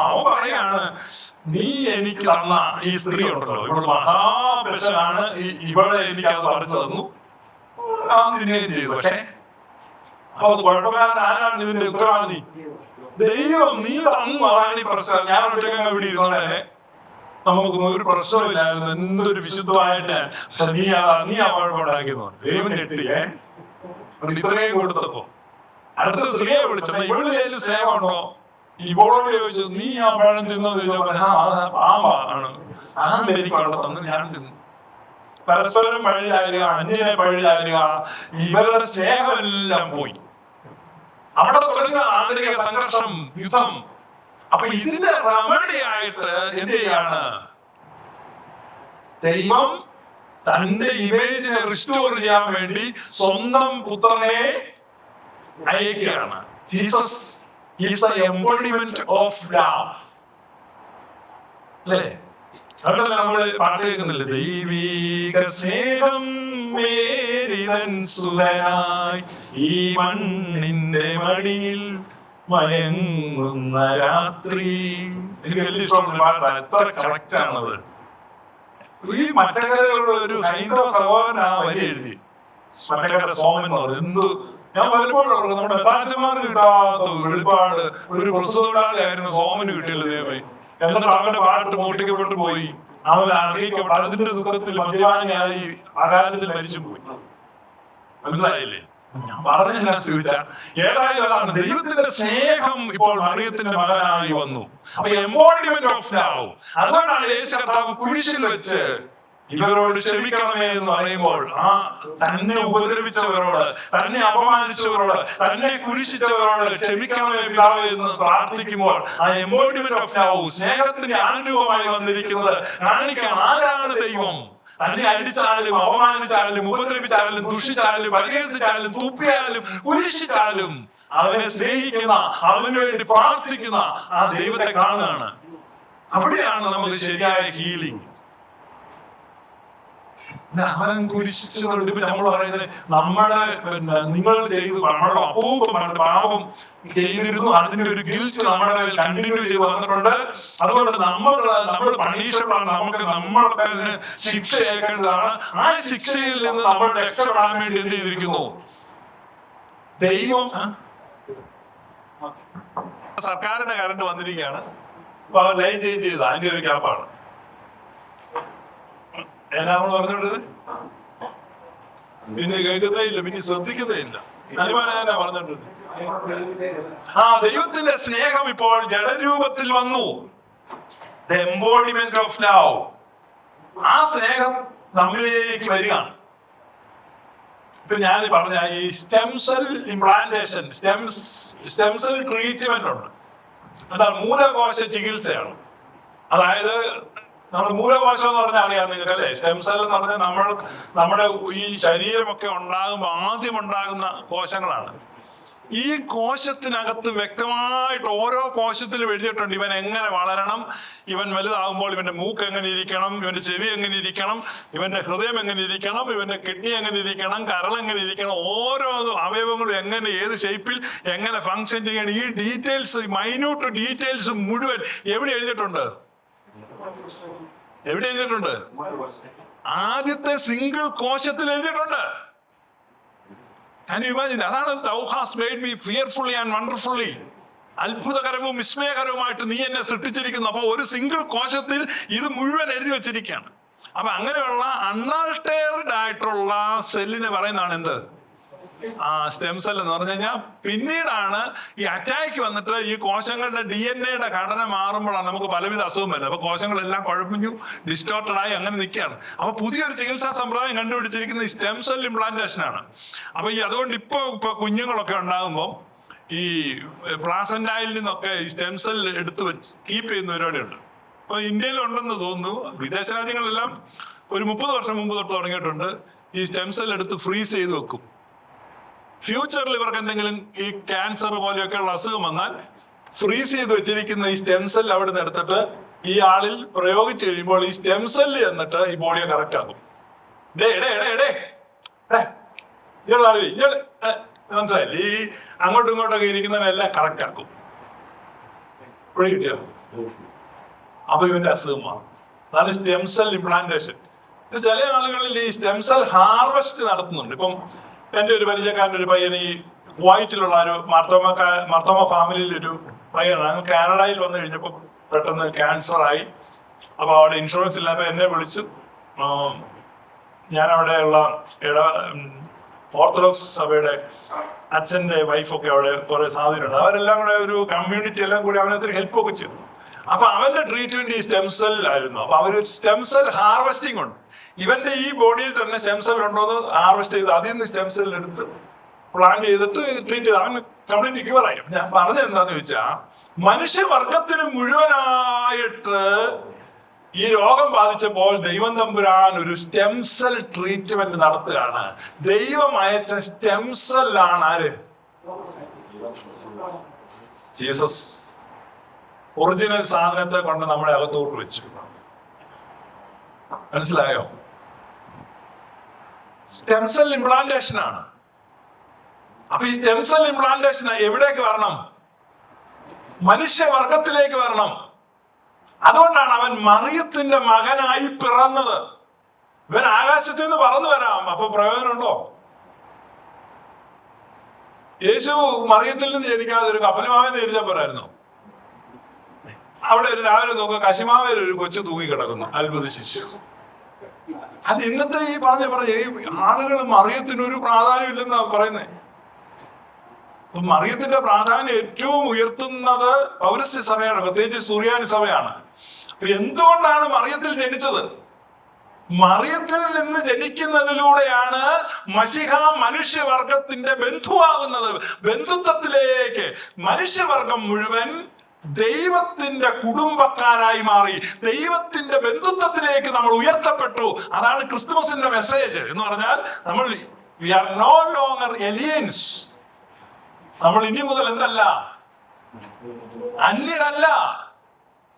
അവൻ പറയാണ്, നീ എനിക്ക് തന്ന ഈ സ്ത്രീ ഉണ്ടല്ലോ, ഇവള് മഹാപെശാണ്, ഇവളെ എനിക്ക് അത് പറിച്ചു തന്നു, തിന്നുകയും ചെയ്തു. പക്ഷെ അപ്പൊ അത് കുഴപ്പക്കാരൻ ആരാണ്? ഇതിന്റെ ഉത്തരവാദി ദൈവം. നീ തന്നു, അതാണ് ഈ പ്രശ്നം. ഞാൻ ഒറ്റയ്ക്ക് ഇവിടെ ഇരുന്നോടെ നമുക്ക് ഒരു പ്രശ്നമില്ലായിരുന്നു, എന്തൊരു വിശുദ്ധമായിട്ട്. പക്ഷെ നീ ആ കുഴപ്പമുണ്ടാക്കിയെന്ന് പറഞ്ഞു. ദൈവം ഞെട്ടിയേ, ഇത്രയും കൊടുത്തപ്പോ അടുത്ത സ്ത്രീയെ വിളിച്ചപ്പോ ഇവളിൽ സ്നേഹമുണ്ടോ? ഇവളോട് ചോദിച്ചു, നീ ആ പഴം തിന്നോന്ന് ചോദിച്ചപ്പോ പാമ്പാണ്, എനിക്ക് അവിടെ തന്നു, ഞാൻ തിന്നു. പരസ്പരം പഴിചാരുക, അന്യനെ പഴിചാരുക, ഇവരുടെ സ്നേഹമെല്ലാം പോയി. അവിടെ തുടങ്ങുക ആന്തരിക സംഘർഷം, യുദ്ധം. അപ്പൊ ഇതിന്റെ റെമഡി ആയിട്ട് എന്ത് ചെയ്യാണ് ദൈവം? തന്റെ ഇമേജിനെ റിസ്റ്റോർ ചെയ്യാൻ വേണ്ടി സ്വന്തം പുത്രനെ അയക്കുകയാണ്. Jesus is the embodiment of love. അല്ലേ? അതുകൊണ്ടല്ലേ നമ്മള് പാട്ട് കേൾക്കുന്നില്ലേ, ദൈവീക സ്നേഹം മേരിതൻ സുതനായി ഈ മണ്ണിന്റെ മടിയിൽ മയങ്ങുന്ന രാത്രി. എനിക്ക് വലിയ ഇഷ്ടമുള്ള പാട്ടാണ്, എത്ര കറക്റ്റ് ആണത്. ഈ മറ്റക്കരകളുടെ ഒരു ഹൈന്ദവ സഹോദരൻ ആ വരി എഴുതി, മറ്റക്കര സോമൻ എന്ന് പറഞ്ഞു. എന്ത് ഞാൻ പലപ്പോഴും ഓർക്കും, നമ്മുടെ മെത്താച്ചന്മാർക്ക് കിട്ടാത്ത വെളിപ്പാട് ഒരു പ്രസ്തുതൊഴിലാളിയായിരുന്നു സോമന് കിട്ടിയല്ലോ ദൈവമേ. എന്നിട്ട് അവന്റെ പാട്ട് മോട്ടിക്കപ്പെട്ടു പോയി, അവൻ അറിയിക്കപ്പെട്ടു, അതിന്റെ ദുഃഖത്തിൽ മദ്യപാനിയായി അകാലത്തിൽ മരിച്ചു പോയി. മനസ്സിലായില്ലേ? ഞാൻ പറഞ്ഞ ചോദിച്ച ഏതായാലും ദൈവത്തിന്റെ സ്നേഹം ഇപ്പോൾ മറിയത്തിന്റെ മകനായി വന്നു. അപ്പൊ എംബോഡിമെന്റ് ഓഫ് ലവ്. അതുകൊണ്ടാണ് യേശു കർത്താവ് കുരിശിൽ വെച്ച് ഇവരോട് ക്ഷമിക്കണമേ എന്ന് പറയുമ്പോൾ, ആ തന്നെ ഉപദ്രവിച്ചവരോട്, തന്നെ അപമാനിച്ചവരോട്, തന്നെ കുരിശിച്ചവരോട് ക്ഷമിക്കണമേ പിതാവേ എന്ന് പ്രാർത്ഥിക്കുമ്പോൾ ആ എംബോഡിമെന്റ് ഓഫ് ലവ്, സ്നേഹത്തിന്റെ ആനുരൂപമായി വന്നിരിക്കുന്നത് കാണിക്കാൻ ആരാണ് ദൈവം? തന്നെ അടിച്ചാലും അപമാനിച്ചാലും ഉപദ്രവിച്ചാലും ദുഷിച്ചാലും പരിഹസിച്ചാലും തുപ്പിയാലും കുരിശിച്ചാലും അവനെ സ്നേഹിക്കുന്ന, അവന് വേണ്ടി പ്രാർത്ഥിക്കുന്ന ആ ദൈവത്തെ കാണുകയാണ്. അവിടെയാണ് നമുക്ക് ശരിയായ ഹീലിംഗ്. അവൻ കുരിശിച്ചതുകൊണ്ട് ഇപ്പൊ നമ്മൾ പറയുന്നത് നമ്മളെ നിങ്ങൾ ചെയ്തു, നമ്മുടെ അപ്പൂപ്പന്മാരുടെ പാപം ചെയ്തിരുന്നു, അതിന്റെ ഒരു ഗിൽറ്റ് നമ്മുടെ മേൽ കണ്ടിന്യൂ ചെയ്ത് വന്നിട്ടുണ്ട്. അതുകൊണ്ട് നമ്മൾ പണീഷബിളാണ്, നമുക്ക് നമ്മൾക്ക് അതിന് ശിക്ഷ ഏൽക്കേണ്ടതാണ്. ആ ശിക്ഷയിൽ നിന്ന് നമ്മൾ രക്ഷപ്പെടാൻ വേണ്ടി എന്ത് ചെയ്തിരിക്കുന്നു ദൈവം? സർക്കാരിന്റെ കറണ്ട് വന്നിരിക്കുകയാണ്, ലൈൻ ചേഞ്ച് ചെയ്ത അതിന്റെ ഒരു ക്യാപ്പാണ്. ഏതാ നമ്മൾ പറഞ്ഞോണ്ടത്? പിന്നെ കേൾക്കുന്നേ ഇല്ല, പിന്നെ ശ്രദ്ധിക്കുന്നേ ഇല്ല. അനുമാനാ പറഞ്ഞിട്ടുണ്ട്. ആ ദൈവത്തിന്റെ സ്നേഹം ഇപ്പോൾ ജഡരൂപത്തിൽ വന്നു. The embodiment of love. ആ സ്നേഹം നമ്മിലേക്ക് വരികയാണ്. ഇപ്പൊ ഞാൻ പറഞ്ഞ ഈ stem cell implantation, stem cell treatment ഉണ്ട്. എന്താണ്? മൂലകോശ ചികിത്സയാണ്. അതായത് നമ്മുടെ മൂലകോശം എന്ന് പറഞ്ഞാൽ അറിയാം നിങ്ങൾക്ക് അല്ലേ? സ്റ്റെം സെൽ എന്ന് പറഞ്ഞാൽ നമ്മുടെ ഈ ശരീരമൊക്കെ ഉണ്ടാകുമ്പോൾ ആദ്യം ഉണ്ടാകുന്ന കോശങ്ങളാണ്. ഈ കോശത്തിനകത്ത് വ്യക്തമായിട്ട് ഓരോ കോശത്തിലും എഴുതിയിട്ടുണ്ട് ഇവൻ എങ്ങനെ വളരണം, ഇവൻ വലുതാകുമ്പോൾ ഇവന്റെ മൂക്ക് എങ്ങനെ ഇരിക്കണം, ഇവന്റെ ചെവി എങ്ങനെ ഇരിക്കണം, ഇവന്റെ ഹൃദയം എങ്ങനെ ഇരിക്കണം, ഇവന്റെ കിഡ്നി എങ്ങനെ ഇരിക്കണം, കരൾ എങ്ങനെ ഇരിക്കണം, ഓരോ അവയവങ്ങളും എങ്ങനെ ഏത് ഷേപ്പിൽ എങ്ങനെ ഫങ്ഷൻ ചെയ്യണം. ഈ ഡീറ്റെയിൽസ്, മൈന്യൂട്ട് ഡീറ്റെയിൽസ് മുഴുവൻ എവിടെ എഴുതിയിട്ടുണ്ട്? എവിടെ എഴുതിയിട്ടുണ്ട്? ആദ്യത്തെ സിംഗിൾ കോശത്തിൽ എഴുതിയിട്ടുണ്ട്. അതാണ് thou hast made me fearfully and wonderfully. അത്ഭുതകരവും വിസ്മയകരവുമായിട്ട് നീ എന്നെ സൃഷ്ടിച്ചിരിക്കുന്നു. അപ്പൊ ഒരു സിംഗിൾ കോശത്തിൽ ഇത് മുഴുവൻ എഴുതി വെച്ചിരിക്കുകയാണ്. അപ്പൊ അങ്ങനെയുള്ള അൺആൾട്ടേർഡ് ആയിട്ടുള്ള സെല്ലിനെ പറയുന്നതാണ് എന്ത്? സ്റ്റെം സെൽ എന്ന് പറഞ്ഞു കഴിഞ്ഞാൽ പിന്നീടാണ് ഈ അറ്റാക്ക് വന്നിട്ട് ഈ കോശങ്ങളുടെ DNA ഘടന മാറുമ്പോഴാണ് നമുക്ക് പലവിധ അസുഖം വരുന്നത്. അപ്പൊ കോശങ്ങളെല്ലാം കുഴപ്പിഞ്ഞു, ഡിസ്റ്റോർട്ടഡ് ആയി അങ്ങനെ നിൽക്കുകയാണ്. അപ്പൊ പുതിയൊരു ചികിത്സാ സമ്പ്രദായം കണ്ടുപിടിച്ചിരിക്കുന്നത് ഈ സ്റ്റെം സെൽ ഇംപ്ലാന്റേഷൻ ആണ്. അപ്പൊ ഈ അതുകൊണ്ട് ഇപ്പൊ കുഞ്ഞുങ്ങളൊക്കെ ഉണ്ടാകുമ്പോൾ ഈ പ്ലാസന്റയിൽ നിന്നൊക്കെ ഈ സ്റ്റെം സെൽ എടുത്ത് വെച്ച് കീപ്പ് ചെയ്യുന്ന പരിപാടിയുണ്ട്. അപ്പൊ ഇന്ത്യയിലുണ്ടെന്ന് തോന്നുന്നു. വിദേശ രാജ്യങ്ങളെല്ലാം ഒരു 30 വർഷം മുമ്പ് തൊട്ട് തുടങ്ങിയിട്ടുണ്ട്. ഈ സ്റ്റെം സെൽ എടുത്ത് ഫ്രീസ് ചെയ്ത് വെക്കും. ഫ്യൂച്ചറിൽ ഇവർക്ക് എന്തെങ്കിലും ഈ ക്യാൻസർ പോലെയൊക്കെയുള്ള അസുഖം വന്നാൽ ഫ്രീസ് ചെയ്ത് വെച്ചിരിക്കുന്ന ഈ സ്റ്റെം സെൽ അവിടെ നിന്ന് എടുത്തിട്ട് ഈ ആളിൽ പ്രയോഗിച്ച് കഴിയുമ്പോൾ ഈ സ്റ്റെം സെല്ല് എന്നിട്ട് ഈ ബോഡിയെ കറക്റ്റ് ആക്കും. മനസ്സിലായില്ലേ? ഈ അങ്ങോട്ടും ഇങ്ങോട്ടൊക്കെ ഇരിക്കുന്നതിനെല്ലാം കറക്റ്റ് ആക്കും. ഇപ്പോഴും കിട്ടിയോ? അപ്പൊ ഇവന്റെ അസുഖം മാറും. അതാണ് സ്റ്റെം സെൽ ഇംപ്ലാന്റേഷൻ. ചില ആളുകളിൽ ഈ സ്റ്റെം സെൽ ഹാർവെസ്റ്റ് നടത്തുന്നുണ്ട്. ഇപ്പം എൻ്റെ ഒരു പരിചയക്കാരൻ്റെ ഒരു പയ്യൻ ഈ കുവൈറ്റിലുള്ള ഒരു മർത്തോമ ഫാമിലിയിൽ ഒരു പയ്യനാണ്. കാനഡയിൽ വന്നു കഴിഞ്ഞപ്പോൾ പെട്ടെന്ന് ക്യാൻസർ ആയി. അപ്പൊ അവിടെ ഇൻഷുറൻസ് ഇല്ലാതെ എന്നെ വിളിച്ചു. ഞാൻ അവിടെയുള്ള ഓർത്തഡോക്സ് സഭയുടെ അച്ഛൻ്റെ വൈഫൊക്കെ അവിടെ കുറെ സാധ്യതയുണ്ട്. അവരെല്ലാം കൂടെ ഒരു കമ്മ്യൂണിറ്റി എല്ലാം കൂടി അവനെ ഒത്തിരി ഹെൽപ്പൊക്കെ ചെയ്തു. അപ്പൊ അവന്റെ ട്രീറ്റ്മെന്റ് ഈ സ്റ്റെം സെൽ ആയിരുന്നു. അപ്പൊ അവര് സ്റ്റെം സെൽ ഹാർവെസ്റ്റിംഗ് ഉണ്ട്. ഇവന്റെ ഈ ബോഡിയിൽ തന്നെ സ്റ്റെം സെൽ ഉണ്ടോ എന്ന് ഹാർവെസ്റ്റ് ചെയ്ത് അതിൽ നിന്ന് സ്റ്റെം സെൽ എടുത്ത് പ്ലാന്റ് ചെയ്തിട്ട് ട്രീറ്റ് ചെയ്ത് അവന് കംപ്ലീറ്റ് ക്യൂർ ആയി. ഞാൻ പറഞ്ഞത് എന്താന്ന് ചോദിച്ചാ, മനുഷ്യവർഗത്തിന് മുഴുവനായിട്ട് ഈ രോഗം ബാധിച്ചപ്പോൾ ദൈവം തമ്പുരാൻ ഒരു സ്റ്റെം സെൽ ട്രീറ്റ്മെന്റ് നടത്തുകയാണ്. ദൈവം അയച്ച സ്റ്റെം സെല്ലാണ് ആര്? ജീസസ്. ഒറിജിനൽ സാധനത്തെ കൊണ്ട് നമ്മുടെ അകത്തോട്ട് വെച്ചു. മനസ്സിലായോ? സ്റ്റെം സെൽ ഇംപ്ലാന്റേഷൻ ആണ്. അപ്പൊ ഈ സ്റ്റെം സെൽ ഇംപ്ലാന്റേഷൻ എവിടേക്ക് വരണം? മനുഷ്യവർഗത്തിലേക്ക് വരണം. അതുകൊണ്ടാണ് അവൻ മറിയത്തിന്റെ മകനായി പിറന്നത്. ഇവൻ ആകാശത്തിൽ നിന്ന് പറന്നു വരാം. അപ്പൊ പ്രയോജനമുണ്ടോ? യേശു മറിയത്തിൽ നിന്ന് ജനിക്കാതെ ഒരു കപ്പലുമാവൻ ജനിച്ചാൽ പോരായിരുന്നു? അവിടെ രാവിലെ നോക്കുക, കശിമാവേൽ ഒരു കൊച്ചു തൂങ്ങി കിടക്കുന്നു, അത്ഭുത ശിശു. അത് ഇന്നത്തെ ഈ പറഞ്ഞ ആളുകൾ മറിയത്തിന് ഒരു പ്രാധാന്യം ഇല്ലെന്നാ പറയുന്നേ. അപ്പൊ മറിയത്തിന്റെ പ്രാധാന്യം ഏറ്റവും ഉയർത്തുന്നത് പൗരസ്ത്യ സഭയാണ്, പ്രത്യേകിച്ച് സുറിയാനി സഭയാണ്. എന്തുകൊണ്ടാണ് മറിയത്തിൽ ജനിച്ചത്? മറിയത്തിൽ നിന്ന് ജനിക്കുന്നതിലൂടെയാണ് മശിഹ മനുഷ്യവർഗത്തിന്റെ ബന്ധുവാകുന്നത്. ബന്ധുത്വത്തിലേക്ക് മനുഷ്യവർഗം മുഴുവൻ ദൈവത്തിന്റെ കുടുംബക്കാരായി മാറി. ദൈവത്തിന്റെ ബന്ധുത്വത്തിലേക്ക് നമ്മൾ ഉയർത്തപ്പെട്ടു. അതാണ് ക്രിസ്തുമസിന്റെ മെസ്സേജ് എന്ന് പറഞ്ഞാൽ, നമ്മൾ we are no longer aliens. നമ്മൾ ഇനി മുതൽ എന്തല്ല? അന്യരല്ല.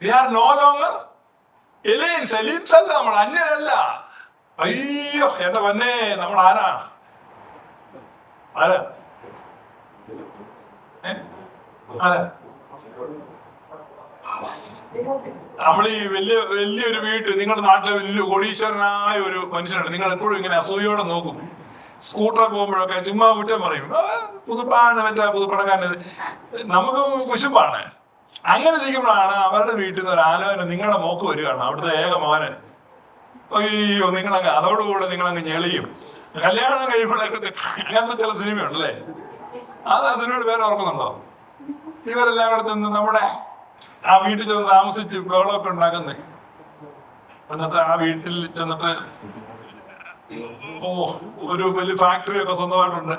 We are no longer aliens. Aliens അല്ല, നമ്മൾ അന്യരല്ല. അയ്യോ എന്റെ പൊന്നേ, നമ്മൾ ആരാ? ആരാ? ആരാ? നമ്മൾ ഈ വലിയൊരു വീട്ടിൽ, നിങ്ങളുടെ നാട്ടിലെ വലിയ കോടീശ്വരനായ ഒരു മനുഷ്യനുണ്ട്. നിങ്ങൾ എപ്പോഴും ഇങ്ങനെ അസൂയോടെ നോക്കും. സ്കൂട്ടർ പോകുമ്പോഴൊക്കെ ചുമ്മാ കുറ്റം പറയും, പുതുപ്പാണ്, മറ്റേ പുതുപ്പണക്കാരൻ. നമുക്ക് കുശുമ്പാണ്. അങ്ങനെ ഇരിക്കുമ്പോഴാണ് അവരുടെ വീട്ടിൽ നിന്ന് ഒരു ആലോചന നിങ്ങളുടെ മോക്ക് വരികയാണ്, അവിടുത്തെ ഏക മകന്. അയ്യോ, നിങ്ങളങ്ങ് അതോടുകൂടെ നിങ്ങളങ്ങ് ഞെളിയും. കല്യാണം കഴിയുമ്പോഴൊക്കെ അങ്ങനത്തെ ചില സിനിമയുണ്ടല്ലേ, അത് ആ സിനിമയുടെ പേര് ഓർക്കുന്നുണ്ടോ? ഇവരെല്ലാം കൂടെ ചെന്ന് നമ്മുടെ ആ വീട്ടിൽ ചെന്ന് താമസിച്ച് ബഹളമൊക്കെ ഉണ്ടാക്കുന്നേ. എന്നിട്ട് ആ വീട്ടിൽ ചെന്നിട്ട് ഒരു വലിയ ഫാക്ടറി ഒക്കെ സ്വന്തമായിട്ടുണ്ട്.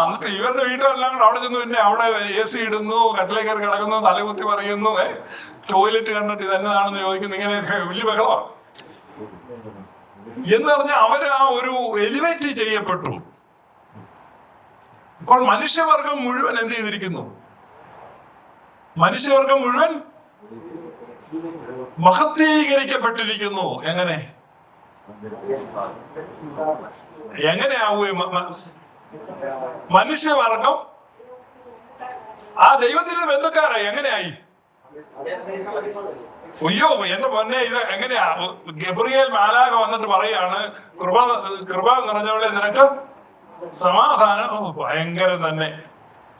എന്നിട്ട് ഇവരുടെ വീട്ടിലെല്ലാം കൂടെ അവിടെ ചെന്ന് പിന്നെ അവിടെ AC ഇടുന്നു, കട്ടിലേക്ക് കയറി കിടക്കുന്നു, തലകുത്തി പറയുന്നു, ടോയ്ലറ്റ് കണ്ടിട്ട് ഇതെന്നതാണെന്ന് ചോദിക്കുന്നു. ഇങ്ങനെയൊക്കെ വലിയ ബഹളമാണ്. എന്ന് പറഞ്ഞാൽ അവര് ആ ഒരു എലിവേറ്റ് ചെയ്യപ്പെട്ടു. ഇപ്പോൾ മനുഷ്യവർഗം മുഴുവൻ എന്ത് ചെയ്തിരിക്കുന്നു? മനുഷ്യവർഗം മുഴുവൻ മഹത്വീകരിക്കപ്പെട്ടിരിക്കുന്നു. എങ്ങനെയാവുക? മനുഷ്യവർഗം ആ ദൈവത്തിന്റെ ബന്ധുക്കാരായി. എങ്ങനെയായി? അയ്യോ എന്റെ പൊന്നെ, ഇത് എങ്ങനെയാ? ഗബ്രിയേൽ മാലാഖ വന്നിട്ട് പറയാണ്, കൃപ നിറഞ്ഞവളെ നിനക്ക് സമാധാനം. ഭയങ്കരം തന്നെ.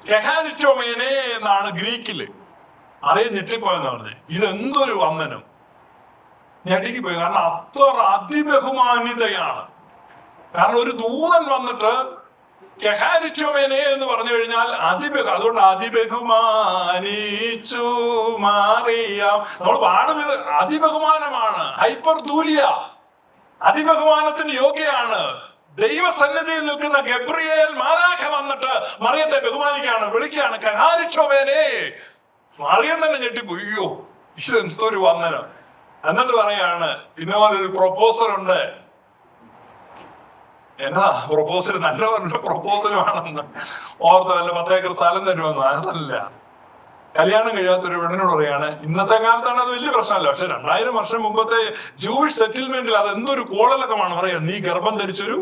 കെഹാനിറ്റോമേനെ എന്നാണ് ഗ്രീക്കില്. അറിയാൻ ഞെട്ടിപ്പോയെന്ന് പറഞ്ഞത്. ഇതെന്തൊരു വന്ദനം! ഞെട്ടിക്ക് പോയി. കാരണം അത്ര അതിബഹുമാനിതയാണ്. കാരണം ഒരു ദൂതൻ വന്നിട്ട് കെഹാരിറ്റോമേനെ എന്ന് പറഞ്ഞു കഴിഞ്ഞാൽ അതുകൊണ്ട് അതിബഹുമാനിച്ചു മാറിയാം. നമ്മൾ പാടുന്നത് അതിബഹുമാനമാണ്, ഹൈപ്പർ ദൂലിയ, അതിബഹുമാനത്തിന് യോഗ്യയാണ്. ദൈവസന്നിധിയിൽ നിൽക്കുന്ന ഗബ്രിയേൽ മാലാഖ വന്നിട്ട് മറിയത്തെ ബഹുമാനിക്കുകയാണ്, വിളിക്കുകയാണ്, കെഹാരിറ്റോമേനെ. മറിയം തന്നെ ഞെട്ടിപ്പോയി, അയ്യോ ഇതെന്തൊരു വന്ദനം. എന്നിട്ട് പറയാണ്, ഇന്നപോലൊരു പ്രൊപ്പോസൽ ഉണ്ട്. എന്നാ പ്രൊപ്പോസൽ? നല്ല പ്രൊപ്പോസൽ വേണമെന്ന് ഓർത്ത് വല്ല 10 ഏക്കർ സ്ഥലം തരുമെന്ന്. അതല്ല, കല്യാണം കഴിയാത്തൊരു പെണ്ണിനോട് പറയാണ്. ഇന്നത്തെ കാലത്താണ് അത് വലിയ പ്രശ്നമല്ല, പക്ഷെ 2000 വർഷം മുമ്പത്തെ ജൂയിഷ് സെറ്റിൽമെന്റിൽ അത് എന്തൊരു കോളലക്കമാണ്. പറയാം, നീ ഗർഭം ധരിച്ചൊരു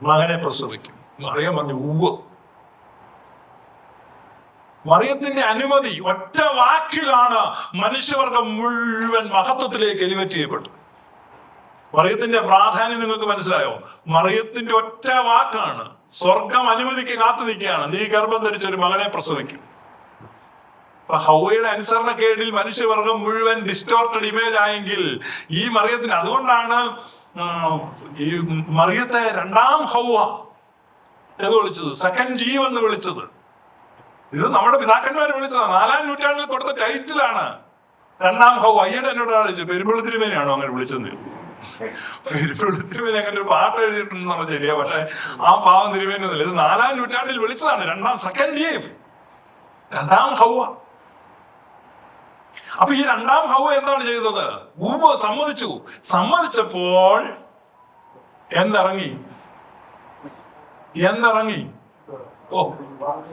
മകനെ പ്രസവിക്കും. മറിയം പറഞ്ഞു ഉവ്വ്. മറിയത്തിന്റെ അനുമതി, ഒറ്റ വാക്കിലാണ് മനുഷ്യവർഗം മുഴുവൻ മഹത്വത്തിലേക്ക് എലിവേറ്റ് ചെയ്യപ്പെട്ടു. മറിയത്തിന്റെ പ്രാധാന്യം നിങ്ങൾക്ക് മനസ്സിലായോ? മറിയത്തിന്റെ ഒറ്റ വാക്കാണ്. സ്വർഗം അനുമതിക്ക് കാത്തു നിൽക്കുകയാണ്, നീ ഗർഭം ധരിച്ചൊരു മകനെ പ്രസവിക്കും. അപ്പൊ ഹൗവയുടെ അനുസരണക്കേടിൽ മനുഷ്യവർഗം മുഴുവൻ ഡിസ്റ്റോർട്ടഡ് ഇമേജ് ആയെങ്കിൽ ഈ മറിയത്തിന്, അതുകൊണ്ടാണ് ഈ മറിയത്തെ രണ്ടാം ഹൗവ എന്ന് വിളിച്ചത്, സെക്കൻഡ് ജീവ് എന്ന് വിളിച്ചത്. ഇത് നമ്മുടെ പിതാക്കന്മാർ വിളിച്ചതാണ്. 4-ാം നൂറ്റാണ്ടിൽ കൊടുത്ത ടൈറ്റിലാണ് രണ്ടാം ഹൗവ. അയ്യടെ എന്നോട് വിളിച്ചു, പെരുമ്പള്ളി തിരുമേനിയാണോ അങ്ങനെ വിളിച്ചത്? പെരുമ്പള്ളി തിരുമേനി അങ്ങനെ ഒരു പാട്ട് എഴുതിയിട്ടുണ്ടെന്നുള്ള ശരിയാ, പക്ഷെ ആ പാവം തിരുമേനി ഒന്നുമില്ല. ഇത് 4-ാം നൂറ്റാണ്ടിൽ വിളിച്ചതാണ് സെക്കൻഡ് ജീവ്, രണ്ടാം ഹൗവ. അപ്പൊ ഈ രണ്ടാം ഹൗവ എന്താണ് ചെയ്തത്? സമ്മതിച്ചപ്പോൾ എന്തിറങ്ങി? ഓ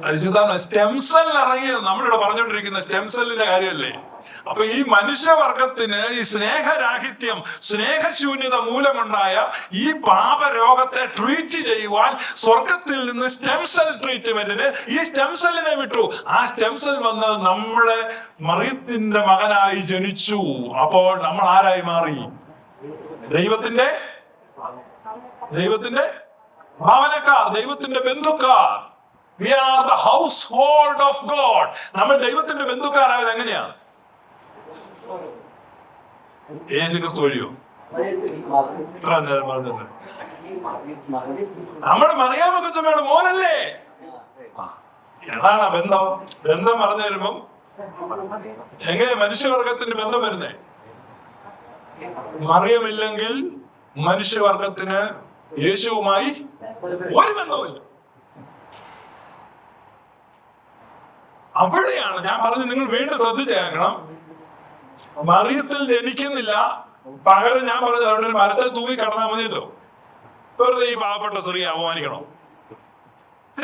അരിശുദ്ധാണ് സ്റ്റെംസെൽ ഇറങ്ങിയത്. നമ്മളിവിടെ പറഞ്ഞുകൊണ്ടിരിക്കുന്ന സ്റ്റെംസെല്ലിന്റെ കാര്യമല്ലേ? അപ്പൊ ഈ മനുഷ്യവർഗത്തിന് ഈ സ്നേഹരാഹിത്യം, സ്നേഹശൂന്യത മൂലമുണ്ടായ ഈ പാപരോഗത്തെ ട്രീറ്റ് ചെയ്യുവാൻ സ്വർഗത്തിൽ നിന്ന് സ്റ്റെംസെൽ ട്രീറ്റ്മെന്റിന് ഈ സ്റ്റെംസെല്ലിനെ വിട്ടു. ആ സ്റ്റെംസെൽ വന്ന് നമ്മുടെ മറിയത്തിന്റെ മകനായി ജനിച്ചു. അപ്പോൾ നമ്മൾ ആരായി മാറി? ദൈവത്തിന്റെ ഭാവനക്കാർ, ദൈവത്തിന്റെ ബന്ധുക്കാർ. We are the household of God. നമ്മൾ ദൈവത്തിന്റെ ബന്ധുക്കാരായത് എങ്ങനെയാണ്? യേശുക്രിസ്തു വഴിയോ? നമ്മുടെ മറിയാമ്മ കൊച്ചമ്മയുടെ മോനല്ലേ? ഏതാണ് ബന്ധം പറഞ്ഞു തരുമ്പം എങ്ങനെ മനുഷ്യവർഗത്തിന്റെ ബന്ധം വരുന്നേ? മറിയമില്ലെങ്കിൽ മനുഷ്യവർഗത്തിന് യേശുവുമായി ഒരു ബന്ധവുമില്ല. അവിടെയാണ് ഞാൻ പറഞ്ഞത്, നിങ്ങൾ വീണ്ടും ശ്രദ്ധിച്ചേക്കണം. മറിയത്തിൽ ജനിക്കുന്നില്ല, പകരം ഞാൻ പറഞ്ഞത് അവിടെ ഒരു മരത്തെ തൂക്കി കടന്നാൽ മതിയല്ലോ. വെറുതെ ഈ പാവപ്പെട്ട സ്ത്രീ അപമാനിക്കണം.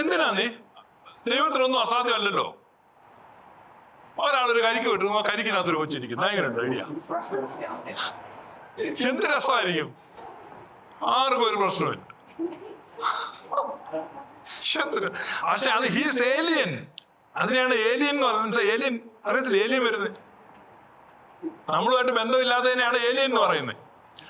എന്തിനാ നീ? ദൈവത്തിനൊന്നും അസാധ്യമല്ലല്ലോ. ഒരാളൊരു കരിക്ക് വിട്ടു, കരിക്കിനകത്തൊരു കൊച്ചിരിക്കുന്നു, എങ്ങനെയുണ്ട് ഐഡിയ? എന്ത് രസമായിരിക്കും, ആർക്കും ഒരു പ്രശ്നമില്ല. പക്ഷെ അത് ഹീസ് ഏലിയൻ. അതിനെയാണ് ഏലിയൻ എന്ന് പറയുന്നത്. ഏലിയൻ അറിയത്തില്ല, ഏലിയൻ വരുന്നത് നമ്മളുമായിട്ട് ബന്ധമില്ലാത്തതിനെയാണ് ഏലിയൻ എന്ന് പറയുന്നത്.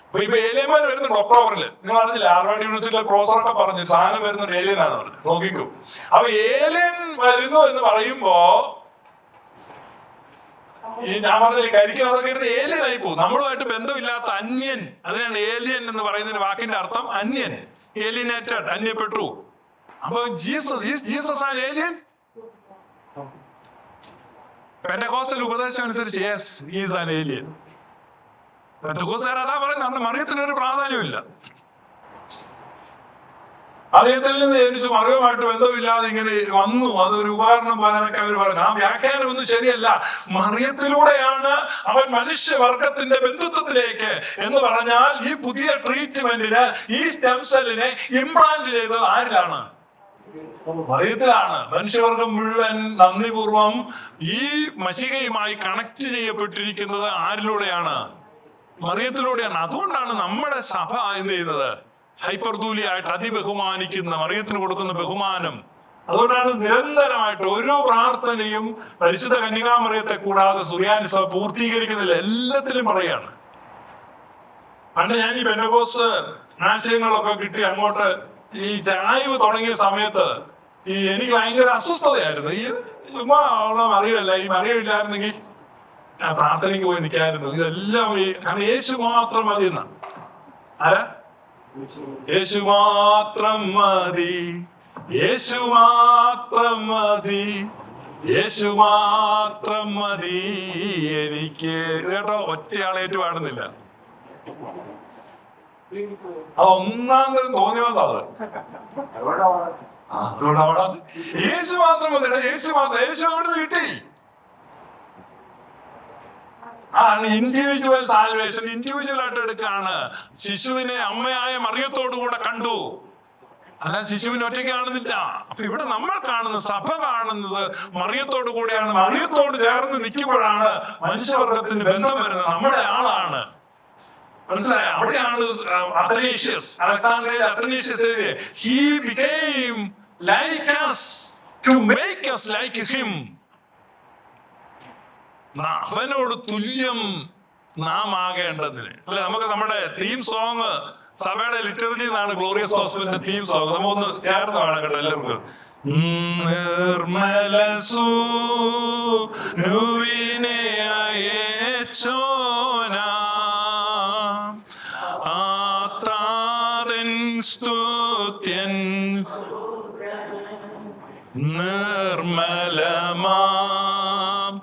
അപ്പൊ ഇപ്പൊ ഏലിയന്മാർ വരുന്നുണ്ട് ഒക്ടോബറിൽ. നിങ്ങൾ അറിഞ്ഞില്ല, ഹാർവാർഡ് യൂണിവേഴ്സിറ്റിയിലെ പ്രൊഫസറൊക്കെ പറഞ്ഞു സാധനം വരുന്ന ഒരു ഏലിയനാന്ന് പറഞ്ഞു. നോക്കിക്കോ. അപ്പൊ ഏലിയൻ വരുന്നു എന്ന് പറയുമ്പോ ഈ ഞാൻ പറഞ്ഞില്ല, കരിക്കണതൊക്കെ ഇരുന്ന് ഏലിയൻ ആയി പോകും. നമ്മളുമായിട്ട് ബന്ധമില്ലാത്ത അന്യൻ, അതിനാണ് ഏലിയൻ എന്ന് പറയുന്നതിന് വാക്കിന്റെ അർത്ഥം അന്യൻ, ഏലിയനേറ്റഡ്, അന്യപ്പെട്ടു. അപ്പൊ ജീസസ് ആൻ ഏലിയൻ. പെന്തക്കോസ്റ്റൽ ഉപദേശം അനുസരിച്ച് yes, he is an alien. പെന്തക്കോസ്തുകാർ അതാ പറയുന്നത്. നമ്മുടെ മറിയത്തിനൊരു പ്രാധാന്യമില്ല. മറിയത്തിൽ നിന്ന് ജനിച്ചു, മറിയവുമായിട്ട് ബന്ധമില്ലാതെ ഇങ്ങനെ വന്നു, അതൊരു ഉപകരണം പോലെന്നൊക്കെ അവർ പറഞ്ഞു. ആ വ്യാഖ്യാനം ഒന്നും ശരിയല്ല. മറിയത്തിലൂടെയാണ് അവൻ മനുഷ്യവർഗത്തിന്റെ ബന്ധുത്വത്തിലേക്ക് എന്ന് പറഞ്ഞാൽ ഈ പുതിയ ട്രീറ്റ്മെന്റിന് ഈ സ്റ്റെം സെല്ലിനെ ഇംപ്ലാന്റ് ചെയ്തത് ആരിലാണ്? മറിയത്തിലാണ്. മനുഷ്യവർഗം മുഴുവൻ നന്ദിപൂർവം ഈ മശികയുമായി കണക്ട് ചെയ്യപ്പെട്ടിരിക്കുന്നത് ആരിലൂടെയാണ്? മറിയത്തിലൂടെയാണ്. അതുകൊണ്ടാണ് നമ്മുടെ സഭ എന്ത് ചെയ്യുന്നത്? ഹൈപ്പർദൂലിയായിട്ട് അതിബഹുമാനിക്കുന്ന, മറിയത്തിന് കൊടുക്കുന്ന ബഹുമാനം. അതുകൊണ്ടാണ് നിരന്തരമായിട്ട് ഓരോ പ്രാർത്ഥനയും പരിശുദ്ധ കന്യകാമറിയത്തെ കൂടാതെ സുറിയാനി സഭ പൂർത്തീകരിക്കുന്നില്ല. എല്ലാത്തിലും പറയാണ്. പണ്ട് ഞാൻ ഈ പെന്തക്കോസ്ത് ആശയങ്ങളൊക്കെ കിട്ടി അങ്ങോട്ട് ഈ ചായ്വ് തുടങ്ങിയ സമയത്ത് എനിക്ക് ഭയങ്കര അസ്വസ്ഥതയായിരുന്നു. ഈ മറിയല്ല, ഈ മറിയമില്ലായിരുന്നെങ്കിൽ ഞാൻ പ്രാർത്ഥനയ്ക്ക് പോയി നിൽക്കായിരുന്നു. ഇതെല്ലാം കാരണം യേശു മാത്രം മതി എന്നാ. യേശു മാത്രം മതി, യേശു മാത്രം മതി, യേശു മാത്രം മതി എനിക്ക്. കേട്ടോ, ഒറ്റയാളേറ്റ് പാടുന്നില്ല. അത് ഒന്നാം തരം തോന്നിവാസം. അത് യേശു മാത്രം മതി, യേശു മാത്രം. യേശു അവിടുന്ന് കിട്ടി. ആണ് ഇൻഡിവിജ്വൽ സാൽവേഷൻ. ഇൻഡിവിജ്വൽ ആയിട്ട് എടുക്കാണ്. ശിശുവിനെ അമ്മയായ മറിയത്തോടു കൂടെ കണ്ടു, അല്ല ശിശുവിനെ ഒറ്റയ്ക്ക് കാണുന്നില്ല. അപ്പൊ ഇവിടെ നമ്മൾ കാണുന്നത്, സഭ കാണുന്നത് മറിയത്തോടു കൂടെയാണ്. മറിയത്തോട് ചേർന്ന് നിൽക്കുമ്പോഴാണ് മനുഷ്യവർഗത്തിന് ബന്ധം വരുന്നത്. നമ്മുടെ ആളാണ്, മനസ്സിലായ? അവിടെയാണ് അത്തനേഷ്യസ്, അലക്സാണ്ട്രിയയിലെ അത്തനേഷ്യസ് എഴുതിയ he became like us to make us like him. അവനോട് തുല്യം നാം ആകേണ്ടതിന്. അല്ലെ, നമുക്ക് നമ്മുടെ തീം സോങ് സഭയുടെ ലിറ്ററേച്ചറിൽ നിന്നാണ് ഗ്ലോറിയസ് ഗോസ്പലിന്റെ തീം സോങ്. നമുക്കൊന്ന് ചേർന്ന് വേണം കേട്ടോ എല്ലാവർക്കും. നിർമ്മല സൂനുവിനെ അയച്ചോന ആത്താതൻ സ്തുത്യൻ നിർമ്മലമാം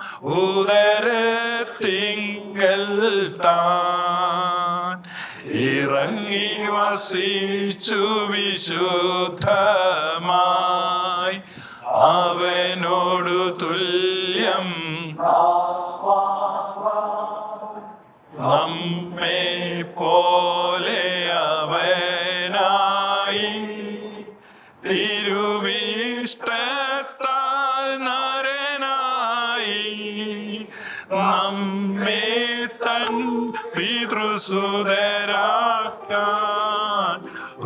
ഉദരത്തിങ്കൽ താൻ ഇറങ്ങി വസിച്ചു വിശുദ്ധമായി അവനോടു തുല്യം നമ്മെ പോലെ അവനായി തിരുവിഷ്ടത്താൽ നരനായി നമ്മെ തൻ പിതൃസുതരാക്കാൻ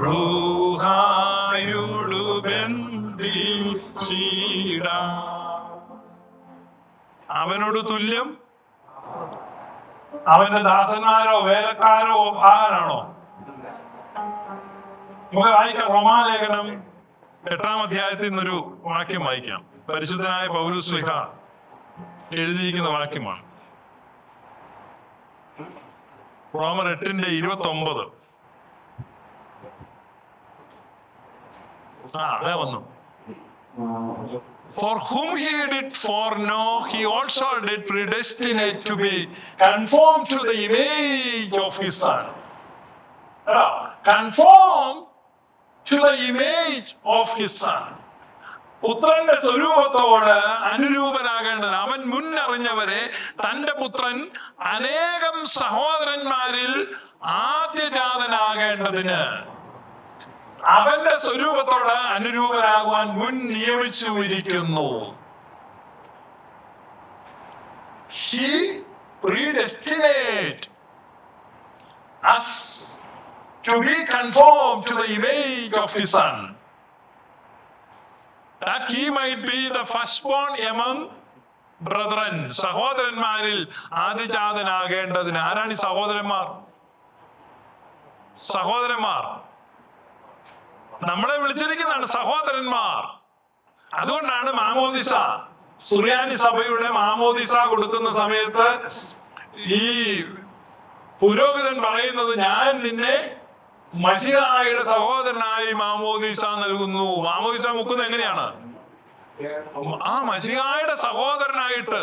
റൂഹായോടു ബന്ധിച്ചിടാം. അവനോട് തുല്യം അവന്റെ ദാസന്മാരോ വേലക്കാരോ ആകാനാണോ? നമുക്ക് വായിക്കാം. റോമാലേഖനം 8-ാം അധ്യായത്തിൽ നിന്നൊരു വാക്യം വായിക്കാം. പരിശുദ്ധനായ പൗലോസ് ശ്ലീഹ എഴുതിയിരിക്കുന്ന വാക്യമാണ്. റോമർ 8:29. അതെ വന്നു. For whom he did foreknow, he also did predestinate to be conformed to the image of his son. Conform to the image of his son. പുത്രന്റെ സ്വരൂപത്തോട് അനുരൂപനാകേണ്ടത്. അവൻ മുന്നറിഞ്ഞവരെ തന്റെ പുത്രൻ അനേകം സഹോദരന്മാരിൽ ആദ്യജാതനാകേണ്ടതിന് അവന്റെ സ്വരൂപത്തോട് അനുരൂപനാകുവാൻ മുൻ നിയമിച്ചുമിരിക്കുന്നു. He predestinate us to be conformed to the image of his son, that he might be the firstborn among brethren. സഹോദരന്മാരിൽ ആദിജാതനാകേണ്ടതിന്. ആരാണ് ഈ സഹോദരന്മാർ? സഹോദരന്മാർ നമ്മളെ വിളിച്ചിരിക്കുന്നതാണ് സഹോദരന്മാർ. അതുകൊണ്ടാണ് മാമോദിസ, സുറിയാനി സഭയുടെ മാമോദിസ കൊടുക്കുന്ന സമയത്ത് ഈ പുരോഹിതൻ പറയുന്നത്, ഞാൻ നിന്നെ മശിഹായുടെ സഹോദരനായി മാമോദിസ നൽകുന്നു. മാമോദിസ മുക്കുന്നത് എങ്ങനെയാണ്? ആ മശിഹായുടെ സഹോദരനായിട്ട്,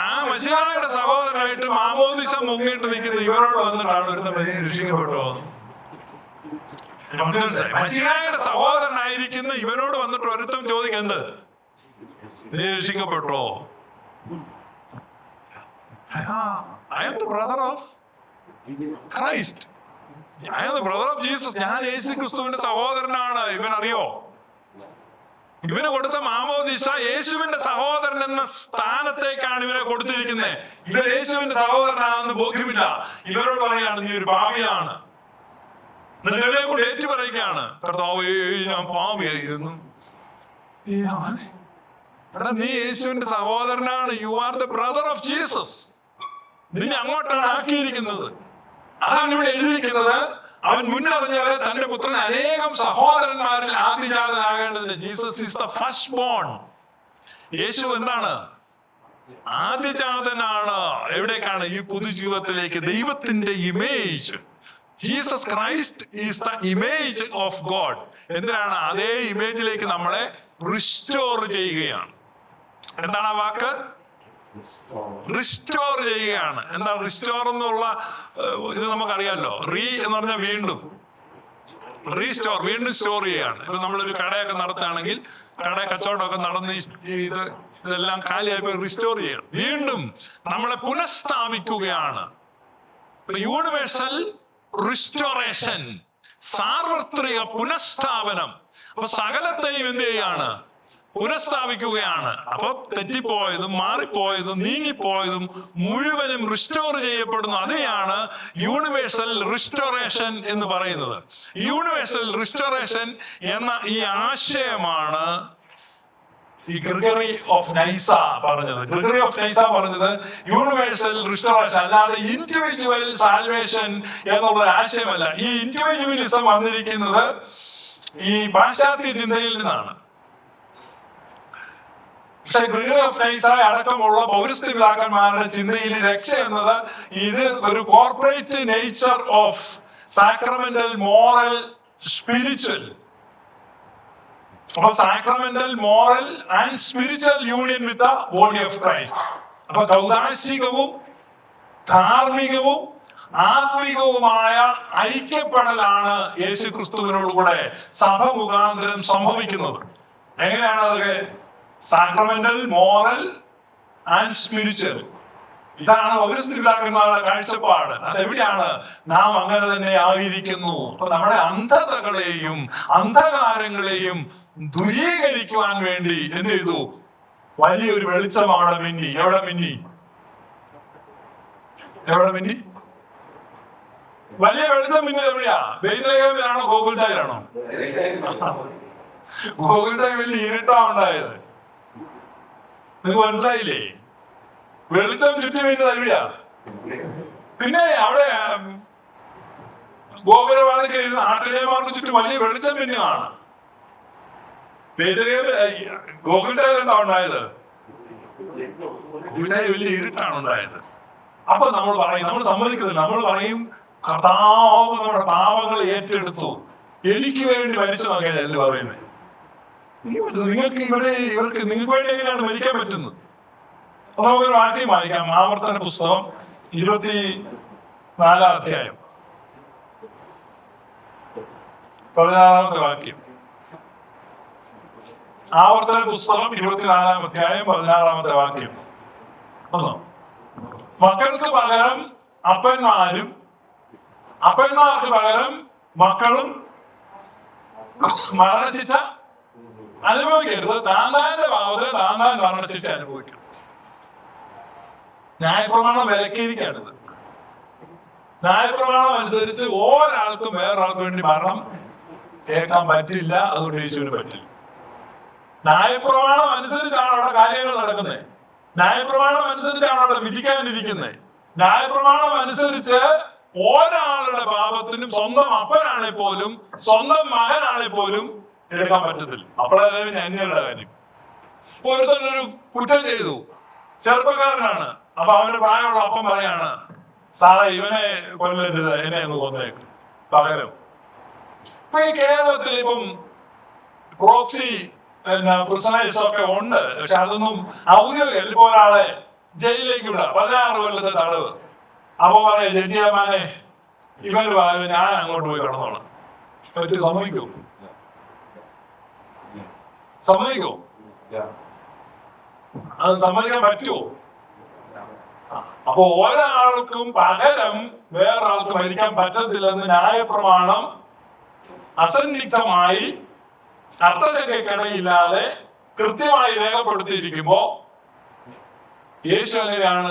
ആ മശിഹായുടെ സഹോദരനായിട്ട് മാമോദിസ മുങ്ങിയിട്ട് നിൽക്കുന്ന ഇവരോട് വന്നിട്ടാണ് ഒരു രക്ഷിക്കപ്പെട്ടോ. മശിഹായുടെ സഹോദരനായിരിക്കുന്ന ഇവനോട് വന്നിട്ട് ഒരുത്തം ചോദിക്കുന്നത്, നീ രക്ഷിക്കപ്പെട്ടോ? I am the brother of Christ. I am the brother of Jesus. ഞാൻ യേശു ക്രിസ്തുവിന്റെ സഹോദരനാണ്. ഇവൻ അറിയോ? ഇവന് കൊടുത്ത മാമോദിസ യേശുവിന്റെ സഹോദരൻ എന്ന സ്ഥാനത്തേക്കാണ് ഇവനെ കൊടുത്തിരിക്കുന്നത്. ഇവൻ യേശുവിന്റെ സഹോദരനാണെന്ന് ബോധ്യമില്ല. ഇവരോട് പറയാണ്, നീ ഒരു പാപിയാണ്. നിന്നെ കൂടെ ഏറ്റു പറയുകയാണ്, കർത്താവേ ഞാൻ പാപിയായിരുന്നു. നീ യേശുവിന്റെ സഹോദരനാണ്. You are the brother of Jesus. നിന്നെ അങ്ങോട്ടാണ് ആക്കിയിരിക്കുന്നത്. അതാണ് ഇവിടെ എഴുതിയിരിക്കുന്നത്. അവൻ മുന്നറിഞ്ഞവരെ തന്റെ പുത്രൻ അനേകം സഹോദരന്മാരിൽ ആദിജാതനാകേണ്ടതിന്. Jesus is the first born. യേശു എന്താണ്? ആദിജാതനാണ്. എവിടേക്കാണ്? ഈ പുതുജീവിതത്തിലേക്ക്. ദൈവത്തിന്റെ image, Jesus Christ is the image of God. എന്തിനാണ്? അതേ ഇമേജിലേക്ക് നമ്മളെ റിസ്റ്റോർ ചെയ്യുകയാണ്. എന്താണ് ആ വാക്ക്? റിസ്റ്റോർ ചെയ്യുകയാണ്. എന്താണ് റിസ്റ്റോർ എന്നുള്ള ഇത് നമുക്കറിയാമല്ലോ. എന്ന് പറഞ്ഞാൽ വീണ്ടും, റീസ്റ്റോർ, വീണ്ടും സ്റ്റോർ ചെയ്യുകയാണ്. ഇപ്പൊ നമ്മളൊരു കടയൊക്കെ നടത്തുകയാണെങ്കിൽ കച്ചവടമൊക്കെ നടന്ന് ഇതെല്ലാം കാലിയായി റിസ്റ്റോർ ചെയ്യണം, വീണ്ടും നമ്മളെ പുനഃസ്ഥാപിക്കുകയാണ്. യൂണിവേഴ്സൽ റിസ്റ്റോറേഷൻ, സാർവത്രിക പുനഃസ്ഥാപനം. അപ്പൊ സകലത്തെയും എന്ത് ചെയ്യാണ്? പുനഃസ്ഥാപിക്കുകയാണ്. അപ്പൊ തെറ്റിപ്പോയതും മാറിപ്പോയതും നീങ്ങിപ്പോയതും മുഴുവനും റിസ്റ്റോർ ചെയ്യപ്പെടുന്നു. അതിനെയാണ് യൂണിവേഴ്സൽ റിസ്റ്റോറേഷൻ എന്ന് പറയുന്നത്. യൂണിവേഴ്സൽ റിസ്റ്റോറേഷൻ എന്ന ഈ ആശയമാണ് ഈ ഗ്രിഗറി ഓഫ് നൈസ പറഞ്ഞത്. ഗ്രിഗറി ഓഫ് നൈസ പറഞ്ഞത് യൂണിവേഴ്സൽ റിസ്റ്റോറേഷൻ, അല്ലാതെ ഇൻഡിവിജ്വൽ സാൽവേഷൻ എന്നുള്ള ആശയമല്ല. ഈ ഇൻഡിവിജ്വലിസം വന്നിരിക്കുന്നത് ഈ പാശ്ചാത്യ ചിന്തയിൽ നിന്നാണ്. പക്ഷെ ഗ്രിഗറി ഓഫ് നൈസ അടക്കമുള്ള പൗരസ്ത്യ പിതാക്കന്മാരുടെ ചിന്തയിൽ രക്ഷ എന്നത് ഇത് ഒരു corporate nature of sacramental, moral, spiritual. അപ്പൊ sacramental, moral and spiritual union with the body of Christ. അപ്പൊ കൗദാശികവും ധാർമ്മികവും ആത്മികവുമായ ഐക്യപ്പെടലാണ് യേശു ക്രിസ്തുവിനോടുകൂടെ സഭ മുഖാന്തരം സംഭവിക്കുന്നത്. എങ്ങനെയാണ് അതൊക്കെ? Sacramental, moral and spiritual. ഇതാണ് പൗരസ്ത്യ പിതാക്കന്മാരുടെ കാഴ്ചപ്പാട്. അതെവിടെയാണ്? നാം അങ്ങനെ തന്നെ ആയിരിക്കുന്നു. അപ്പൊ നമ്മുടെ അന്ധതകളെയും അന്ധകാരങ്ങളെയും ദൂരീകരിക്കുവാൻ വേണ്ടി എന്ത് ചെയ്തു? വലിയൊരു വെളിച്ചം അവിടെ മിന്നി. എവിടെ മിന്നി? വലിയ വെളിച്ചം മിന്നിയത് എവിടെയാ? ബെത്ലഹേമിലാണോ ഗോകുൽത്തായിലാണോ? ഗോകുൽത്തായി വലിയ ഇരുട്ടാ ഉണ്ടായത്. നിങ്ങൾക്ക് മനസ്സിലായില്ലേ? വെളിച്ചം ചുറ്റി വീഴുന്നത് എവിടെയാ? പിന്നെ അവിടെ ഗോപുരവാതിക്കൽ ഇരുന്ന് ആട്ടിടയന്മാർക്ക് ചുറ്റും വലിയ വെളിച്ചം പിന്നെയാണ്. ഗോകുൽത്തായിൽ എന്താ ഉണ്ടായത്? ഗോകുൽത്തായിൽ വലിയ ഇരുട്ടാണ് ഉണ്ടായത്. അപ്പൊ നമ്മൾ സമ്മതിക്കുന്നില്ല. നമ്മൾ പറയും കർത്താവ് നമ്മുടെ പാപങ്ങൾ ഏറ്റെടുത്തു, എനിക്ക് വേണ്ടി മരിച്ചു നോക്കിയാൽ എന്ന് പറയുന്നത്. നിങ്ങൾക്ക് വേണ്ടി എങ്ങനെയാണ് മരിക്കാൻ പറ്റുന്നത്? നമുക്കൊരു വാക്യം വായിക്കാം. ആവർത്തന പുസ്തകം 24-ാം അധ്യായം 16-ാമത്തെ വാക്യം. ആവർത്തന പുസ്തകം 24-ാം അധ്യായം 16-ാമത്തെ വാക്യം. മക്കൾക്ക് പകരം അപ്പന്മാരും അപ്പന്മാർക്ക് പകരം മക്കളും മരണശിക്ഷ അനുഭവിക്കരുത്. താന്താന്റെ പാപത്തിന് താന്താൻ മരണശിക്ഷ അനുഭവിക്കണം. ന്യായപ്രമാണം വിലക്കിയിരിക്കുകയാണിത്. ന്യായപ്രമാണം അനുസരിച്ച് ഒരാൾക്കും വേറൊരാൾക്ക് വേണ്ടി മരണം കേൾക്കാൻ പറ്റില്ല. അതുകൊണ്ട് യേശുവിന് പറ്റില്ല. ന്യായപ്രമാണം അനുസരിച്ചാണ് അവിടെ കാര്യങ്ങൾ നടക്കുന്നത്. ന്യായപ്രമാണം അനുസരിച്ചാണ് അവിടെ വിധിക്കാനിരിക്കുന്നത്. ന്യായപ്രമാണം അനുസരിച്ച് ഒരാളുടെ പാപത്തിനും സ്വന്തം അപ്പനാണെ പോലും സ്വന്തം മകനാണെ പോലും എടുക്കാൻ പറ്റത്തില്ല. അപ്പോഴല്ലേ അന്യരുടെ കാര്യം. ഇപ്പൊ ഒരുത്തനൊരു കുറ്റം ചെയ്തു, ചെറുപ്പക്കാരനാണ്. അപ്പൊ അവന്റെ പ്രായമുള്ള അപ്പം പറയാണ്, സാറേ ഇവനെ കൊല്ലരുത്, എന്നെ അങ്ങ് കൊന്നേക്കും പകരം. ഇപ്പൊ ഈ കേരളത്തിൽ ഇപ്പം പ്രോക്സി പ്രിസണേഴ്സ് ഒക്കെ ഉണ്ട്. പക്ഷെ അതൊന്നും ഔദ്യോഗിക. ഇപ്പൊ ഒരാളെ ജയിലിലേക്ക് വിടാം, 16 കൊല്ലത്തെ തടവ്. അപ്പൊ പറയാ ജഡ്ജിമാനെ ഇവര് പറയുന്നത് ഞാൻ അങ്ങോട്ട് പോയി കിടന്നോളാം. പറ്റി സമ്മതിക്കോ? അത് സമ്മതിക്കാൻ പറ്റുമോ? അപ്പൊ ഒരാൾക്കും പകരം വേറൊരാൾക്ക് മരിക്കാൻ പറ്റത്തില്ലെന്ന് ന്യായപ്രമാണം അസന്നിഗ്ധമായി അർത്ഥശങ്കയ്ക്കിടയില്ലാതെ കൃത്യമായി രേഖപ്പെടുത്തിയിരിക്കുമ്പോ യേശു എങ്ങനെയാണ്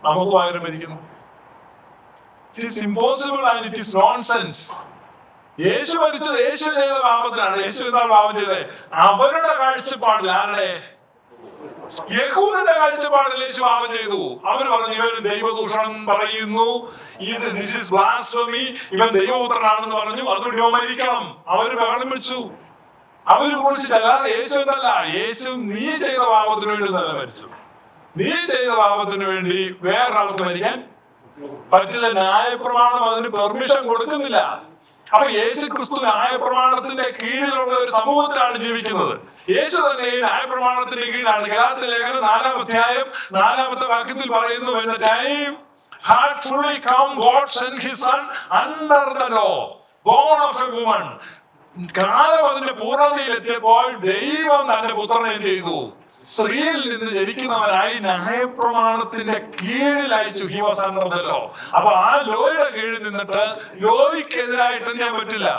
നമുക്ക് പകരം മരിക്കുന്നത്? It is impossible and it is nonsense. യേശു മരിച്ചത് യേശു ചെയ്ത പാപത്തിനാണ്. യേശു എന്താണ് പാപം ചെയ്തത്? അവരുടെ കാഴ്ചപ്പാടിൽ, ആരുടെ? യഹൂദന്റെ കാഴ്ചപ്പാടിൽ യേശു പാപം ചെയ്തു. അവര് പറഞ്ഞു ഇവര് ദൈവദൂഷണം പറയുന്നു, ദിസ് ഈസ് ബ്ലാസ്ഫമി, ഇവൻ ദൈവപുത്രനാണെന്ന് പറഞ്ഞു, അതുകൊണ്ട് ഇവൻ മരിക്കണം. അവര് ബഹളം വെച്ചു, അവര് കുറിച്ചിട്ടല്ലാതെ യേശു എന്നല്ല. യേശു നീ ചെയ്ത പാപത്തിന് വേണ്ടി നല്ല മരിച്ചു. നീ ചെയ്ത പാപത്തിന് വേണ്ടി വേറൊരാൾക്ക് മരിക്കാൻ പറ്റില്ല. ന്യായപ്രമാണം അതിന് പെർമിഷൻ കൊടുക്കുന്നില്ല. അപ്പൊ യേശു ക്രിസ്തു ന്യായപ്രമാണത്തിന്റെ കീഴിലുള്ള ഒരു സമൂഹത്തിലാണ് ജീവിക്കുന്നത്. യേശു തന്നെ ഈ ന്യായപ്രമാണത്തിന്റെ കീഴിലാണ്. ഗലാത്യ ലേഖനം 4-ാം അധ്യായം 4-ാമത്തെ വാക്യത്തിൽ പറയുന്നു, when the time had fully come, God sent his son under the law, born of a woman. കാലം അതിന്റെ പൂർണ്ണതയിലെത്തിയപ്പോൾ ദൈവം തന്റെ പുത്രനെ എന്ത് ചെയ്തു? സ്ത്രീയിൽ നിന്ന് ജനിക്കുന്നവനായി ന്യായപ്രമാണത്തിന്റെ കീഴിൽ അയച്ചു. He was under the law. അപ്പൊ ആ ലോയുടെ കീഴിൽ നിന്നിട്ട് ലോയ്ക്കെതിരായിട്ട് ഞാൻ പറ്റില്ല,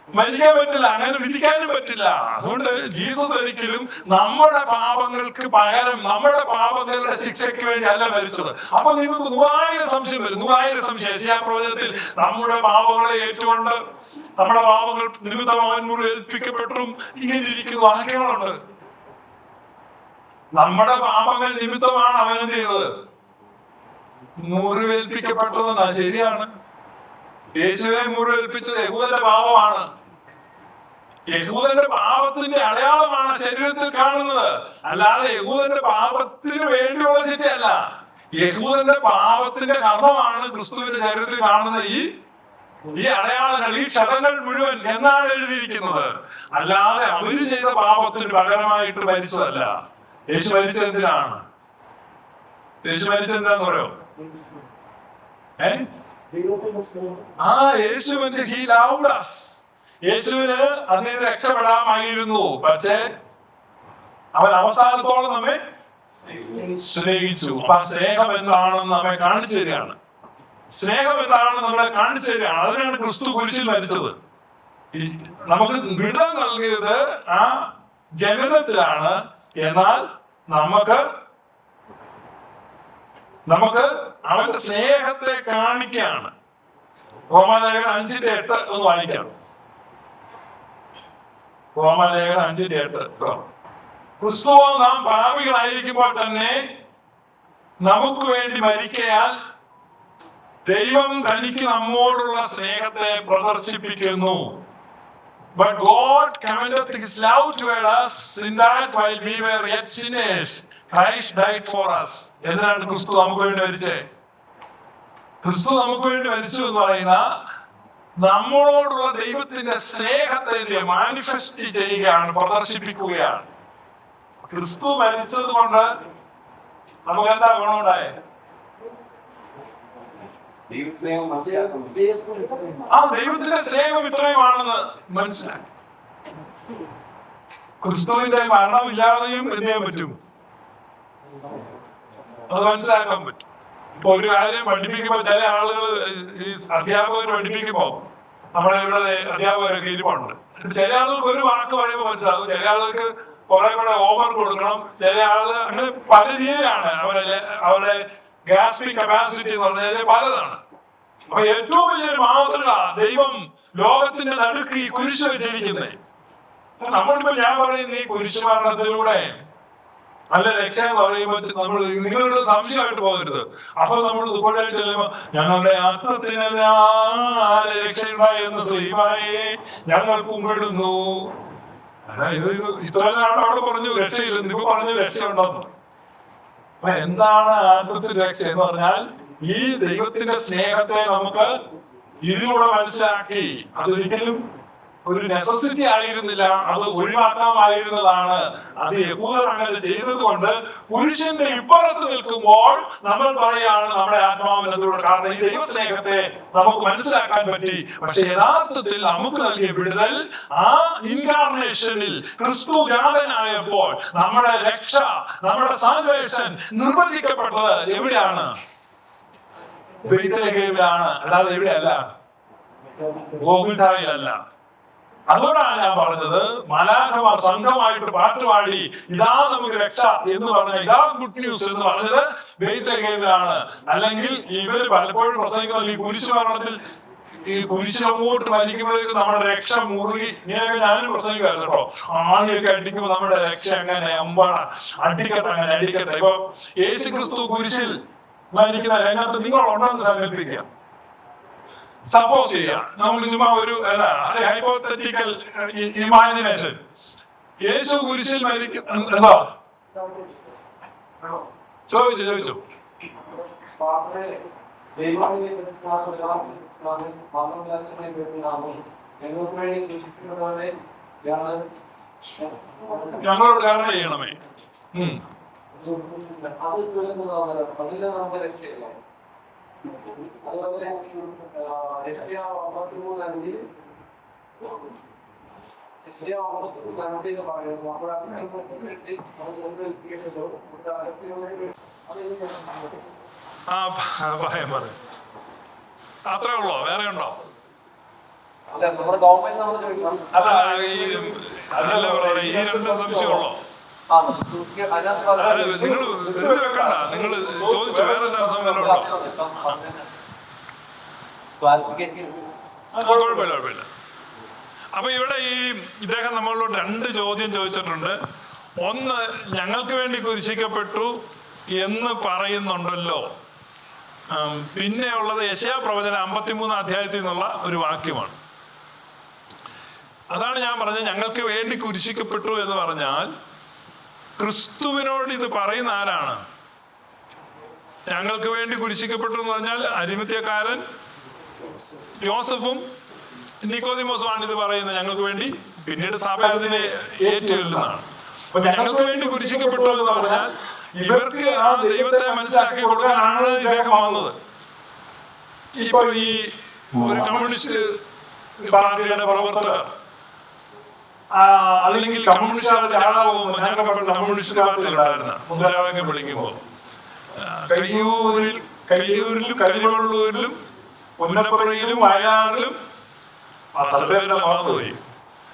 മരിക്കാൻ പറ്റില്ല, അങ്ങനെ വിധിക്കാനും പറ്റില്ല. അതുകൊണ്ട് ജീസസ് ഒരിക്കലും നമ്മുടെ പാപങ്ങൾക്ക് പകരം നമ്മുടെ പാപങ്ങളുടെ ശിക്ഷയ്ക്ക് വേണ്ടി അല്ല മരിച്ചത്. അപ്പൊ നിങ്ങൾക്ക് 100,000 സംശയം വരും. 100,000 സംശയം. യെശയ്യാപ്രവചനത്തിൽ നമ്മുടെ പാപങ്ങളെ ഏറ്റുകൊണ്ട് നമ്മുടെ പാപങ്ങൾ നിമിത്തം അവൻ മുറിവേൽപ്പിക്കപ്പെട്ടും ഇങ്ങനെ ഇരിക്കുന്ന വാക്യങ്ങളുണ്ട്. നമ്മുടെ പാപങ്ങൾ നിമിത്തമാണ് അവൻ എന്ത് ചെയ്തത്? മുറിവേൽപ്പിക്കപ്പെട്ടതെന്നാ. ശരിയാണ്. യേശുവിനെ മുറിവേൽപ്പിച്ചത് യഹൂദന്റെ പാപമാണ്. യഹൂദന്റെ പാപത്തിന്റെ അടയാളമാണ് ശരീരത്തിൽ കാണുന്നത്, അല്ലാതെ യഹൂദന്റെ പാപത്തിന് വേണ്ടിയുള്ള ശിക്ഷയല്ല. യഹൂദന്റെ പാപത്തിന്റെ കർമ്മമാണ് ക്രിസ്തുവിന്റെ ശരീരത്തിൽ കാണുന്ന ഈ അടയാളങ്ങൾ, ഈ ക്ഷതങ്ങൾ മുഴുവൻ എന്നാണ് എഴുതിയിരിക്കുന്നത്. അല്ലാതെ അവര് ചെയ്ത പാപത്തിന് പകരമായിട്ട് മരിച്ചതല്ല. യേശു മരിച്ചത് എന്തിനാണ്? യേശു മരിച്ചത് എന്താന്ന് പറയോ? യേശു മരിച്ച ഹി ലവ്ഡ് us. യേശുവിന് അതിൽ നിന്ന് രക്ഷപ്പെടാമായിരുന്നു, പക്ഷേ അവൻ അവസാനത്തോളം നമ്മെ സ്നേഹിച്ചു. അപ്പൊ ആ സ്നേഹം എന്താണെന്ന് നമ്മെ കാണിച്ചു തരികയാണ്. സ്നേഹം എന്താണെന്ന് നമ്മളെ കാണിച്ചു തരികയാണ്. അതിനാണ് ക്രിസ്തു കുരിശിൽ മരിച്ചത്. നമുക്ക് വിടുതൽ നൽകിയത് ആ ജനനത്തിലാണ്. എന്നാൽ നമുക്ക് അവന്റെ സ്നേഹത്തെ കാണിക്കുകയാണ്. റോമാലേഖനം 5:8 ഒന്ന് വായിക്കാം. റോമാലേഖനം 5:8. ക്രിസ്തുവോ നാം പാപികളായിരിക്കുമ്പോൾ തന്നെ നമുക്ക് വേണ്ടി മരിക്കയാൽ ദൈവം തനിക്ക് നമ്മോടുള്ള സ്നേഹത്തെ പ്രദർശിപ്പിക്കുന്നു. But God commendeth his love toward us in that while we were yet sinners, Christ died for us. എന്തിനാണ് ക്രിസ്തു നമുക്ക് വേണ്ടി മരിച്ചേ? ക്രിസ്തു നമുക്ക് വേണ്ടി മരിച്ചു എന്ന് പറയുന്ന നമ്മളോടുള്ള ദൈവത്തിന്റെ സ്നേഹത്തെ മാനിഫെസ്റ്റ് ചെയ്യുകയാണ്, പ്രദർശിപ്പിക്കുകയാണ്. ക്രിസ്തു മരിച്ചത് കൊണ്ട് നമുക്ക് എന്താ ഗുണമുണ്ടായേ? ദൈവത്തിന്റെ സ്നേഹം ഇത്രയുമാണെന്ന് മനസ്സിലാക്കി. ക്രിസ്തുവിന്റെ മരണമില്ലാതെയും എന്ത് ചെയ്യാൻ പറ്റും? അത് മനസ്സിലാക്കാൻ പറ്റും. ഇപ്പൊ ഒരു കാര്യം പഠിപ്പിക്കുമ്പോ ചില ആളുകൾ ഈ അധ്യാപകർ പഠിപ്പിക്കുമ്പോ നമ്മുടെ ഇവിടെ അധ്യാപകരൊക്കെ ഇരിപ്പുണ്ട്. ചില ആളുകൾക്ക് ഒരു വാക്ക് പറയുമ്പോൾ മനസ്സിലാകും, ചില ആളുകൾക്ക് കുറെ കൂടെ ഹോംവർക്ക് കൊടുക്കണം, ചില ആള് അങ്ങനെ പല രീതിയിലാണ് അവരുടെ ഗ്രാസ്പിംഗ് കപ്പാസിറ്റി എന്ന് പറഞ്ഞാൽ പലതാണ്. അപ്പൊ ഏറ്റവും വലിയൊരു മാതൃക ദൈവം ലോകത്തിന്റെ നടുക്ക് ഈ കുരിശ് വെച്ചിരിക്കുന്നേ. നമ്മളിപ്പോ ഞാൻ പറയുന്ന ഈ കുരിശ് മരണത്തിലൂടെ നല്ല രക്ഷ എന്ന് പറയുമ്പോൾ നമ്മൾ നിങ്ങളുടെ സംശയമായിട്ട് പോകരുത്. അപ്പൊ നമ്മൾ ദുഃഖമായിട്ട് ചെല്ലുമ്പോ ഞങ്ങളുടെ ആത്മത്തിന് രക്ഷയുണ്ടായെന്ന് സ്ലീവായെ ഞങ്ങൾ കുമ്പിടുന്നു. അതായത് ഇത്ര നാളെ അവിടെ പറഞ്ഞു രക്ഷയില്ലെന്ന്, ഇപ്പൊ പറഞ്ഞു രക്ഷയുണ്ടെന്ന്. അപ്പൊ എന്താണ് ആത്മത്തിൽ രക്ഷ എന്ന് പറഞ്ഞാൽ ഈ ദൈവത്തിന്റെ സ്നേഹത്തെ നമുക്ക് ഇതിലൂടെ മനസ്സിലാക്കി. അതൊരിക്കലും ഒരു നെസസിറ്റി ആയിരുന്നില്ല, അത് ഒഴിവാക്കാമായിരുന്നതാണ്. അത് യഹൂദർ അങ്ങനെ ചെയ്തത് കൊണ്ട് പുരുഷന്റെ ഇപ്പുറത്ത് നിൽക്കുമ്പോൾ നമ്മൾ പറയാണ് നമ്മുടെ ആത്മാവിനോട്. കാരണം ഈ ദൈവസ്നേഹത്തെ നമുക്ക് മനസ്സിലാക്കാൻ പറ്റി. പക്ഷെ യഥാർത്ഥത്തിൽ നമുക്ക് നൽകിയ വിടുതൽ ആ ഇൻകാർണേഷനിൽ ക്രിസ്തു ജാതനായപ്പോൾ നമ്മുടെ രക്ഷ, നമ്മുടെ സാൽവേഷൻ നിർവചിക്കപ്പെട്ടത് എവിടെയാണ്? ബെത്ലഹേമിലാണ്, അല്ലാതെ എവിടെയല്ല, ഗോകുൽഥായിലല്ല. അതുകൊണ്ടാണ് ഞാൻ പറഞ്ഞത് മാലാഖമാർ സംഘമായിട്ട് പാട്ടുപാടി ഇതാ നമുക്ക് രക്ഷ എന്ന് പറഞ്ഞ, ഇതാ ഗുഡ് ന്യൂസ് എന്ന് പറഞ്ഞത് ബെത്ലഹേമിലാണ്. അല്ലെങ്കിൽ ഇവര് പലപ്പോഴും പ്രസംഗിക്കുന്ന ഈ കുരിശ് മരണത്തിൽ, ഈ കുരിശ് അങ്ങോട്ട് മരിക്കുമ്പോഴേക്കും നമ്മുടെ രക്ഷ മുറുകി, ഇങ്ങനെയൊക്കെ ഞാനും പ്രസംഗിക്കുമായിരുന്നു കേട്ടോ. ആണിയൊക്കെ അടിക്കുമ്പോൾ നമ്മുടെ രക്ഷ അങ്ങനെ അമ്പാട അടിക്കട്ടെ, അങ്ങനെ അടിക്കട്ടെ. ഇപ്പൊ യേശു ക്രിസ്തു കുരിശിൽ മരിക്കുന്ന രംഗത്ത് നിങ്ങൾ ഉണ്ടെന്ന് സങ്കല്പിക്കുക. സപ്പോസ് ചെയ്യാം, നമുക്ക് ചുമ്മാ ഒരു ഹൈപ്പോത്തറ്റിക്കൽ ഇമാജിനേഷൻ. യേശു കുരിശിൽ മരിക്കുന്ന എന്താ ചോദിച്ചു ഞങ്ങളോട് കരുണ ചെയ്യണമേ. പറയാം. അത്രേ ഉള്ളോ? വേറെ ഉണ്ടോ? അല്ല, ഈ രണ്ട് സംശയമുള്ളോ? നിങ്ങൾ ധൃതി വെക്കണ്ട, നിങ്ങൾ ചോദിച്ചോ. വേറെ എല്ലാ സംശയങ്ങളുണ്ടോ? കുഴപ്പമില്ല. അപ്പൊ ഇവിടെ ഇദ്ദേഹം നമ്മളോട് രണ്ട് ചോദ്യം ചോദിച്ചിട്ടുണ്ട്. ഒന്ന്, ഞങ്ങൾക്ക് വേണ്ടി കുരിശിക്കപ്പെട്ടു എന്ന് പറയുന്നുണ്ടല്ലോ. പിന്നെ ഉള്ളത് യെശയ്യാ പ്രവചനം 53 അധ്യായത്തിൽ നിന്നുള്ള ഒരു വാക്യമാണ്. അതാണ് ഞാൻ പറഞ്ഞത്, ഞങ്ങൾക്ക് വേണ്ടി കുരിശിക്കപ്പെട്ടു എന്ന് പറഞ്ഞാൽ ക്രിസ്തുവിനോട് ഇത് പറയുന്ന ആരാണ്? ഞങ്ങൾക്ക് വേണ്ടി കുരിശിക്കപ്പെട്ടു എന്ന് പറഞ്ഞാൽ അരിമത്യക്കാരൻ യോസഫും നിക്കോദിമോസുമാണ് ഇത് പറയുന്നത് ഞങ്ങൾക്ക് വേണ്ടി. പിന്നീട് സഭ അതിനെ ഏറ്റുചൊല്ലുന്നതാണ്. അപ്പൊ ഞങ്ങൾക്ക് വേണ്ടി കുരിശിക്കപ്പെട്ടു എന്ന് പറഞ്ഞാൽ ഇവർക്ക് ആ ദൈവത്തെ മനസ്സിലാക്കി കൊടുക്കാനാണ് ഇദ്ദേഹം വന്നത്. ഇപ്പൊ ഈ ഒരു കമ്മ്യൂണിസ്റ്റ് പാർട്ടിയുടെ പ്രവർത്തകർ അല്ലെങ്കിൽ കമ്മ്യൂണിസ്റ്റുകാരുടെ ആളാകുമ്പോ, ഞങ്ങളൊക്കെ കമ്മ്യൂണിസ്റ്റ് പാർട്ടിയിലുണ്ടായിരുന്ന മുദ്രാവാക്യം വിളിക്കുമ്പോ കയ്യൂരിലും കരിവള്ളൂരിലും പുന്നപ്പുറയിലും വയനാറിലും സ്ഥലത്തെല്ലാം മറന്നുപോയി.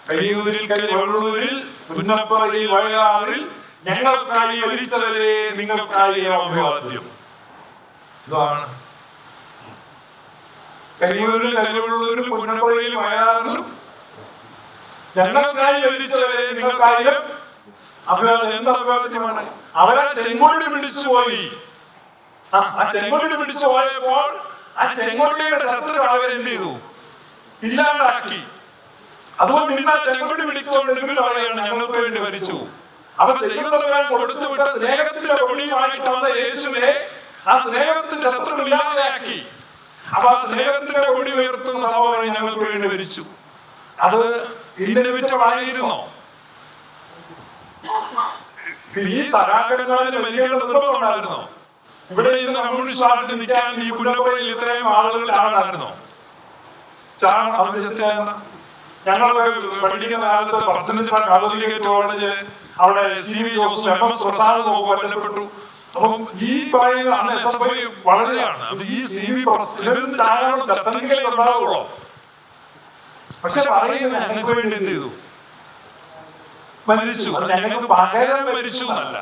കയ്യൂരിൽ കരിവള്ളൂരിൽ പുന്നപ്പുറയിൽ വയനാറിൽ ഞങ്ങൾക്കായി മരിച്ചവരെ നിങ്ങൾക്കായി അഭിവാദ്യം. ഇതാണ് കയ്യൂരിലും കരിവള്ളൂരിലും പുന്നപ്പുറയിലും വയനാറിലും ഞങ്ങൾക്കായി മരിച്ചവരെ നിങ്ങൾക്കായിരം അഭിവാദ്യം. എന്താ അഭിവാദ്യമാണ്? അവരെ ചെങ്കൊടി പിടിച്ചു പോയി. ആ ചെങ്കൊടി പിടിച്ചു പോയപ്പോൾ ആ ചെങ്കൊടിയുടെ ശത്രുക്കൾ അവരെന്ത് ചെയ്തു? ഇല്ലാണ്ടാക്കി. അതുകൊണ്ട് ഇന്ന് ആ ചെങ്കൊടി പിടിച്ചുകൊണ്ട് ഇവർ പറയാണ് ഞങ്ങൾക്ക് വേണ്ടി മരിച്ചു. അപ്പൊ ദൈവത്തവൻ കൊടുത്തുവിട്ട സ്നേഹത്തിന്റെ ഒളിയുമായിട്ട് വന്ന യേശുവിനെ ആ സ്നേഹത്തിന്റെ ശത്രുക്കൾ ഇല്ലാതെയാക്കി. അപ്പൊ ആ സ്നേഹത്തിന്റെ കൊടി ഉയർത്തുന്ന സഭ പറയും ഞങ്ങൾക്ക് വേണ്ടി മരിച്ചു. അത് ഇന്നവിറ്റബിൾ ആയിരുന്നോ? ഈ സഹാക്കന്മാര് മരിക്കേണ്ട നിർബന്ധമുണ്ടായിരുന്നോ? ഇവിടെ ഇന്ന് കമ്മ്യൂണിസ്റ്റ് പാർട്ടി നിൽക്കാൻ ഈ പുന്നപ്പുറയിൽ ഇത്രയും ആളുകൾ ചാടാനായിരുന്നോ? ഞങ്ങളൊക്കെ പഠിക്കുന്ന കാലത്ത് പത്തനംതിട്ട കാതോലിക്കേറ്റ് കോളേജില് അവിടെ സി വി ജോസും എം എസ് പ്രസാദും ഒക്കെ കൊല്ലപ്പെട്ടു. അപ്പം ഈ പറയുന്ന അന്ന് SFI വളരെയാണ്. അപ്പൊ ഈ സി വി ഇവരിന്ന് ചാകണം, ചത്തെങ്കിലേ ഉണ്ടാവുള്ളൂ. പക്ഷെ പറയുന്നത് ഞങ്ങൾക്ക് വേണ്ടി എന്ത് ചെയ്തു? മരിച്ചു. ഞങ്ങൾക്ക് പകരം മരിച്ചു എന്നല്ല,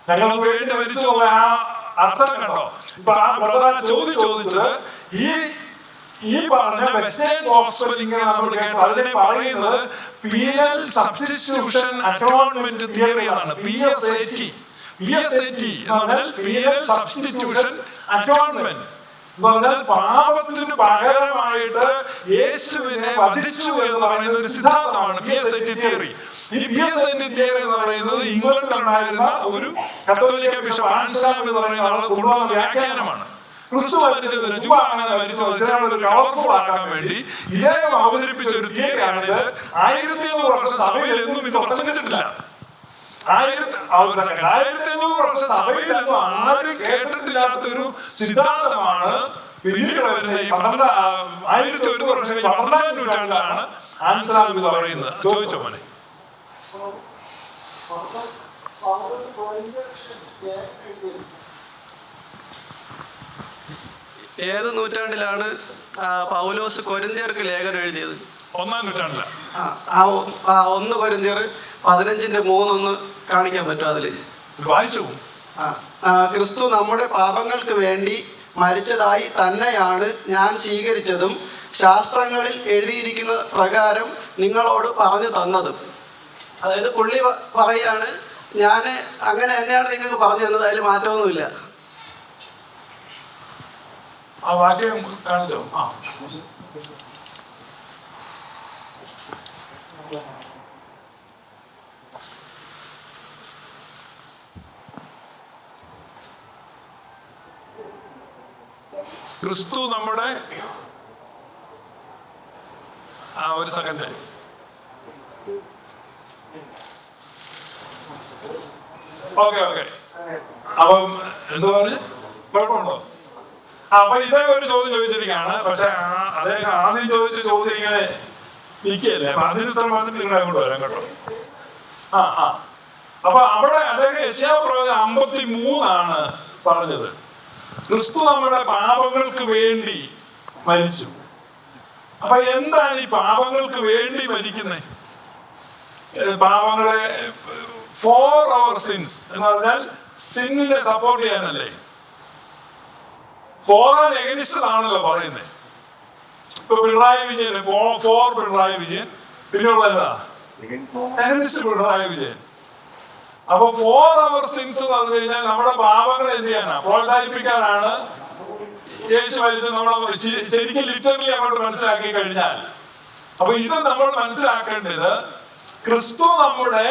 ഞങ്ങൾക്ക് വേണ്ടി മരിച്ചു. ആ അർത്ഥം കണ്ടോ? ഇപ്പൊ ആ പ്രധാന ചോദിച്ചത് ഈ പറഞ്ഞ വെസ്റ്റേൺ ഗോസ്പൽ ഇങ്ങനെ നമ്മൾ കേട്ടു. അതിനെ പറയുന്നത് പീനൽ സബ്സ്റ്റിറ്റ്യൂഷൻ അറ്റോൺമെന്റ് തിയറി എന്നാണ്. PSAT എന്ന് പറഞ്ഞാൽ പീനൽ സബ്സ്റ്റിറ്റ്യൂഷൻ അറ്റോൺമെന്റ് എന്ന് പറഞ്ഞാൽ പാപത്തിന് പകരമായിട്ട് യേശുവിനെ വധിച്ചു എന്ന് പറയുന്ന ഒരു സിദ്ധാന്തമാണ് PSAT തിയറി. ഈ PSAT തിയറി എന്ന് പറയുന്നത് ഇംഗ്ലണ്ടിലുണ്ടായിരുന്ന ഒരു കത്തോലിക്ക ബിഷപ്പ് ആൻസ്ലാം എന്ന് പറയുന്ന ആൾ കൊണ്ടുവന്ന വ്യാഖ്യാനമാണ്. ക്രിസ്തു മരിച്ചതിന് ചുമ്മാ അങ്ങനെ മരിച്ചത് കളർഫുൾ ആക്കാൻ വേണ്ടി ഇദ്ദേഹം അവതരിപ്പിച്ച ഒരു തിയറിയാണിത്. 1500 വർഷം സഭയിൽ എന്നും ഇത് പ്രസംഗിച്ചിട്ടില്ല. 1500 വർഷം സഭയിലൊന്നും ആരും കേട്ടിട്ടില്ലാത്തൊരു സിദ്ധാന്തമാണ് പിന്നീട് വരുന്ന ഈ 1100 വർഷം 12ാം നൂറ്റാണ്ടിലാണ് ആൻസ്ലാം ഇത് പറയുന്നത്. ചോദിച്ചോ മോനെ. ഏത് നൂറ്റാണ്ടിലാണ് പൗലോസ് കൊരിന്ത്യർക്ക് ലേഖനം എഴുതിയത്? 1-ാം നൂറ്റാണ്ടിലാണ്. 1 കൊരിന്ത്യർ 15:3 കാണിക്കാൻ പറ്റും? അതില് വായിച്ചു. ക്രിസ്തു നമ്മുടെ പാപങ്ങൾക്ക് വേണ്ടി മരിച്ചതായി തന്നെയാണ് ഞാൻ സ്വീകരിച്ചതും ശാസ്ത്രങ്ങളിൽ എഴുതിയിരിക്കുന്ന പ്രകാരം നിങ്ങളോട് പറഞ്ഞു തന്നതും. അതായത് പുള്ളി പറയാണ്, ഞാൻ അങ്ങനെ തന്നെയാണ് നിങ്ങൾക്ക് പറഞ്ഞു തന്നത്, അതിൽ മാറ്റമൊന്നുമില്ല. ആ വാക്യം കാണിച്ചോ? ക്രിസ്തു നമ്മുടെ ഒരു സെക്കൻഡ്. ഓക്കെ അപ്പം എന്താ പറഞ്ഞു, കുഴപ്പമുണ്ടോ? അപ്പൊ ഇതേ ഒരു ചോദ്യം ചോദിച്ചിരിക്കുകയാണ്. പക്ഷെ അദ്ദേഹം ആദ്യം ചോദിച്ച ചോദ്യം ഇങ്ങനെ നിൽക്കുകയല്ലേ, അപ്പൊ അതിന് ഉത്തരം പറഞ്ഞിട്ട് നിങ്ങൾ അങ്ങോട്ട് വരാം കേട്ടോ. അപ്പൊ അവിടെ അദ്ദേഹം യെശയ്യാപ്രവചനം 53 പറഞ്ഞത്. ക്രിസ്തു നമ്മുടെ പാപങ്ങൾക്ക് വേണ്ടി മരിച്ചു. അപ്പൊ എന്താണ് ഈ പാപങ്ങൾക്ക് വേണ്ടി മരിക്കുന്നത്? പാപങ്ങളെ ഫോർ അവർ സിൻസ് എന്ന് പറഞ്ഞാൽ സിന്നിനെ സപ്പോർട്ട് ചെയ്യാനല്ലേ. ഫോർ ആൻഡ് എഗനിസ്റ്റ് ആണല്ലോ പറയുന്നത്. ഇപ്പൊ പിണറായി വിജയൻ, ഫോർ പിണറായി വിജയൻ, പിന്നെയുള്ള ഏതാ? എഗനിസ്റ്റ് പിണറായി വിജയൻ. അപ്പൊ ഫോർ അവർ സിൻസ് എന്ന് പറഞ്ഞു കഴിഞ്ഞാൽ നമ്മുടെ പാപങ്ങളെ എന്ത് ചെയ്യാനാ? പ്രോത്സാഹിപ്പിക്കാനാണ് യേശു മരിച്ചത്. നമ്മൾ ശരിക്കും ലിറ്ററലി അങ്ങോട്ട് മനസ്സിലാക്കി കഴിഞ്ഞാൽ, അപ്പൊ ഇത് നമ്മൾ മനസ്സിലാക്കേണ്ടത് ക്രിസ്തു നമ്മുടെ